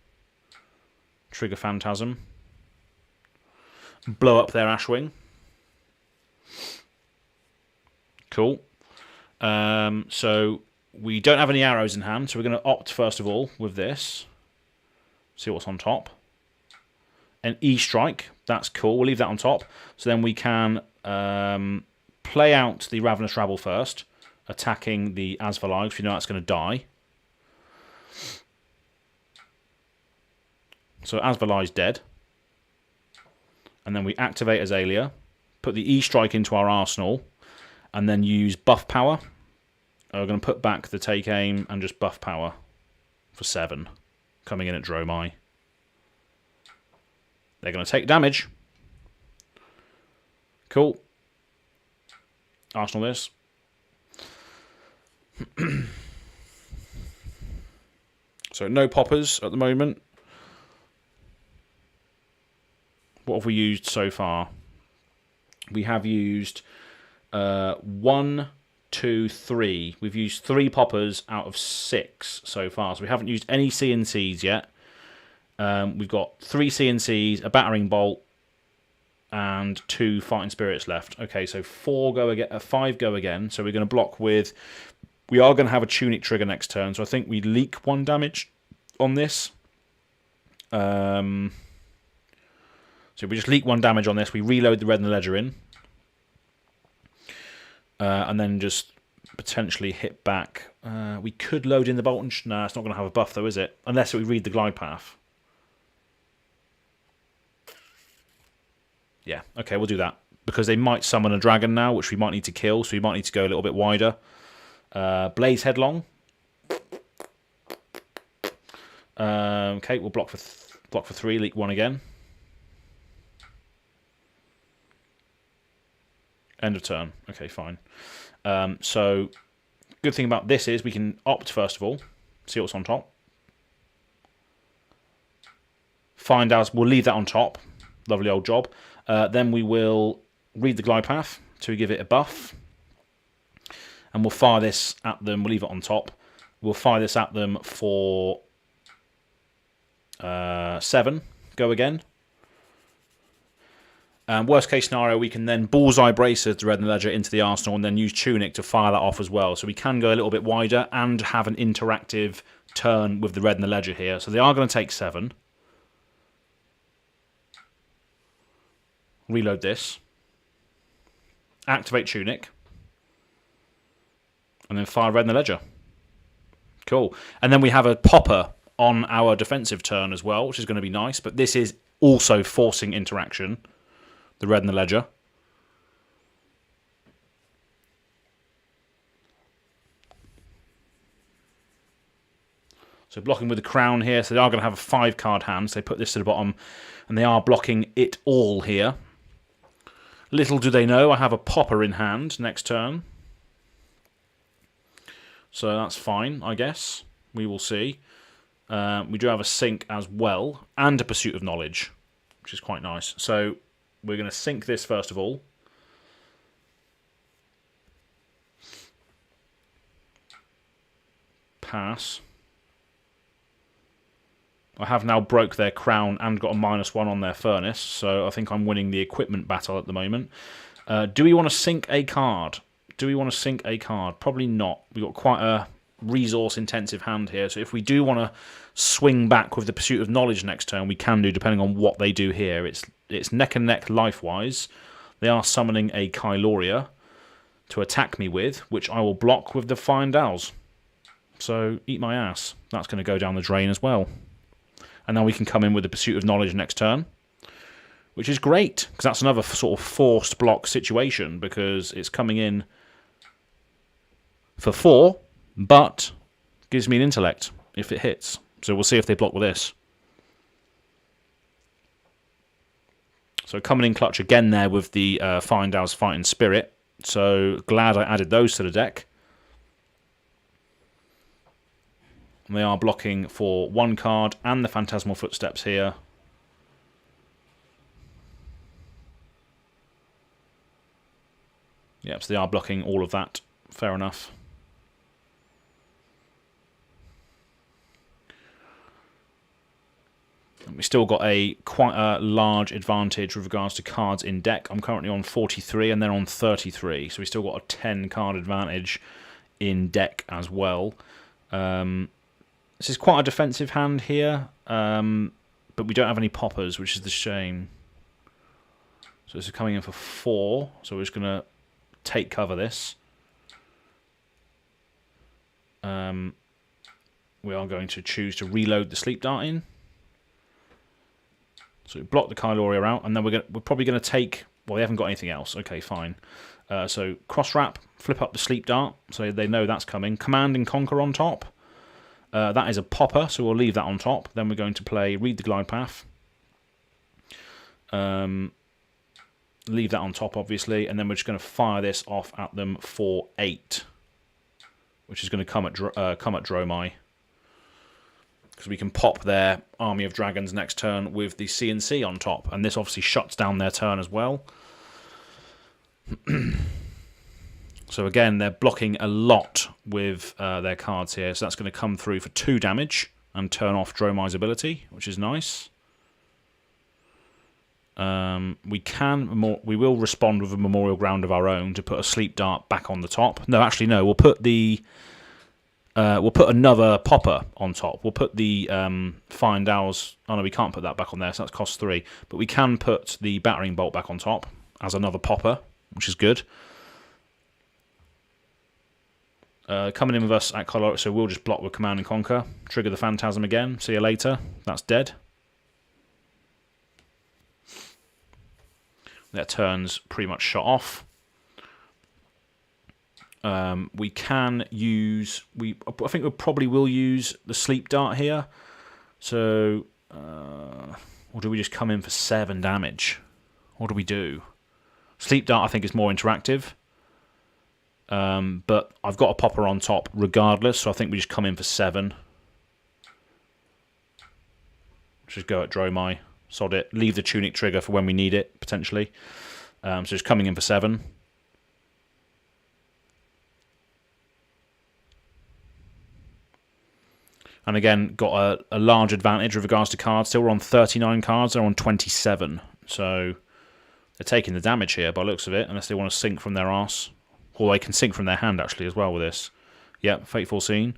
Trigger Phantasm. Blow up their Ashwing. Cool. So we don't have any arrows in hand, so we're going to opt first of all with this. See what's on top. An E-Strike, that's cool. We'll leave that on top. So then we can play out the Ravenous Rabble first, attacking the Azalea, because we know that's going to die. So Azalea is dead. And then we activate Azalea, put the E-Strike into our arsenal, and then use buff power. We're going to put back the take aim and just buff power for 7, coming in at Dromai. They're going to take damage. Cool. Arsenal this. So no poppers at the moment. What have we used so far? We have used 1, 2, 3. We've used 3 poppers out of 6 so far. So we haven't used any CNCs yet. We've got 3 CNCs, a battering bolt, and 2 fighting spirits left. Okay, so 5 go again. So we're going to block with. We are going to have a tunic trigger next turn. So I think we leak 1 damage on this. So we just leak 1 damage on this. We reload the red and the ledger in, and then just potentially hit back. We could load in the bolt. No, it's not going to have a buff though, is it? Unless we read the glide path. Yeah, okay, we'll do that. Because they might summon a dragon now, which we might need to kill, so we might need to go a little bit wider. Blaze Headlong. Okay, we'll block for 3, leak 1 again. End of turn. Okay, fine. So, good thing about this is we can opt, first of all, see what's on top. Find out, we'll leave that on top. Lovely old job. Then we will read the glide path to give it a buff. And we'll fire this at them. We'll leave it on top. We'll fire this at them for 7. Go again. Worst case scenario, we can then bullseye braces the red and the ledger into the arsenal and then use tunic to fire that off as well. So we can go a little bit wider and have an interactive turn with the red and the ledger here. So they are going to take 7. Reload this. Activate tunic. And then fire red and the ledger. Cool. And then we have a popper on our defensive turn as well, which is going to be nice. But this is also forcing interaction. The red and the ledger. So blocking with the crown here. So they are going to have a 5-card hand. So they put this to the bottom. And they are blocking it all here. Little do they know, I have a popper in hand next turn. So that's fine, I guess. We will see. We do have a sink as well. And a pursuit of knowledge, which is quite nice. So we're going to sink this first of all. Pass. I have now broke their crown and got a -1 on their furnace, so I think I'm winning the equipment battle at the moment. Do we want to sink a card? Probably not. We've got quite a resource-intensive hand here, so if we do want to swing back with the Pursuit of Knowledge next turn, we can do, depending on what they do here. It's neck and neck life-wise. They are summoning a Kyloria to attack me with, which I will block with the Find Owls. So, eat my ass. That's going to go down the drain as well. And then we can come in with the Pursuit of Knowledge next turn, which is great, because that's another sort of forced block situation, because it's coming in for 4, but gives me an intellect if it hits. So we'll see if they block with this. So coming in clutch again there with the Find Owl's Fighting Spirit. So glad I added those to the deck. And they are blocking for 1 card and the Phantasmal Footsteps here. Yep, so they are blocking all of that. Fair enough. And we still got quite a large advantage with regards to cards in deck. I'm currently on 43 and they're on 33. So we still got a 10 card advantage in deck as well. This is quite a defensive hand here, but we don't have any poppers, which is the shame. So this is coming in for 4, so we're just going to take cover this. We are going to choose to reload the Sleep Dart in. So we block the Kyloria out, and then we're probably going to take... Well, we haven't got anything else. Okay, fine. So cross wrap, flip up the Sleep Dart, so they know that's coming. Command and Conquer on top. That is a popper, so we'll leave that on top. Then we're going to play Read the Glide Path. Leave that on top, obviously, and then we're just going to fire this off at them for 8, which is going to come at Dromai, because we can pop their Army of Dragons next turn with the CNC on top, and this obviously shuts down their turn as well. So again, they're blocking a lot with their cards here, so that's going to come through for 2 damage and turn off Dromai's ability, which is nice. We will respond with a Memorial Ground of our own to put a Sleep Dart back on the top. No, actually, no. We'll put another popper on top. We'll put the Find Owls. Oh no, we can't put that back on there, so that's cost 3. But we can put the Battering Bolt back on top as another popper, which is good. Coming in with us at Colorado, so we'll just block with Command and Conquer. Trigger the Phantasm again. See you later. That's dead. Their turn's pretty much shot off. We can use... I think we probably will use the Sleep Dart here. So... or do we just come in for 7 damage? What do we do? Sleep Dart, I think, is more interactive. But I've got a popper on top regardless, so I think we just come in for 7. Just go at Dromai. Sod it. Leave the Tunic trigger for when we need it, potentially. So just coming in for 7. And again, got a large advantage with regards to cards. Still, we're on 39 cards. They're on 27. So they're taking the damage here by the looks of it, unless they want to sink from their arse. Or they can sink from their hand, actually, as well with this. Yep, Fateful Scene.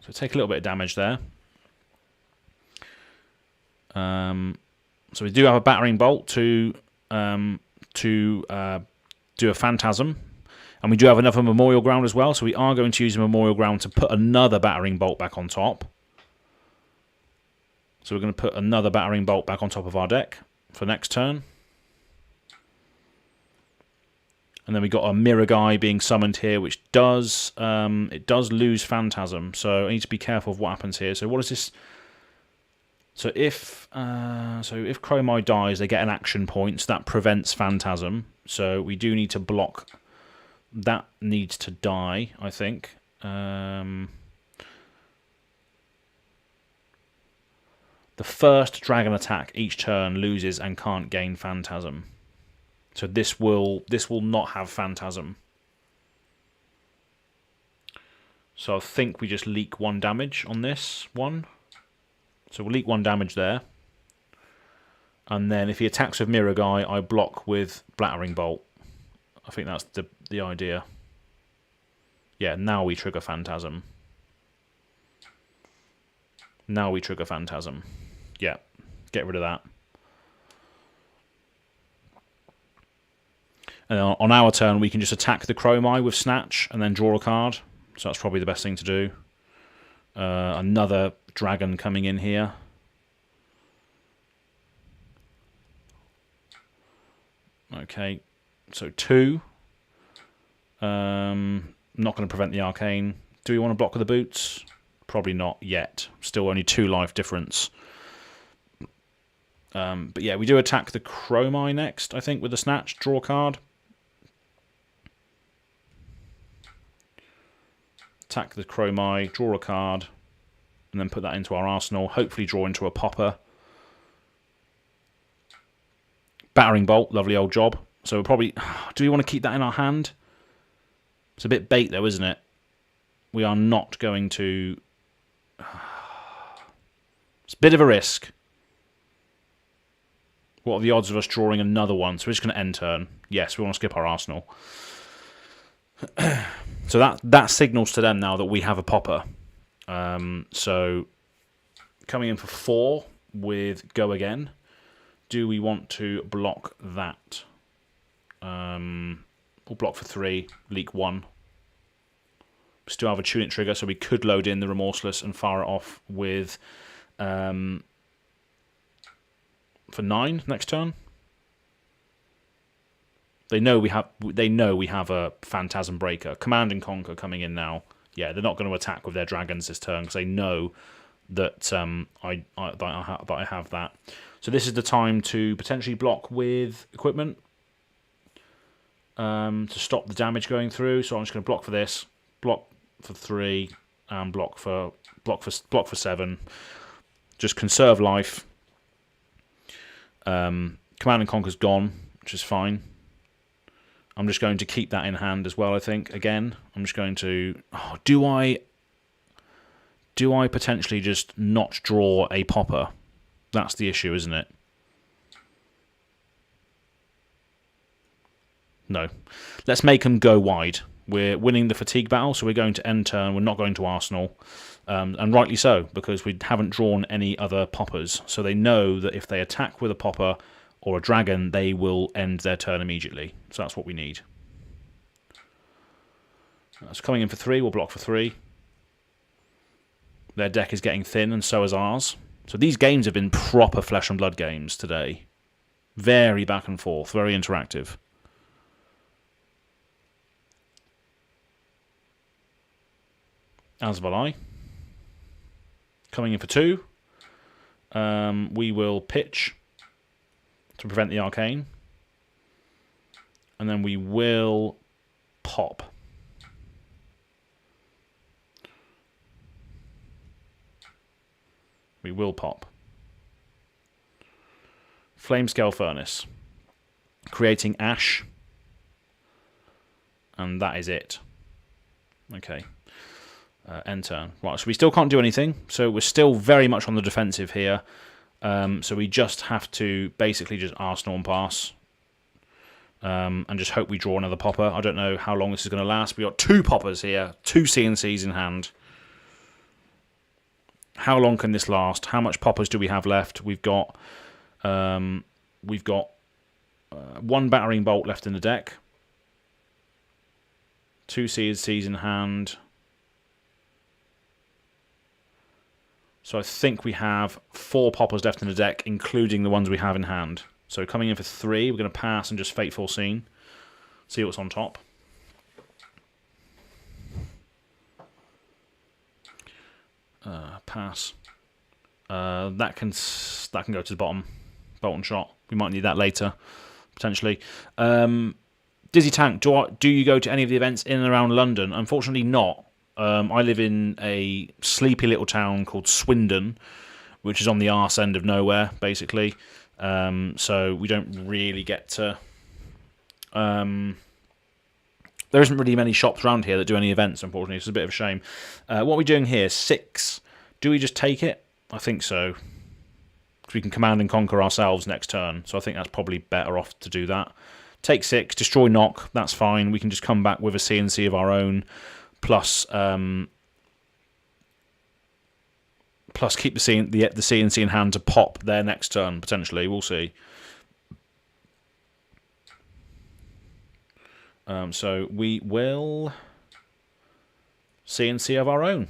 So take a little bit of damage there. So we do have a Battering Bolt to do a Phantasm. And we do have another Memorial Ground as well, so we are going to use a Memorial Ground to put another Battering Bolt back on top. So we're going to put another Battering Bolt back on top of our deck for next turn. And then we got a Mirror Guy being summoned here, which does it does lose Phantasm. So I need to be careful of what happens here. So what is this? So if Chromai dies, they get an action point. So that prevents Phantasm. So we do need to block. That needs to die, I think. The first dragon attack each turn loses and can't gain Phantasm. So this will not have Phantasm. So I think we just leak 1 damage on this one. So we'll leak 1 damage there. And then if he attacks with Mirror Guy, I block with Battering Bolt. I think that's the idea. Yeah, now we trigger Phantasm. Now we trigger Phantasm. Yeah, get rid of that. And on our turn, we can just attack the Chromai with Snatch and then draw a card. So that's probably the best thing to do. Another dragon coming in here. Okay, so 2. Not going to prevent the arcane. Do we want to block with the boots? Probably not yet. Still only 2 life difference. But yeah, we do attack the Chromai next, I think, with the snatch. Draw a card. Attack the Chromai, draw a card, and then put that into our arsenal. Hopefully draw into a popper. Battering Bolt, lovely old job. So we'll probably... Do we want to keep that in our hand? It's a bit bait though, isn't it? We are not going to... It's a bit of a risk. What are the odds of us drawing another one? So we're just going to end turn. Yes, we want to skip our arsenal. So that signals to them now that we have a popper. So coming in for 4 with Go Again. Do we want to block that? We'll block for 3, leak 1. We still have a tunic trigger, so we could load in the Remorseless and fire it off with for 9 next turn. They know we have a Phantasm Breaker. Command and Conquer coming in now. Yeah, they're not going to attack with their dragons this turn because they know that I have that. So this is the time to potentially block with equipment to stop the damage going through. So I'm just going to block for this, block for 3, and block for 7. Just conserve life. Command and Conquer's gone, which is fine. I'm just going to keep that in hand as well, I think. Again, I'm just going to... Oh, do I potentially just not draw a popper? That's the issue, isn't it? No. Let's make them go wide. We're winning the fatigue battle, so we're going to end turn. We're not going to Arsenal. And rightly so, because we haven't drawn any other poppers. So they know that if they attack with a popper or a dragon, they will end their turn immediately. So that's what we need. That's coming in for 3. We'll block for 3. Their deck is getting thin, and so is ours. So these games have been proper flesh and blood games today. Very back and forth, very interactive. Azalea. Coming in for 2. We will pitch to prevent the arcane. And then we will pop. We will pop. Flamescale Furnace. Creating ash. And that is it. Okay. End turn. Right, so we still can't do anything. So we're still very much on the defensive here. So we just have to basically just Arsenal and pass. And just hope we draw another popper. I don't know how long this is going to last. We've got 2 poppers here. 2 CNCs in hand. How long can this last? How much poppers do we have left? We've got 1 battering bolt left in the deck. 2 CNCs in hand. So I think we have 4 poppers left in the deck, including the ones we have in hand. So coming in for 3, we're going to pass and just Fateful Scene. See what's on top. Pass. That can go to the bottom. Bolt and Shot. We might need that later, potentially. Dizzy Tank. Do you go to any of the events in and around London? Unfortunately, not. I live in a sleepy little town called Swindon, which is on the arse end of nowhere, basically. So we don't really get to... there isn't really many shops around here that do any events, unfortunately. It's a bit of a shame. What are we doing here? 6. Do we just take it? I think so. Because we can command and conquer ourselves next turn. So I think that's probably better off to do that. Take 6, destroy knock. That's fine. We can just come back with a CNC of our own. Plus keep the CNC in hand to pop their next turn, potentially. We'll see. So we will CNC of our own.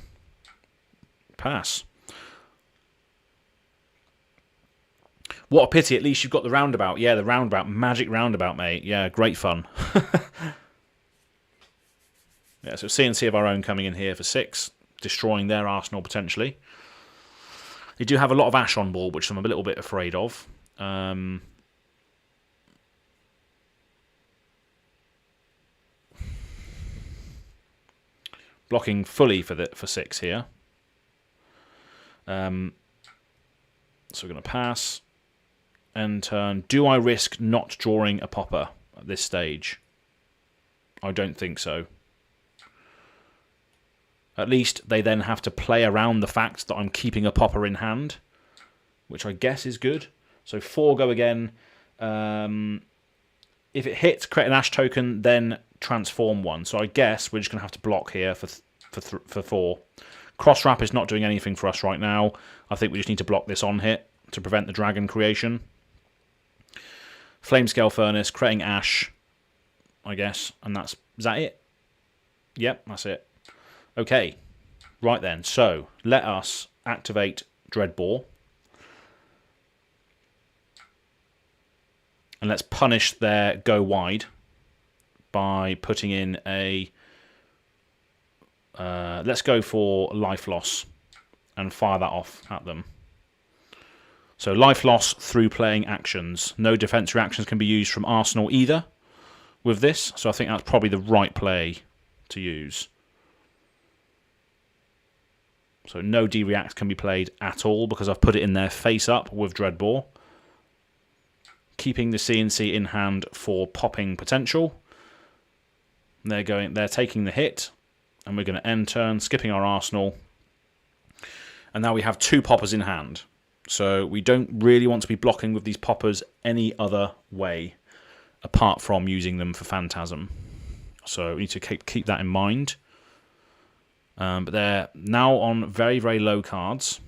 Pass. What a pity, at least you've got the roundabout. Yeah, the roundabout. Magic roundabout, mate. Yeah, great fun. Yeah, so CNC of our own coming in here for 6, destroying their arsenal potentially. They do have a lot of Ash on board, which I'm a little bit afraid of. Blocking fully for 6 here. So we're going to pass. End turn. Do I risk not drawing a popper at this stage? I don't think so. At least they then have to play around the fact that I'm keeping a popper in hand, which I guess is good. So 4 go again. If it hits, create an Ash token, then transform 1. So I guess we're just going to have to block here for 4. Cross Wrap is not doing anything for us right now. I think we just need to block this on hit to prevent the dragon creation. Flamescale Furnace, creating Ash, I guess, and is that it? Yep, that's it. Okay, right then, so let us activate Dreadbore. And let's punish their go wide by putting in a... let's go for life loss and fire that off at them. So life loss through playing actions. No defense reactions can be used from Arsenal either with this. So I think that's probably the right play to use. So no D-react can be played at all because I've put it in there face up with Dreadbore. Keeping the CNC in hand for popping potential. They're taking the hit. And we're going to end turn, skipping our arsenal. And now we have 2 poppers in hand. So we don't really want to be blocking with these poppers any other way, apart from using them for Phantasm. So we need to keep that in mind. But they're now on very, very low cards.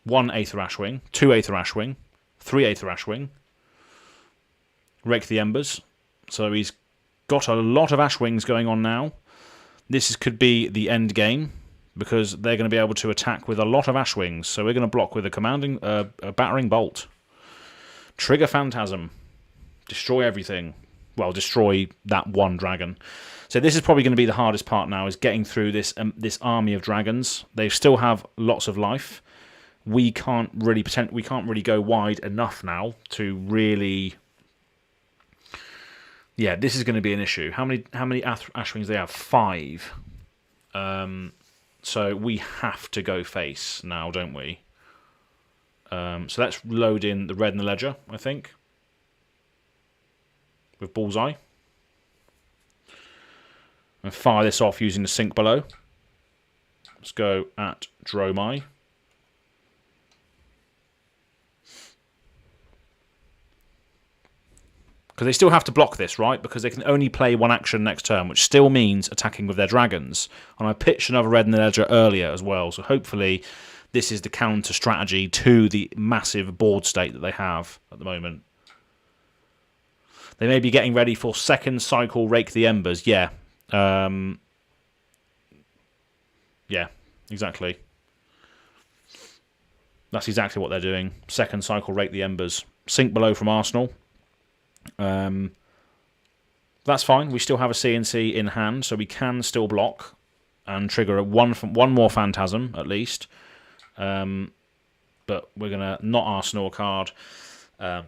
One Aether Ashwing, 2 Aether Ashwing, 3 Aether Ashwing. Rake the Embers. So he's got a lot of Ashwings going on now. This could be the end game because they're going to be able to attack with a lot of Ashwings. So we're going to block with a battering bolt. Trigger Phantasm. Destroy everything. Well, destroy that one dragon. So this is probably going to be the hardest part now, is getting through this army of dragons. They still have lots of life. We can't really go wide enough now to really... Yeah, this is going to be an issue. How many Ashwings do they have? 5. So we have to go face now, don't we? So let's load in the red and the ledger, I think. With Bullseye. And fire this off using the sink below. Let's go at Dromai. Because they still have to block this, right? Because they can only play 1 action next turn, which still means attacking with their dragons. And I pitched another red in the ledger earlier as well, so hopefully this is the counter strategy to the massive board state that they have at the moment. They may be getting ready for second cycle Rake the Embers. Yeah. Yeah, exactly. That's exactly what they're doing. Second cycle Rake the Embers. Sink below from Arsenal. That's fine. We still have a CNC in hand, so we can still block and trigger one more Phantasm at least. But we're gonna not Arsenal a card.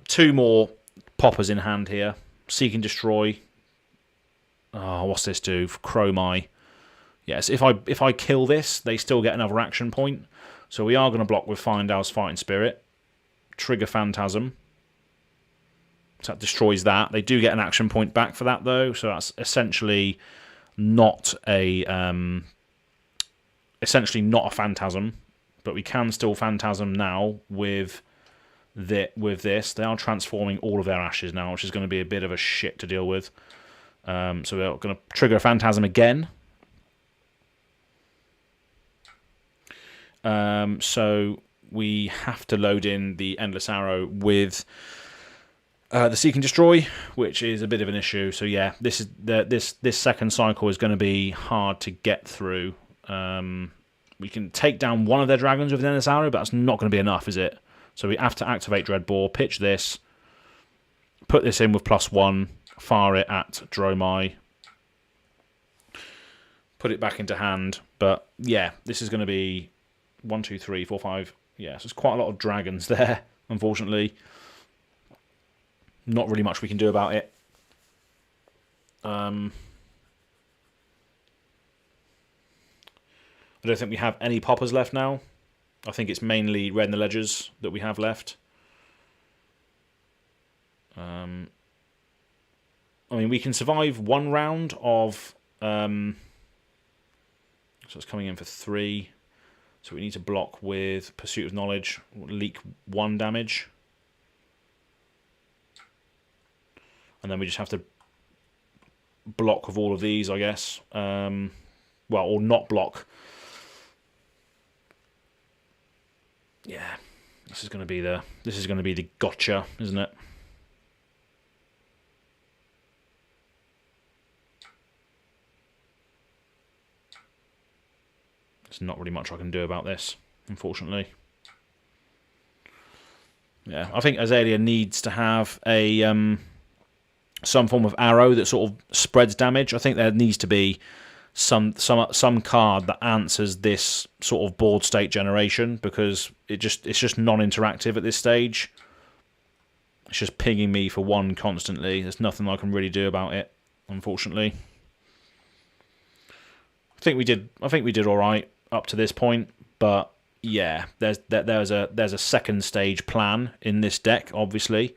2 more poppers in hand here. Seek and Destroy. Oh, what's this do? Chromai. Yes, if I kill this, they still get another action point. So we are going to block with Fyendal's Fighting Spirit. Trigger Phantasm. So that destroys that. They do get an action point back for that, though. So that's essentially not a Phantasm. But we can still Phantasm now with this. They are transforming all of their ashes now, which is going to be a bit of a shit to deal with. So we're going to trigger a Phantasm again. So we have to load in the Endless Arrow with the Seek and Destroy, which is a bit of an issue. So yeah, this second cycle is going to be hard to get through. We can take down one of their dragons with the Endless Arrow, but that's not going to be enough, is it? So we have to activate Dreadbore, pitch this, put this in with +1, fire it at Dromai, put it back into hand. But yeah, this is going to be 1, 2, 3, 4, 5. Yeah, so there's quite a lot of dragons there, unfortunately. Not really much we can do about it. I don't think we have any poppers left now. I think it's mainly Red in the Ledgers that we have left. I mean, we can survive one round of... so it's coming in for 3. So we need to block with Pursuit of Knowledge, leak 1 damage. And then we just have to block with all of these, I guess. Well, or not block. Yeah, this is going to be the gotcha, isn't it? There's not really much I can do about this, unfortunately. Yeah, I think Azalea needs to have a some form of arrow that sort of spreads damage. I think there needs to be some card that answers this sort of board state generation, because it's just non-interactive at this stage. It's just pinging me for 1 constantly. There's nothing I can really do about it, unfortunately. I think we did all right up to this point, but yeah, there's a second stage plan in this deck, obviously,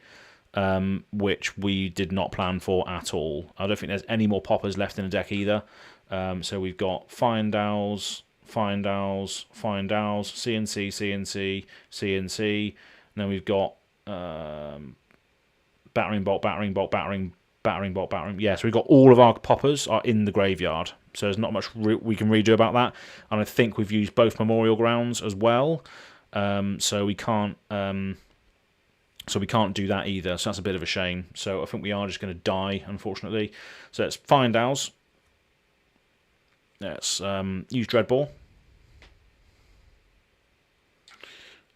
which we did not plan for at all. I don't think there's any more poppers left in the deck either. So we've got Find Owls, CNC, CNC, and then we've got Battering Bolt, Battering Bolt, Battering Bolt, Battering. Yeah, so we've got all of our poppers are in the graveyard. So there's not much we can redo about that. And I think we've used both Memorial Grounds as well. So we can't do that either. So that's a bit of a shame. So I think we are just going to die, unfortunately. So let's Find Owls. Let's use Dreadball.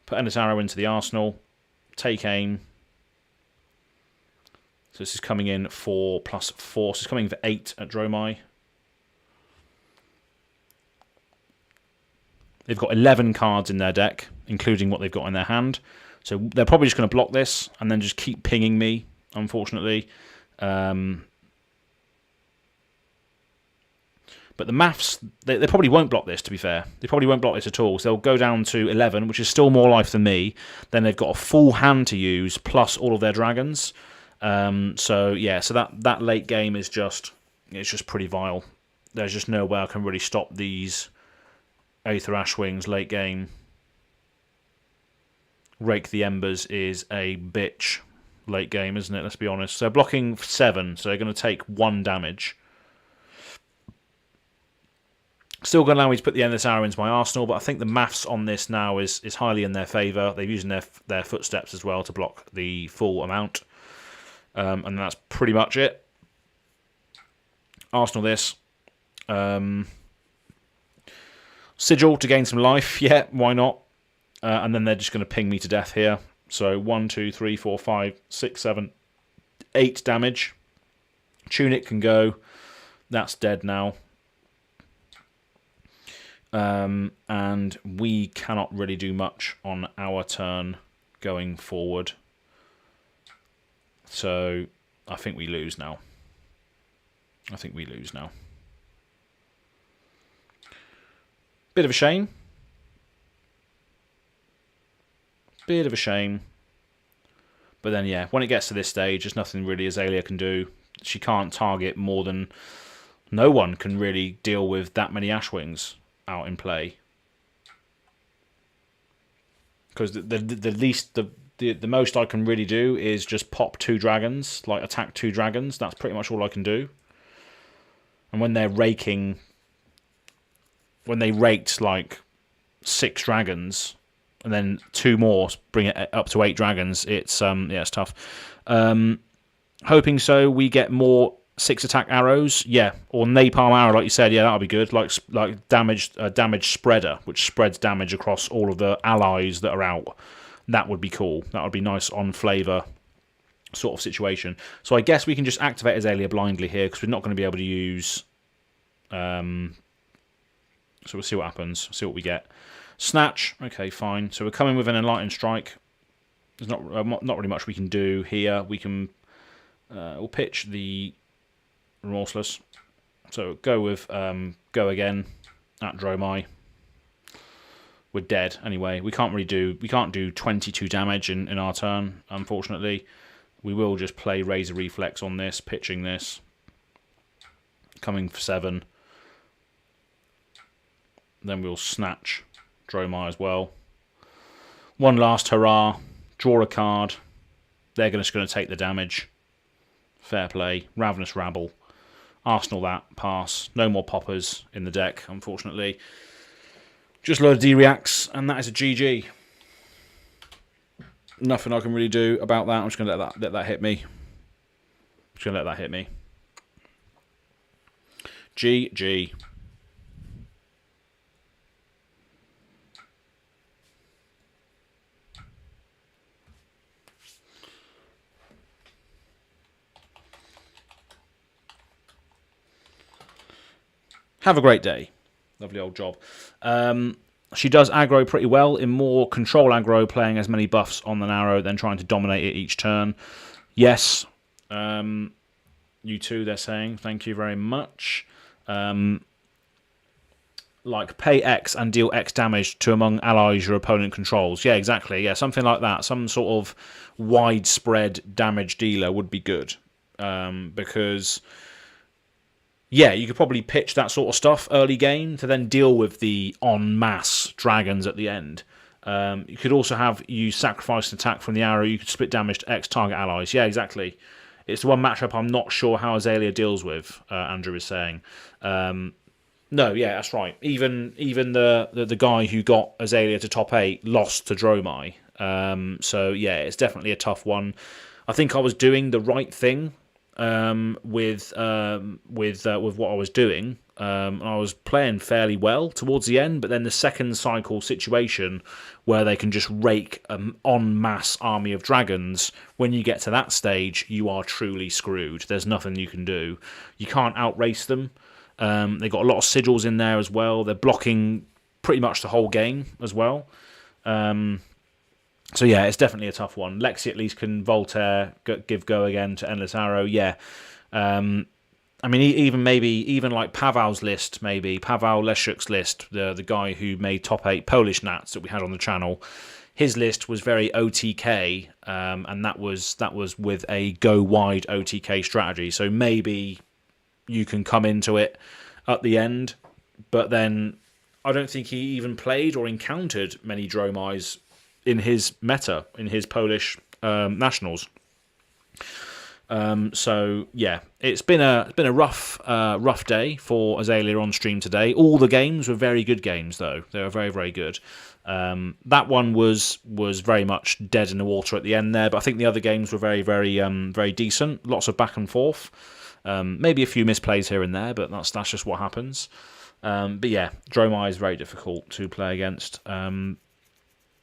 Put Endless Arrow into the arsenal. Take aim. So this is coming in for +4. So it's coming in for 8 at Dromai. They've got 11 cards in their deck, including what they've got in their hand. So they're probably just going to block this and then just keep pinging me, unfortunately. But the maths, they probably won't block this, to be fair. They probably won't block this at all. So they'll go down to 11, which is still more life than me. Then they've got a full hand to use, plus all of their dragons. So yeah, so that late game is just pretty vile. There's just no way I can really stop these Aether Ashwings late game. Rake the Embers is a bitch late game, isn't it? Let's be honest. So blocking 7, so they're going to take 1 damage. Still going to allow me to put the Endless Arrow into my arsenal, but I think the maths on this now is highly in their favour. They're using their footsteps as well to block the full amount. And that's pretty much it. Arsenal this. Sigil to gain some life. Yeah, why not? And then they're just going to ping me to death here. So 1, 2, 3, 4, 5, 6, 7, 8 damage. Tunic can go. That's dead now. And we cannot really do much on our turn going forward. So I think we lose now. Bit of a shame. But then, yeah, when it gets to this stage, there's nothing really Azalea can do. She can't target more than... No one can really deal with that many Ashwings out in play. Because the most I can really do is just pop 2 dragons, like attack 2 dragons. That's pretty much all I can do. And when they're raking... When they raked like 6 dragons... and then 2 more, bring it up to 8 dragons. It's it's tough. Hoping so we get more 6 attack arrows, yeah, or napalm arrow, like you said, yeah, that'll be good. Like damage spreader, which spreads damage across all of the allies that are out. That would be cool. That would be nice on flavour sort of situation. So I guess we can just activate Azalea blindly here because we're not going to be able to use... so we'll see what happens, see what we get. Snatch, okay, fine. So we're coming with an Enlightened Strike. There's not really much we can do here. We can... we'll pitch the Remorseless. So go with Go Again at Dromai. We're dead anyway. We can't do 22 damage in our turn, unfortunately. We will just play Razor Reflex on this, pitching this. Coming for 7. Then we'll snatch Dromai as well. One last hurrah. Draw a card. They're just going to take the damage. Fair play. Ravenous Rabble. Arsenal that. Pass. No more poppers in the deck, unfortunately. Just a load of D-reacts, and that is a GG. Nothing I can really do about that. I'm just going to let that hit me. Just going to let that hit me. GG. Have a great day. Lovely old job. She does aggro pretty well. In more control aggro, playing as many buffs on an arrow than trying to dominate it each turn. Yes. You too, they're saying. Thank you very much. Like, pay X and deal X damage to among allies your opponent controls. Yeah, exactly. Yeah, something like that. Some sort of widespread damage dealer would be good. Because... yeah, you could probably pitch that sort of stuff early game to then deal with the en masse dragons at the end. You could also have you sacrifice an attack from the arrow. You could split damage to X target allies. Yeah, exactly. It's the one matchup I'm not sure how Azalea deals with, Andrew is saying. No, yeah, that's right. Even the guy who got Azalea to top 8 lost to Dromai. So, yeah, it's definitely a tough one. I think I was doing the right thing. With what I was doing, I was playing fairly well towards the end, but then the second cycle situation where they can just rake an en masse army of dragons, when you get to that stage, you are truly screwed. There's nothing you can do. You can't outrace them. They've got a lot of sigils in there as well. They're blocking pretty much the whole game as well. So yeah, it's definitely a tough one. Lexi at least can Voltaire, give Go Again to Endless Arrow. Yeah, I mean even like Pavel's list, maybe Pavel Leszczuk's list, the guy who made top 8 Polish Nats that we had on the channel. His list was very OTK, and that was with a go wide OTK strategy. So maybe you can come into it at the end, but then I don't think he even played or encountered many Dromais in his meta, in his Polish nationals. So yeah, it's been a rough day for Azalea on stream today. All the games were very good games, though. They were very, very good. That one was very much dead in the water at the end there, but I think the other games were very, very, very decent. Lots of back and forth. Maybe a few misplays here and there, but that's just what happens. But yeah, Dromai is very difficult to play against.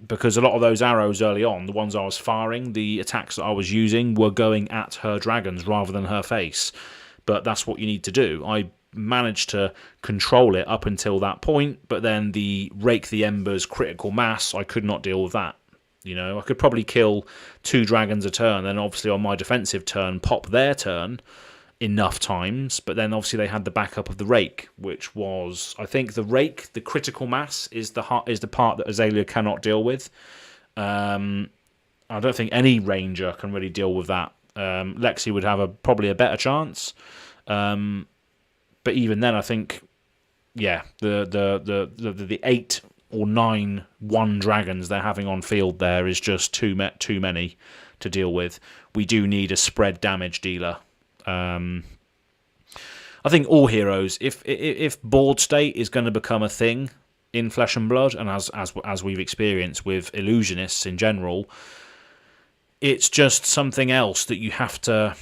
Because a lot of those arrows early on, the ones I was firing, the attacks that I was using were going at her dragons rather than her face. But that's what you need to do. I managed to control it up until that point, but then the Rake the Embers critical mass, I could not deal with that. You know, I could probably kill 2 dragons a turn, then obviously on my defensive turn, pop their turn enough times, but then obviously they had the backup of the Rake, which was, I think the Rake, the critical mass, is the part that Azalea cannot deal with. I don't think any Ranger can really deal with that. Lexi would have probably a better chance, but even then, I think, yeah, the 8 or 9 1 dragons they're having on field there is just too many to deal with. We do need a spread damage dealer. I think all heroes, if board state is going to become a thing in Flesh and Blood, and as we've experienced with illusionists in general, it's just something else that you have to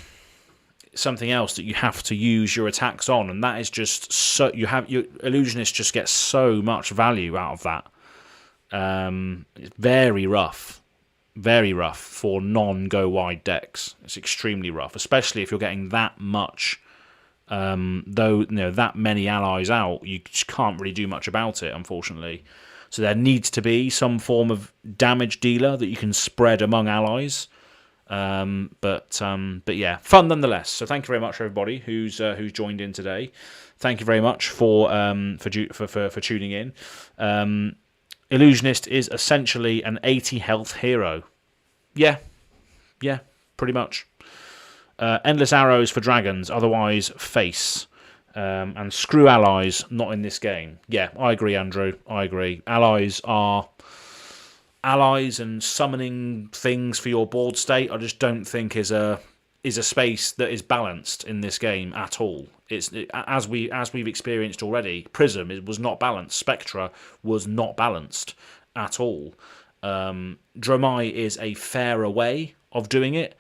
use your attacks on, and that is just so your illusionists just get so much value out of that. It's very rough. very rough for non-go wide decks. It's extremely rough, especially if you're getting that much, that many allies out. You just can't really do much about it, unfortunately. So there needs to be some form of damage dealer that you can spread among allies. But yeah, fun nonetheless. So thank you very much, everybody who's joined in today. Thank you very much for tuning in. Illusionist is essentially an 80 health hero. Yeah, pretty much. Endless arrows for dragons, otherwise face. And screw allies, not in this game. Yeah, I agree, Andrew. I agree. Allies and summoning things for your board state, I just don't think is a space that is balanced in this game at all. As we've experienced already. Prism was not balanced. Spectra was not balanced at all. Dromai is a fairer way of doing it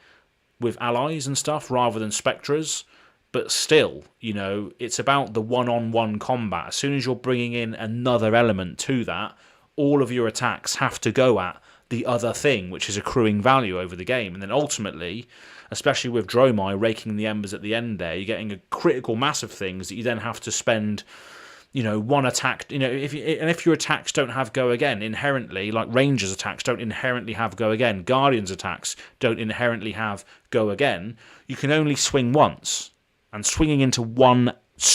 with allies and stuff rather than Spectras. But still, it's about the one-on-one combat. As soon as you're bringing in another element to that, all of your attacks have to go at the other thing, which is accruing value over the game. And then ultimately, especially with Dromai raking the embers at the end there, you're getting a critical mass of things that you then have to spend, one attack. If your attacks don't have go again inherently, like Rangers attacks don't inherently have go again, Guardians attacks don't inherently have go again, you can only swing once. And swinging into one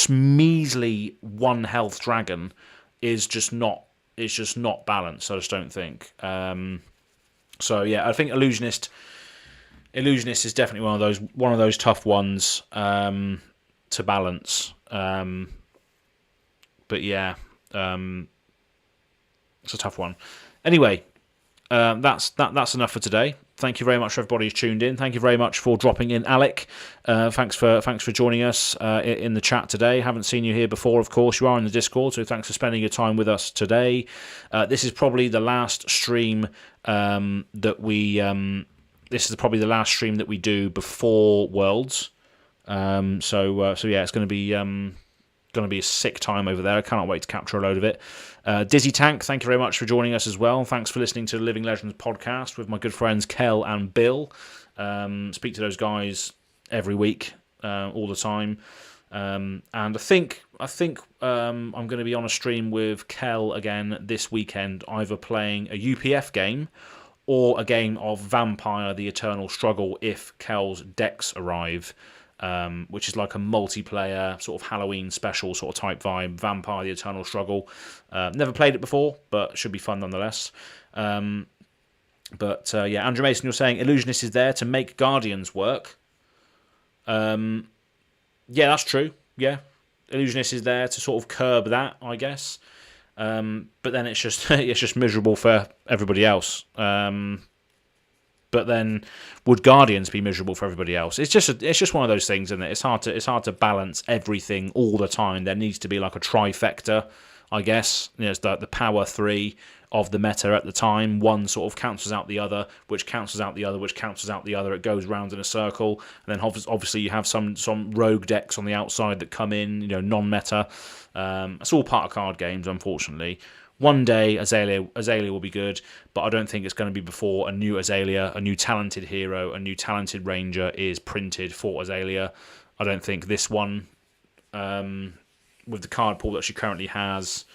measly 1 health dragon is just not balanced. I just don't think. So yeah, I think Illusionist is definitely one of those tough ones to balance. But yeah, it's a tough one. Anyway, that's enough for today. Thank you very much for everybody who's tuned in. Thank you very much for dropping in, Alec. Thanks for joining us in the chat today. Haven't seen you here before, of course. You are in the Discord, so thanks for spending your time with us today. This is probably the last stream that we do before Worlds. So yeah, it's going to be a sick time over there. I cannot wait to capture a load of it. Dizzy Tank, thank you very much for joining us as well. Thanks for listening to the Living Legends podcast with my good friends Kel and Bill. Speak to those guys every week, all the time. And I think I'm going to be on a stream with Kel again this weekend, either playing a UPF game or a game of Vampire: The Eternal Struggle if Kel's decks arrive. Which is like a multiplayer sort of Halloween special sort of type vibe. Vampire: The Eternal Struggle. Never played it before, but should be fun nonetheless. Yeah, Andrew Mason, you're saying Illusionist is there to make Guardians work. Yeah, that's true. Yeah, Illusionist is there to sort of curb that, I guess. But then it's just miserable for everybody else. But then, would Guardians be miserable for everybody else? It's just one of those things, isn't it? It's hard to balance everything all the time. There needs to be like a trifecta, I guess. It's the power 3 of the meta at the time. One sort of cancels out the other, which cancels out the other, which cancels out the other. It goes round in a circle, and then obviously you have some rogue decks on the outside that come in, non-meta. It's all part of card games, unfortunately. One day, Azalea will be good, but I don't think it's going to be before a new Azalea, a new talented hero, a new talented ranger is printed for Azalea. I don't think this one, with the card pool that she currently has,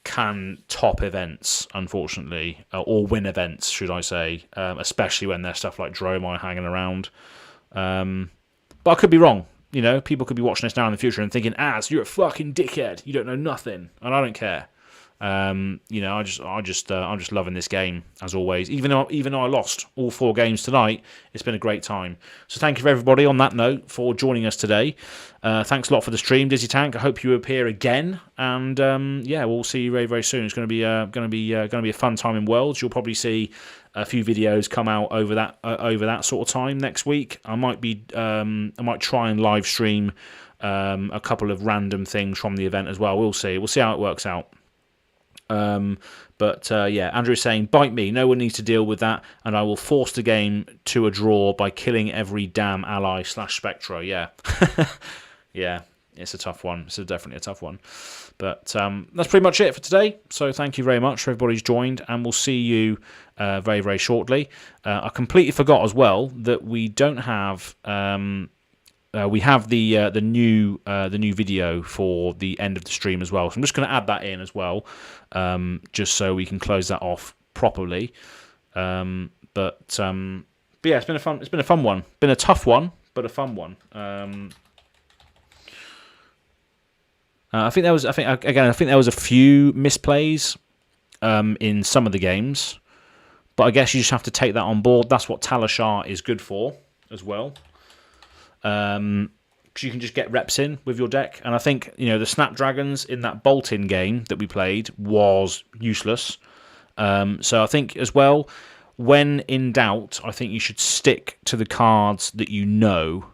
can top events, unfortunately, or win events, should I say, especially when there's stuff like Dromai hanging around. But I could be wrong. People could be watching this now in the future and thinking, "Az, you're a fucking dickhead. You don't know nothing," and I don't care. I'm just loving this game as always. Even though I lost all 4 games tonight, it's been a great time. So thank you for everybody on that note for joining us today. Thanks a lot for the stream, Dizzy Tank. I hope you appear again, and yeah, we'll see you very very soon. It's going to be a fun time in Worlds. You'll probably see a few videos come out over that sort of time next week. I might try and live stream a couple of random things from the event as well. We'll see how it works out. Yeah, Andrew's saying, bite me, no one needs to deal with that, and I will force the game to a draw by killing every damn ally /Spectra. Yeah. Yeah, it's a tough one. It's definitely a tough one. But that's pretty much it for today. So thank you very much for everybody who's joined, and we'll see you very, very shortly. I completely forgot as well that we don't have. We have the new video for the end of the stream as well. So I'm just going to add that in as well, just so we can close that off properly. But yeah, it's been a fun one. Been a tough one, but a fun one. I think there was a few misplays in some of the games, but I guess you just have to take that on board. That's what Talishar is good for as well. Because you can just get reps in with your deck, and I think the Snapdragons in that bolt-in game that we played was useless. So I think as well, when in doubt, I think you should stick to the cards that you know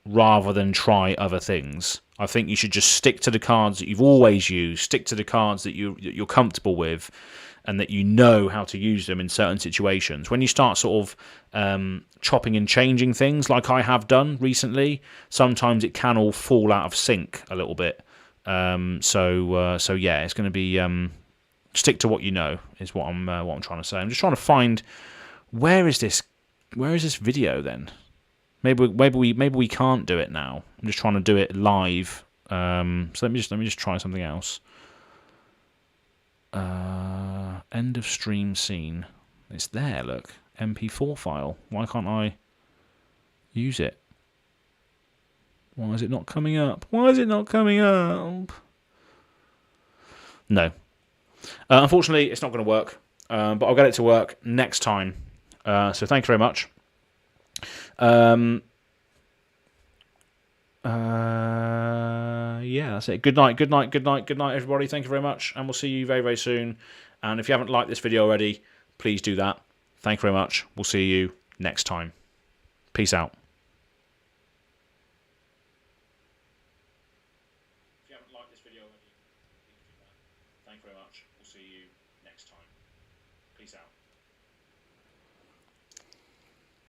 rather than try other things. I think you should just stick to the cards that you've always used, stick to the cards that you're comfortable with, and that you know how to use them in certain situations. When you start sort of chopping and changing things like I have done recently, sometimes it can all fall out of sync a little bit. So yeah, it's going to be stick to what you know is what I'm trying to say. I'm just trying to find where is this video then. Maybe we can't do it now. I'm just trying to do it live. So let me just try something else. End of stream scene. It's there, look. MP4 file. Why can't I use it? Why is it not coming up? Why is it not coming up? No. Unfortunately, it's not going to work. But I'll get it to work next time. So thank you very much. Yeah, that's it. Good night, everybody. Thank you very much, and we'll see you very, very soon. And if you haven't liked this video already, please do that. Thank you very much. We'll see you next time. Peace out. If you haven't liked this video already, please do that. Thank you very much. We'll see you next time. Peace out.